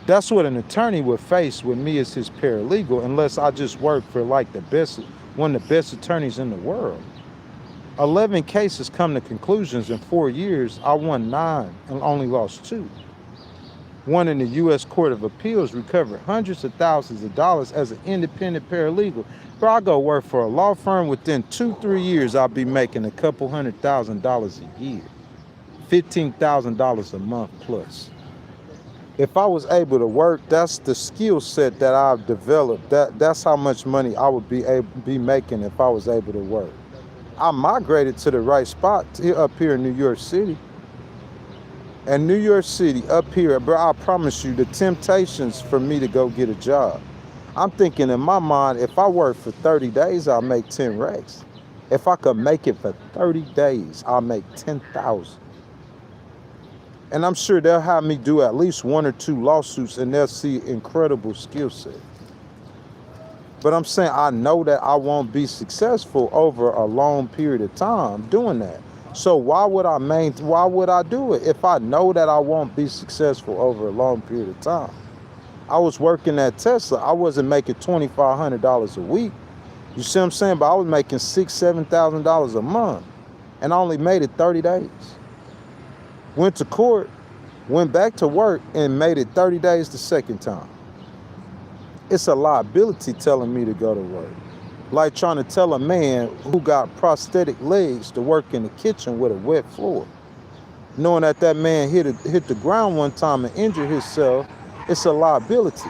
That's what an attorney would face with me as his paralegal, unless I just work for like one of the best attorneys in the world. 11 cases come to conclusions in 4 years. I won 9 and only lost 2. One in the U.S. Court of Appeals recovered hundreds of thousands of dollars as an independent paralegal. Bro, I go work for a law firm. Within 2-3 years, I'll be making a couple $100,000 a year. $15,000 a month plus. If I was able to work, that's the skill set that I've developed. That's how much money I would be making if I was able to work. I migrated to the right spot up here in New York City. And New York City, up here, bro, I promise you, the temptations for me to go get a job. I'm thinking in my mind, if I work for 30 days, I'll make 10 racks. If I could make it for 30 days, I'll make 10,000. And I'm sure they'll have me do at least 1 or 2 lawsuits and they'll see incredible skill set. But I'm saying I know that I won't be successful over a long period of time doing that. So why would I do it if I know that I won't be successful over a long period of time? I was working at Tesla. I wasn't making $2,500 a week. You see what I'm saying? But I was making $6,000-$7,000 a month. And I only made it 30 days. Went to court, went back to work, and made it 30 days the second time. It's a liability telling me to go to work. Like trying to tell a man who got prosthetic legs to work in the kitchen with a wet floor. Knowing that man hit the ground one time and injured himself, it's a liability.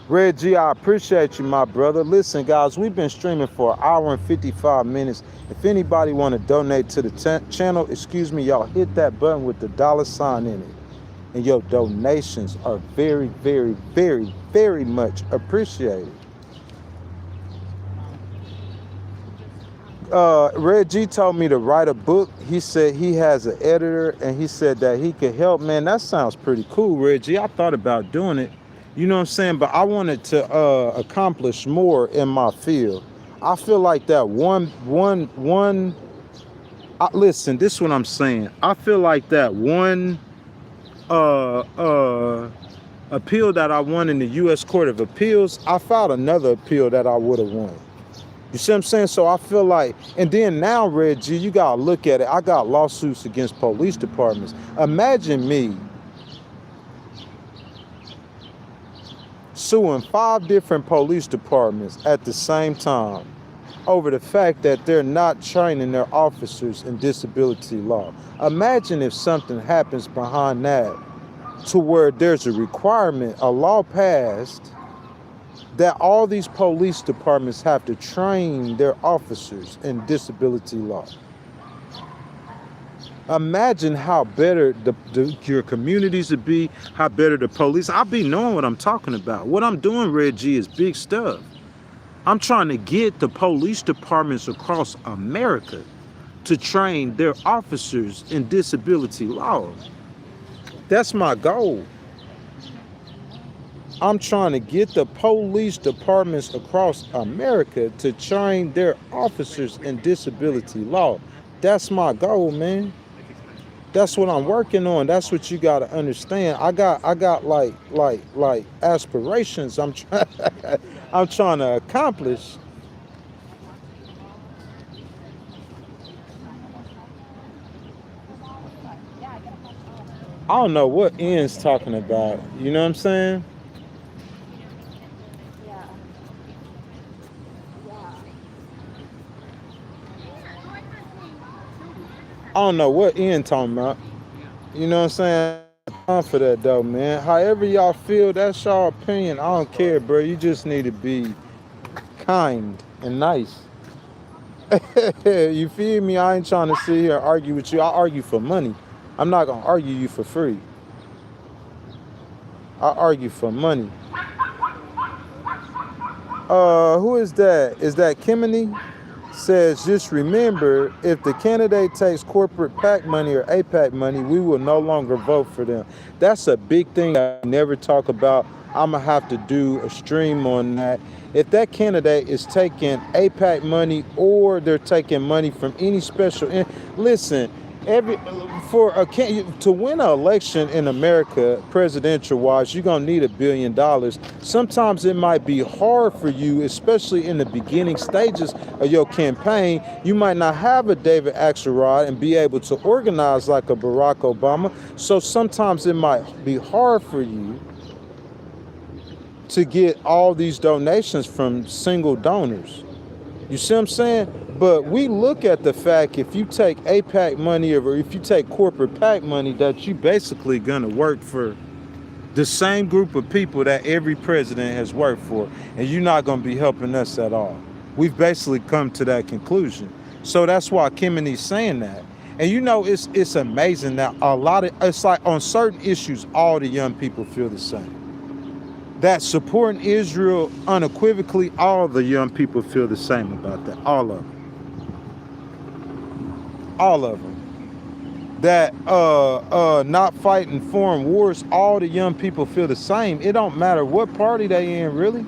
Reggie, I appreciate you, my brother. Listen, guys, we've been streaming for 1 hour and 55 minutes. If anybody want to donate to the channel, excuse me, y'all hit that button with the $ in it. And your donations are very, very, very, very much appreciated. Reggie told me to write a book. He said he has an editor and he said that he could help. Man, that sounds pretty cool, Reggie. I thought about doing it. You know what I'm saying? But I wanted to accomplish more in my field. I feel like that listen, this is what I'm saying. I feel like that one appeal that I won in the U.S. Court of Appeals, I filed another appeal that I would have won. You see what I'm saying? So I feel like, and then now, Reggie, you got to look at it. I got lawsuits against police departments. Imagine me suing 5 different police departments at the same time over the fact that they're not training their officers in disability law. Imagine if something happens behind that to where there's a requirement, a law passed, that all these police departments have to train their officers in disability law. Imagine how better your communities would be, how better the police. I'll be knowing what I'm talking about. What I'm doing, Reggie, is big stuff. I'm trying to get the police departments across America to train their officers in disability law. That's my goal. I'm trying to get the police departments across America to train their officers in disability law. That's my goal, man. That's what I'm working on. That's what you got to understand. I got like aspirations I'm trying to accomplish. I don't know what Ian's talking about. You know what I'm saying? I don't know what Ian talking about. You know what I'm saying? Time for that though, man. However y'all feel, that's y'all opinion. I don't care, bro. You just need to be kind and nice. You feel me? I ain't trying to sit here and argue with you. I argue for money. I'm not gonna argue you for free. I argue for money. Who is that? Is that Kimini? Says, just remember, if the candidate takes corporate PAC money or APAC money, we will no longer vote for them. That's a big thing I never talk about. I'm going to have to do a stream on that. If that candidate is taking APAC money or they're taking money from any special... Listen, to win an election in America, presidential-wise, you're going to need $1 billion. Sometimes it might be hard for you, especially in the beginning stages of your campaign. You might not have a David Axelrod and be able to organize like a Barack Obama. So sometimes it might be hard for you to get all these donations from single donors. You see what I'm saying? But we look at the fact, if you take APAC money or if you take corporate PAC money, that you basically gonna work for the same group of people that every president has worked for, and you're not gonna be helping us at all. We've basically come to that conclusion. So that's why Kimini's saying that. And it's amazing that it's like on certain issues, all the young people feel the same. That supporting Israel unequivocally, all the young people feel the same about that. All of them. All of them. That not fighting foreign wars, all the young people feel the same. It don't matter what party they in, really.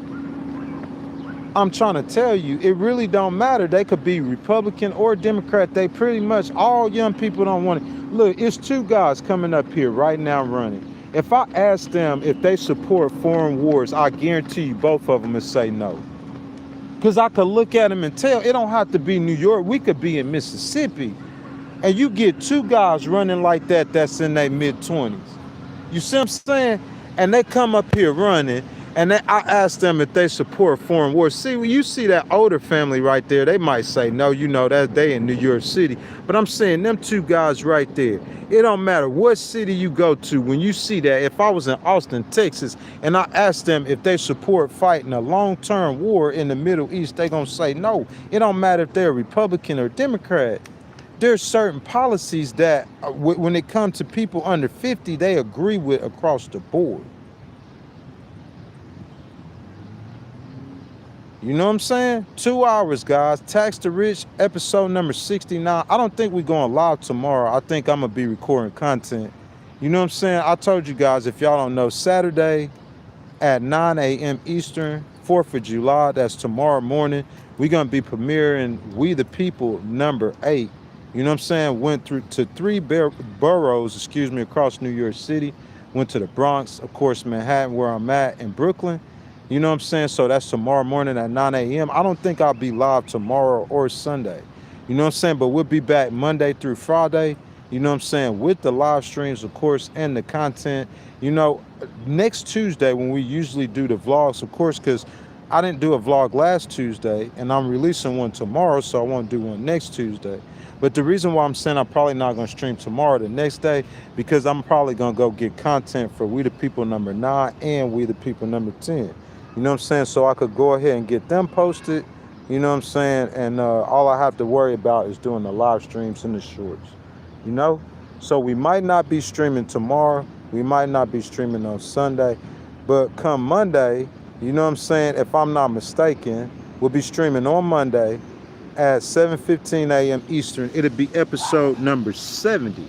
I'm trying to tell you, it really don't matter. They could be Republican or Democrat. They pretty much, all young people don't want it. Look, it's two guys coming up here right now running. If I ask them if they support foreign wars, I guarantee you both of them would say no. Because I could look at them and tell, it don't have to be New York. We could be in Mississippi. And you get two guys running like that that's in their mid-20s. You see what I'm saying? And they come up here running, and I ask them if they support foreign wars. See, when you see that older family right there, they might say, no, that they in New York City. But I'm saying them two guys right there, it don't matter what city you go to, when you see that, if I was in Austin, Texas, and I asked them if they support fighting a long-term war in the Middle East, they gonna say no. It don't matter if they're Republican or Democrat. There's certain policies that when it comes to people under 50, they agree with across the board. You know what I'm saying? 2 hours, guys. Tax the Rich, episode number 69. I don't think we're going live tomorrow. I think I'm going to be recording content. You know what I'm saying? I told you guys, if y'all don't know, Saturday at 9 a.m. Eastern, 4th of July, that's tomorrow morning, we're going to be premiering We the People number 8. You know what I'm saying? Went through to 3 boroughs, across New York City. Went to the Bronx, of course, Manhattan, where I'm at, in Brooklyn. You know what I'm saying? So that's tomorrow morning at 9 a.m. I don't think I'll be live tomorrow or Sunday. You know what I'm saying? But we'll be back Monday through Friday. You know what I'm saying? With the live streams, of course, and the content. Next Tuesday, when we usually do the vlogs, of course, because I didn't do a vlog last Tuesday, and I'm releasing one tomorrow, so I won't do one next Tuesday. But the reason why I'm saying I'm probably not going to stream tomorrow, the next day, because I'm probably going to go get content for We the People number 9 and We the People number 10. You know what I'm saying? So I could go ahead and get them posted. You know what I'm saying? And all I have to worry about is doing the live streams and the shorts. So we might not be streaming tomorrow. We might not be streaming on Sunday. But come Monday, you know what I'm saying? If I'm not mistaken, we'll be streaming on Monday at 7:15 a.m. Eastern. It'll be episode number 70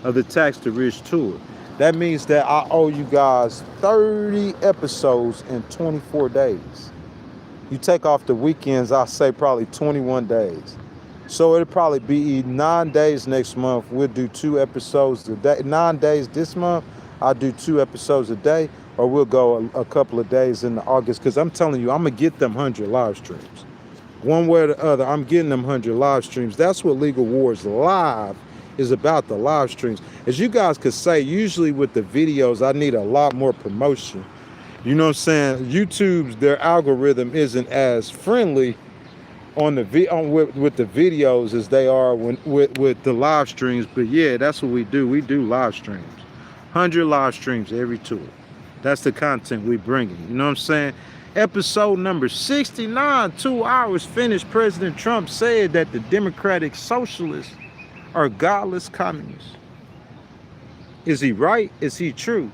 of the Tax the Rich tour. That means that I owe you guys 30 episodes in 24 days. You take off the weekends, I'll say probably 21 days. So it'll probably be 9 days next month. We'll do 2 episodes a day. 9 days this month, I'll do 2 episodes a day, or we'll go a couple of days into August. Because I'm telling you, I'm going to get them 100 live streams. One way or the other, I'm getting them 100 live streams. That's what Legal Wars Live is about, the live streams. As you guys could say, usually with the videos, I need a lot more promotion. You know what I'm saying? YouTube's, their algorithm isn't as friendly on the with the videos as they are with the live streams. But yeah, that's what we do. We do live streams. 100 live streams every tour. That's the content we bringing. You know what I'm saying? Episode number 69, 2 hours finished. President Trump said that the Democratic Socialists are godless communists. Is he right? Is he true?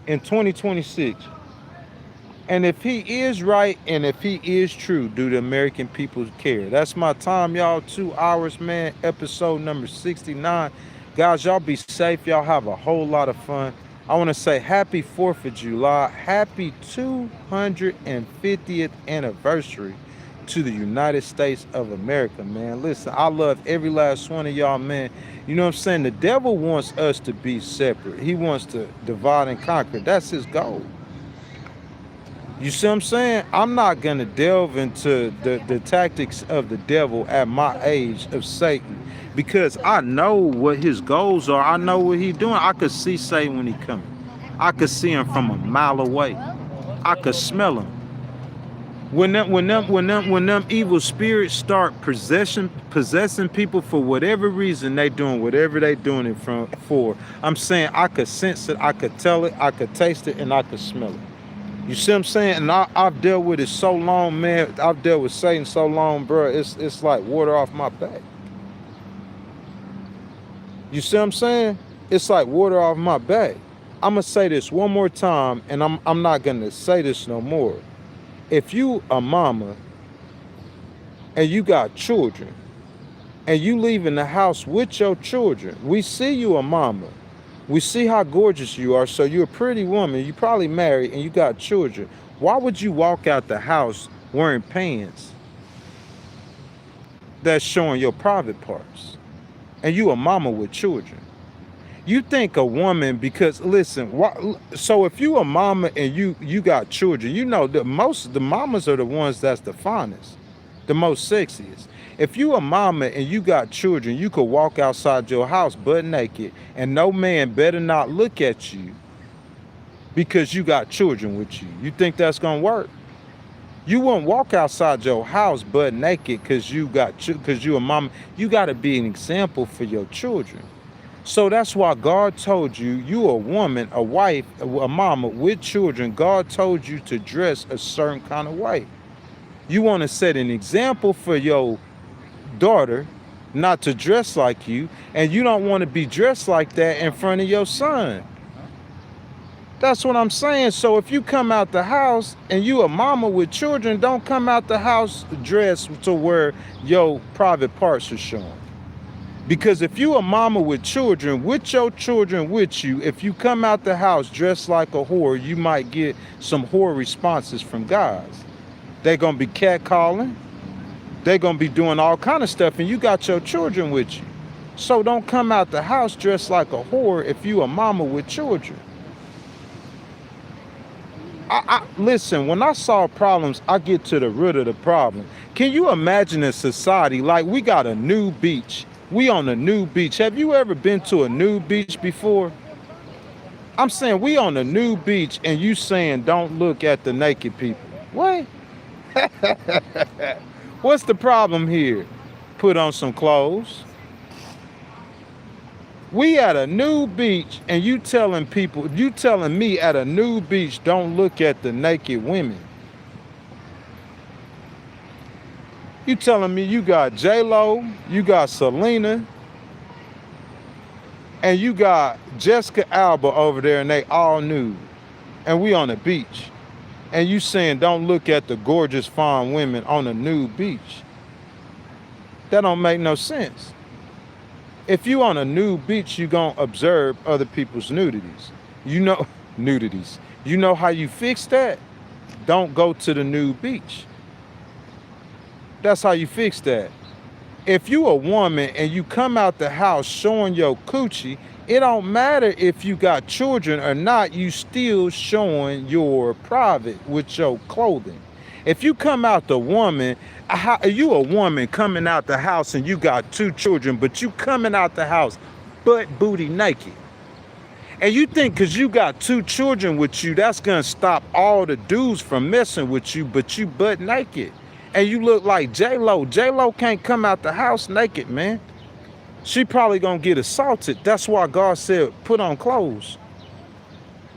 In 2026. And if he is right and if he is true, do the American people care? That's my time, y'all. 2 hours, man. Episode number 69. Guys, y'all be safe. Y'all have a whole lot of fun. I want to say happy 4th of July. Happy 250th anniversary to the United States of America, man. Listen, I love every last one of y'all, man. You know what I'm saying? The devil wants us to be separate. He wants to divide and conquer. That's his goal. You see what I'm saying? I'm not going to delve into the tactics of the devil at my age of Satan, because I know what his goals are. I know what he's doing. I could see Satan when he coming. I could see him from a mile away. I could smell him. When them evil spirits start possessing people for whatever reason, they doing whatever they doing it for. I'm saying I could sense it, I could tell it, I could taste it, and I could smell it. You see what I'm saying? And I've dealt with it so long, man. I've dealt with Satan so long, bro. It's like water off my back. You see what I'm saying? It's like water off my back. I'm gonna say this one more time, and I'm not gonna say this no more. If you a mama and you got children and you leaving the house with your children, we see you a mama. We see how gorgeous you are. So you're a pretty woman. You probably married and you got children. Why would you walk out the house wearing pants that's showing your private parts? And you a mama with children. You think a woman, because listen, so if you a mama and you got children, you know that most of the mamas are the ones that's the finest, the most sexiest. If you a mama and you got children, you could walk outside your house butt naked and no man better not look at you because you got children with you. You think that's gonna work? You won't walk outside your house butt naked because you a mama. You gotta be an example for your children. So that's why God told you, you a woman, a wife, a mama with children, God told you to dress a certain kind of way. You want to set an example for your daughter not to dress like you, and you don't want to be dressed like that in front of your son. That's what I'm saying. So if you come out the house and you a mama with children, don't come out the house dressed to where your private parts are shown. Because if you a mama with children, with your children with you, if you come out the house dressed like a whore, you might get some whore responses from guys. They're going to be catcalling. They're going to be doing all kind of stuff, and you got your children with you. So don't come out the house dressed like a whore if you a mama with children. Listen, when I solve problems, I get to the root of the problem. Can you imagine a society like we got a new beach? We on a new beach. Have you ever been to a new beach before? I'm saying we on a new beach and you saying don't look at the naked people. What? What's the problem here? Put on some clothes. We at a new beach and you telling me at a new beach don't look at the naked women. You telling me you got J-Lo, you got Selena, and you got Jessica Alba over there and they all nude. And we on the beach. And you saying don't look at the gorgeous fine women on a nude beach. That don't make no sense. If you on a nude beach, you gonna observe other people's nudities. You know, nudities. You know how you fix that? Don't go to the nude beach. That's how you fix that. If you a woman and you come out the house showing your coochie, it don't matter if you got children or not, you still showing your private with your clothing. If you come out the woman, you a woman coming out the house and you got 2 children, but you coming out the house butt booty naked. And you think because you got 2 children with you, that's gonna stop all the dudes from messing with you, but you butt naked. And you look like J-Lo. J-Lo can't come out the house naked, man. She probably gonna get assaulted. That's why God said, put on clothes.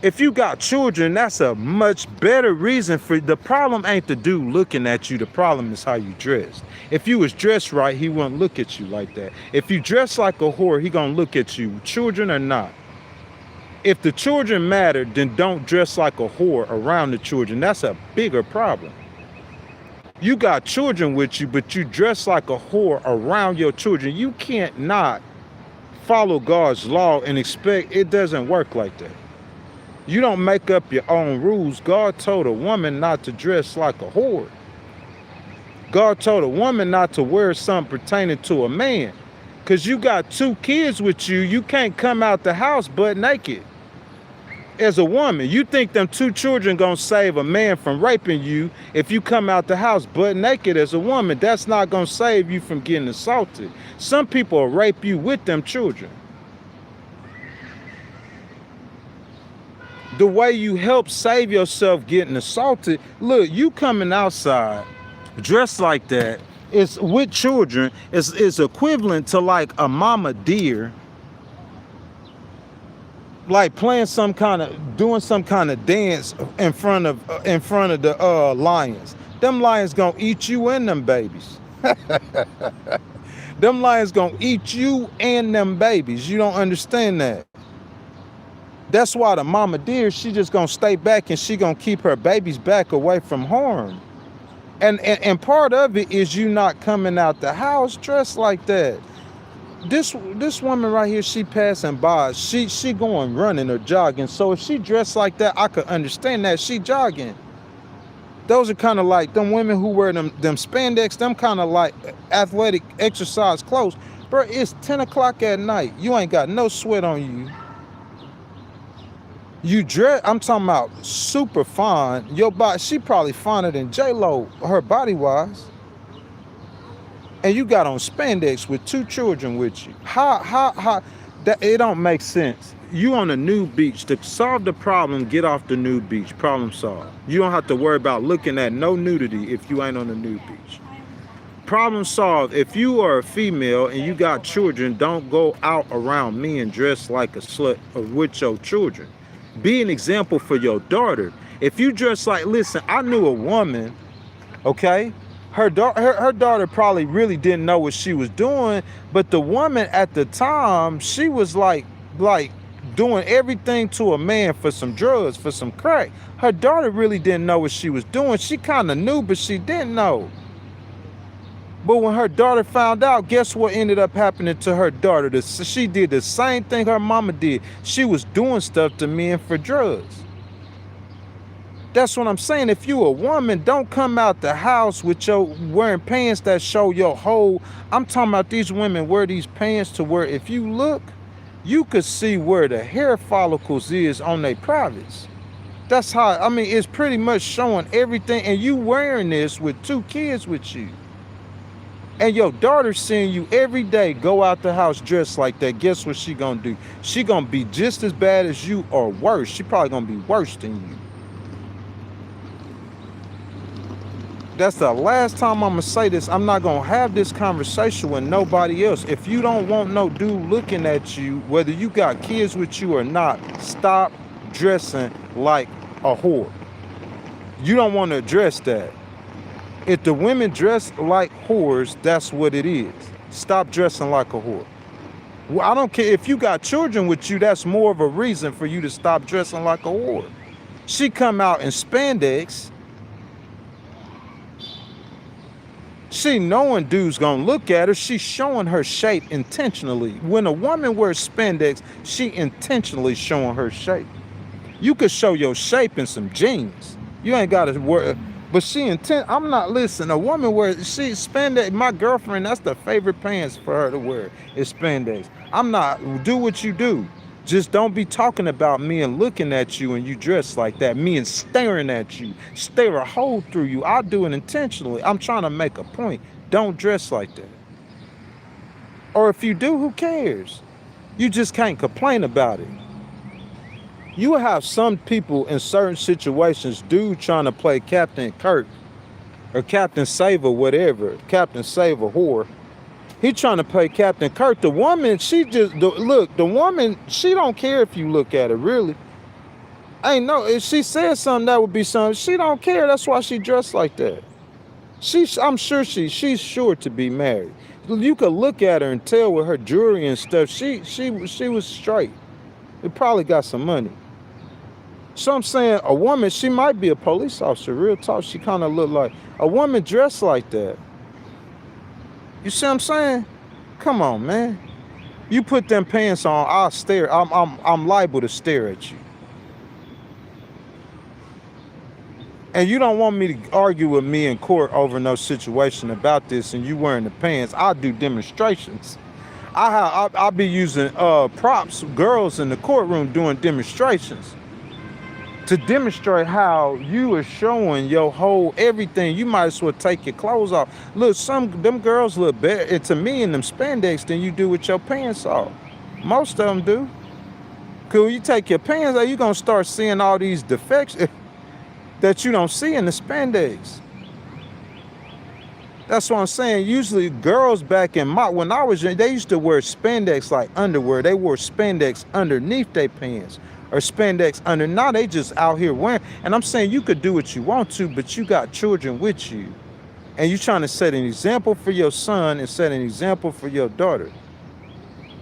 If you got children, that's a much better reason for, the problem ain't the dude looking at you. The problem is how you dress. If you was dressed right, he wouldn't look at you like that. If you dress like a whore, he gonna look at you, children or not. If the children matter, then don't dress like a whore around the children. That's a bigger problem. You got children with you, but you dress like a whore around your children. You can't not follow God's law and expect, it doesn't work like that. You don't make up your own rules. God told a woman not to dress like a whore. God told a woman not to wear something pertaining to a man. Because you got 2 kids with you, you can't come out the house butt naked. As a woman, you think them 2 children gonna save a man from raping you if you come out the house butt naked as a woman. That's not gonna save you from getting assaulted. Some people will rape you with them children. The way you help save yourself getting assaulted, look, you coming outside dressed like that is with children is equivalent to like a mama deer like playing some kind of doing some kind of dance in front of the lions. Them lions gonna eat you and them babies. Them lions gonna eat you and them babies. You don't understand that. That's why the mama deer, she just gonna stay back and she gonna keep her babies back away from harm. And part of it is you not coming out the house dressed like that. This woman right here, she passing by, she going running or jogging. So if she dressed like that, I could understand that she jogging. Those are kind of like them women who wear them spandex, them kind of like athletic exercise clothes. Bro, it's 10 o'clock at night. You ain't got no sweat on you. You dress, I'm talking about super fine. Your body, she probably finer than J-Lo, her body-wise. And you got on spandex with 2 children with you. How, that, it don't make sense. You on a nude beach. To solve the problem, get off the nude beach. Problem solved. You don't have to worry about looking at no nudity if you ain't on the nude beach. Problem solved. If you are a female and you got children, don't go out around men dressed like a slut with your children. Be an example for your daughter. If you dress like, listen, I knew a woman, okay? Her daughter probably really didn't know what she was doing, but the woman at the time, she was like doing everything to a man for some drugs, for some crack. Her daughter really didn't know what she was doing. She kind of knew, but she didn't know. But when her daughter found out, guess what ended up happening to her daughter? She did the same thing her mama did. She was doing stuff to men for drugs. That's what I'm saying. If you a woman, don't come out the house with your wearing pants that show your whole. I'm talking about these women wear these pants to where if you look, you could see where the hair follicles is on their privates. That's how, I mean, it's pretty much showing everything. And you wearing this with 2 kids with you. And your daughter seeing you every day go out the house dressed like that. Guess what she gonna do? She gonna be just as bad as you or worse. She probably gonna be worse than you. That's the last time I'm gonna say this. I'm not gonna have this conversation with nobody else. If you don't want no dude looking at you, whether you got kids with you or not, stop dressing like a whore. You don't want to address that. If the women dress like whores, that's what it is. Stop dressing like a whore. Well, I don't care if you got children with you, that's more of a reason for you to stop dressing like a whore. She come out in spandex. She knowing dudes gonna look at her. She's showing her shape intentionally. When a woman wears spandex, she intentionally showing her shape. You could show your shape in some jeans. You ain't gotta wear. But I'm not listening. A woman wears, she spandex. My girlfriend, that's the favorite pants for her to wear is spandex. I'm not, do what you do. Just don't be talking about me and looking at you and you dress like that. Me and staring at you, stare a hole through you. I do it intentionally. I'm trying to make a point. Don't dress like that. Or if you do, who cares? You just can't complain about it. You have some people in certain situations, dude trying to play Captain Kirk or Captain Save or whatever, Captain Save a whore. He trying to play Captain Kirk. The woman, the woman, she don't care if you look at her, really. Ain't no, if she said something, that would be something. She don't care. That's why she dressed like that. I'm sure she's sure to be married. You could look at her and tell with her jewelry and stuff, she was straight. It probably got some money. So I'm saying a woman, she might be a police officer, real talk. She kind of look like a woman dressed like that. You see what I'm saying? Come on, man. You put them pants on, I'll stare. I'm liable to stare at you. And you don't want me to argue with me in court over no situation about this and you wearing the pants. I'll do demonstrations. I'll be using props, girls in the courtroom doing demonstrations to demonstrate how you are showing your whole everything. You might as well take your clothes off. Look, them girls look better to me in them spandex than you do with your pants off. Most of them do. Cool, you take your pants out, you're gonna start seeing all these defects that you don't see in the spandex. That's what I'm saying. Usually girls back in when I was young, they used to wear spandex like underwear. They wore spandex underneath their pants or spandex under. Now they just out here wearing. And I'm saying you could do what you want to, but you got children with you. And you trying to set an example for your son and set an example for your daughter.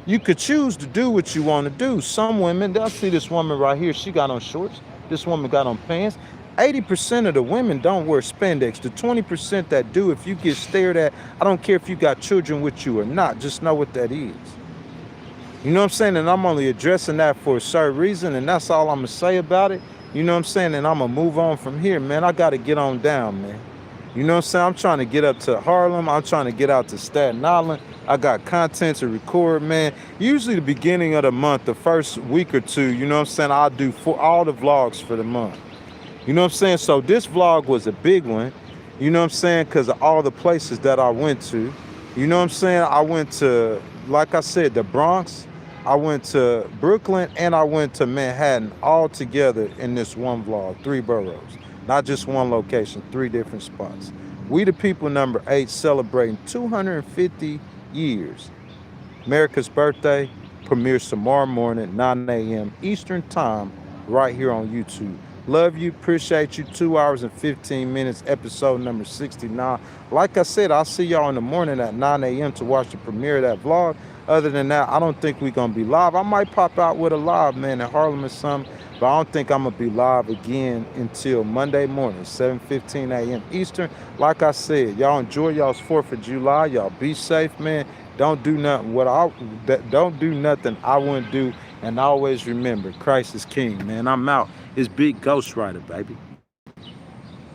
You could choose to do what you want to do. Some women, they'll see this woman right here. She got on shorts. This woman got on pants. 80% of the women don't wear spandex. The 20% that do, if you get stared at, I don't care if you got children with you or not, just know what that is. You know what I'm saying? And I'm only addressing that for a certain reason, and that's all I'm going to say about it. You know what I'm saying? And I'm going to move on from here, man. I got to get on down, man. You know what I'm saying? I'm trying to get up to Harlem. I'm trying to get out to Staten Island. I got content to record, man. Usually the beginning of the month, the first week or two, you know what I'm saying, I'll do all the vlogs for the month. You know what I'm saying? So this vlog was a big one, you know what I'm saying, because of all the places that I went to. You know what I'm saying? I went to, like I said, the Bronx. I went to Brooklyn and I went to Manhattan all together in this one vlog, 3 boroughs. Not just one location, 3 different spots. We the People #8 celebrating 250 years. America's birthday premieres tomorrow morning, 9 a.m. Eastern time, right here on YouTube. Love you, appreciate you. 2 hours and 15 minutes, episode number 69. Like I said, I'll see y'all in the morning at 9 a.m. to watch the premiere of that vlog. Other than that, I don't think we're going to be live. I might pop out with a live, man, in Harlem or something, but I don't think I'm going to be live again until Monday morning, 7:15 a.m. Eastern. Like I said, y'all enjoy y'all's 4th of July. Y'all be safe, man. Don't do nothing don't do nothing I wouldn't do. And always remember, Christ is King, man. I'm out. It's Big Ghostwriter, baby.